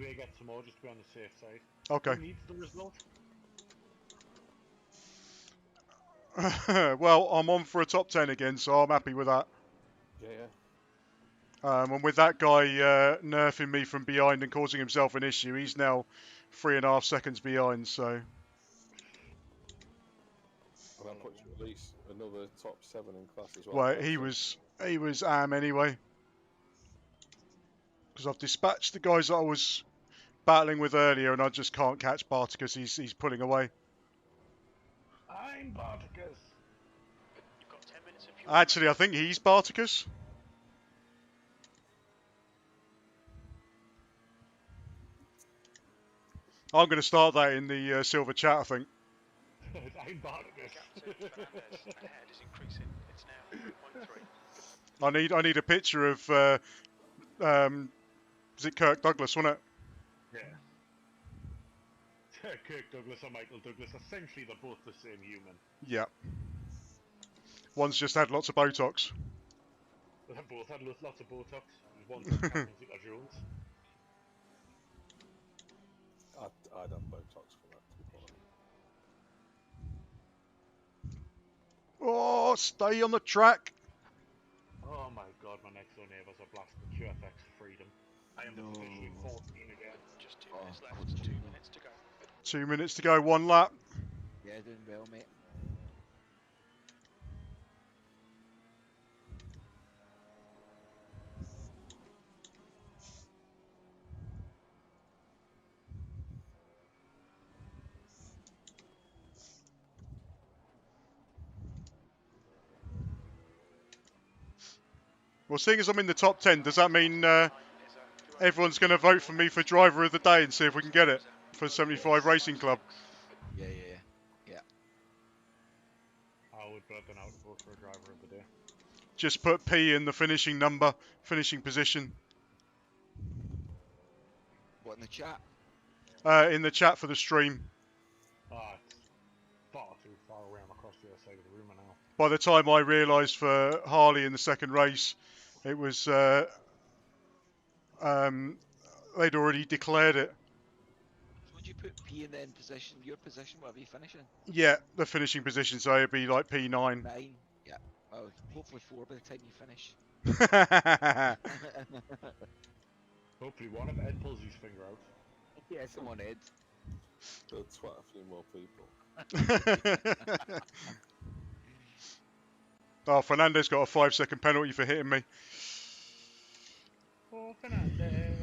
H: anyway get some more just to be on the safe side.
C: Okay.
H: Who needs the result?
C: Well, I'm on for a top 10 again, so I'm happy with that.
F: Yeah.
C: And with that guy nerfing me from behind and causing himself an issue, he's now 3.5 seconds behind. So.
F: And that puts you at least another top 7 in class as well.
C: Well, he was anyway. Because I've dispatched the guys that I was battling with earlier, and I just can't catch Barticus. He's pulling away.
H: I'm Barticus.
B: You've got 10 minutes of fuel.
C: Actually, I think he's Barticus. I'm going to start that in the silver chat, I think.
H: I'm Barticus.
B: Gap to Fernandez ahead is increasing. It's now 1.3.
C: I need a picture of is it Kirk Douglas, wasn't it?
H: Yeah. Kirk Douglas or Michael Douglas, essentially they're both the same human.
C: Yeah. One's just had lots of Botox.
H: They both had lots of Botox. One's on Captain Zeta-Jones.
F: I'd have Botox for that, to be honest.
C: Oh, stay on the track.
H: Oh my god, my next door neighbours are blasting QFX Freedom. I am officially 14 again.
B: Just 2 minutes left. 2 minutes to go.
C: 2 minutes to go, 1 lap.
E: Yeah, doing well, mate.
C: Well, seeing as I'm in the top 10, does that mean everyone's going to vote for me for driver of the day and see if we can get it for 75 Racing Club?
E: Yeah.
H: I would, but I don't know how to vote for a driver of the day.
C: Just put P in the finishing number, finishing position.
E: What, in the chat?
C: In the chat for the stream.
H: It's far too far away. I'm across the other side of the room now.
C: By the time I realised for Harley in the second race, it was they'd already declared it.
E: So would you put P in then position, your position, whatever you finish in?
C: Yeah, the finishing position, so it'd be like P9.
E: 9? Yeah. Oh, hopefully 4 by the time you finish.
H: Hopefully one of Ed pulls his finger out.
E: Yeah, come on, Ed.
F: They'll twat a few more people.
C: Oh, Fernando's got a 5-second penalty for hitting me.
H: Oh, Fernandez.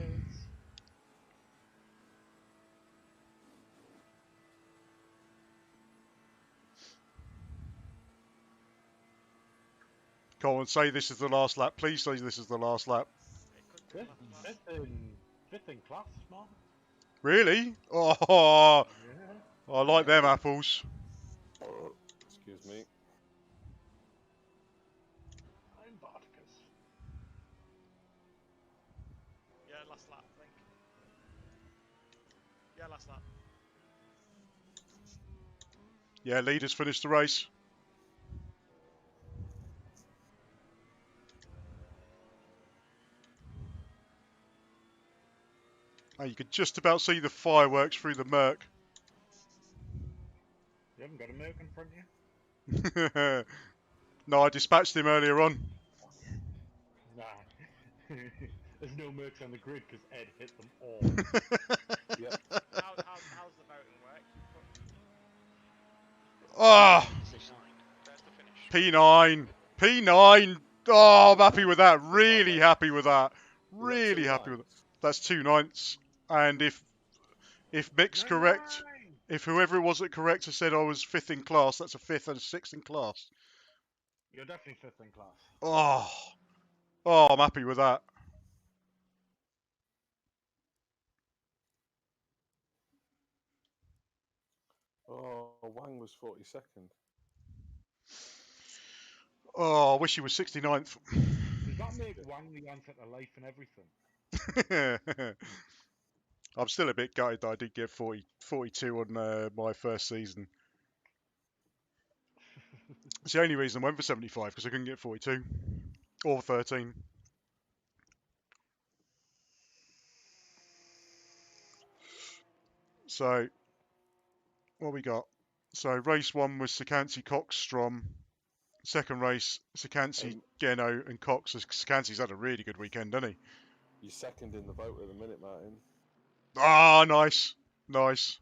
C: Come on, say this is the last lap. Please say this is the last lap.
H: Fifth in class, Mark.
C: Really? Oh,
H: Yeah.
C: I like them apples.
F: Excuse me.
H: I'm Barticus.
G: Yeah, last lap, I think. Yeah, last lap.
C: Yeah, leaders finished the race. Oh, you could just about see the fireworks through the murk.
H: You haven't got a Merc in front of you?
C: No, I dispatched him earlier on.
H: Nah. There's no Mercs on the grid because Ed hit them all.
F: Yep.
G: How's the voting work?
C: Ah,
B: There's the finish.
C: P9. P9. Oh, I'm happy with that. Really happy with that. Really happy with it. That's 2 ninths. And if Mick's correct, if whoever it was that correct has said I was 5th in class, that's a 5th and a 6th in class.
H: You're definitely 5th in class.
C: Oh, I'm happy with that.
F: Oh, Wang was 42nd.
C: Oh, I wish he was 69th.
H: Does that make Wang the answer to life and everything?
C: I'm still a bit gutted that I did get 42 on my first season. It's the only reason I went for 75, because I couldn't get 42 or 13. So, what we got? So, race 1 was Sakansi Cox-Strom. Second race, Sakansi, Geno, and Cox. Sakansi's had a really good weekend, hasn't he?
F: You're second in the vote at the minute, Martin.
C: Ah, nice. Nice.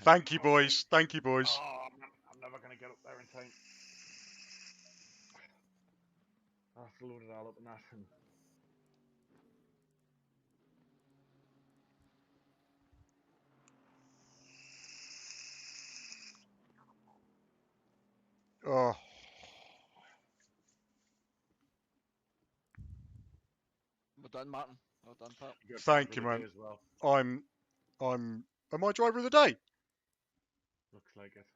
C: Thank you,
H: Okay.
C: boys. Thank you, boys.
H: Oh, I'm never going to get up there in time. I have to load it all up and that. And...
C: Oh,
E: Well done, Martin. Well done, Pat.
H: Good
C: thank
H: driver
C: you,
H: of the day
C: man.
H: as well.
C: Am I driver of the day?
H: Looks like it.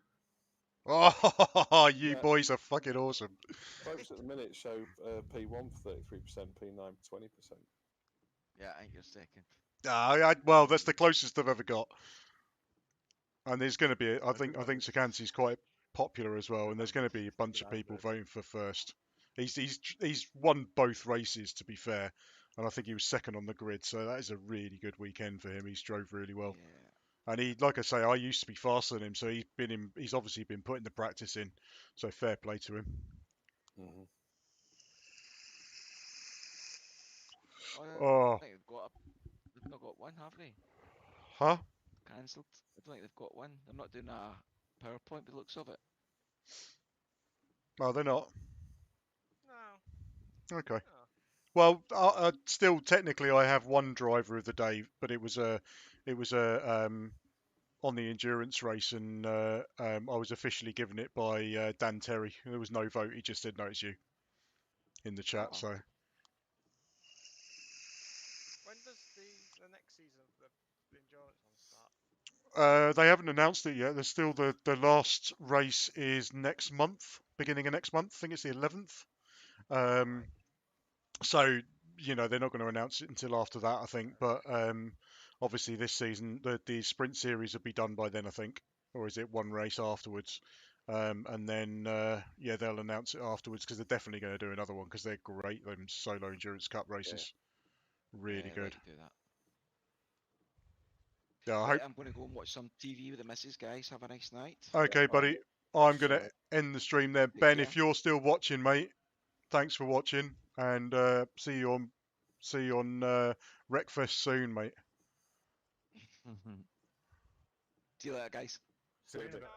C: Oh, you
F: Yeah.
C: boys are fucking awesome.
F: Votes at the minute show P1 for 33%, P9 for 20%.
E: Yeah, I think you're second.
C: Well, that's the closest I've ever got. And there's going to be, I
H: I
C: think
H: think
C: Sakansi's quite popular as well, and there's going to be a bunch of
H: Yeah,
C: people voting for first. He's won both races, to be fair, and I think he was second on the grid, so that is a really good weekend for him. He's drove really well,
E: Yeah.
C: and he, like I say, I used to be faster than him, so he's obviously been putting the practice in. So fair play to him.
F: Mm-hmm.
C: Oh,
E: I think they've not got one, have they?
C: huh?
E: Cancelled. I don't think they've got one. They're not doing a PowerPoint by the looks of it.
C: Oh, they're not.
G: No.
C: Okay.
G: Oh.
C: Well, still technically I have one driver of the day, but it was a on the endurance race, and I was officially given it by Dan Terry. There was no vote. He just said no, it's you in the chat.
E: Oh.
C: So
G: When does the next season of the endurance one start?
C: they haven't announced it yet. There's still the last race is next month, beginning of next month. I think it's the 11th. So they're not going to announce it until after that, I think. But obviously this season the sprint series will be done by then, I think, or is it one race afterwards? And then they'll announce it afterwards, because they're definitely going to do another one, because they're great. Them solo endurance cup races, really
E: Yeah,
C: good.
E: like to do that.
C: Yeah, I
E: Right,
C: hope.
E: I'm going to go and watch some TV with the missus, guys. Have a nice night.
C: Okay, buddy. I'm going to end the stream there.
E: Take
C: Ben,
E: care.
C: if you're still watching, mate, thanks for watching, and see you on Wreckfest soon, mate.
E: See you later, guys.
F: See you in a bit.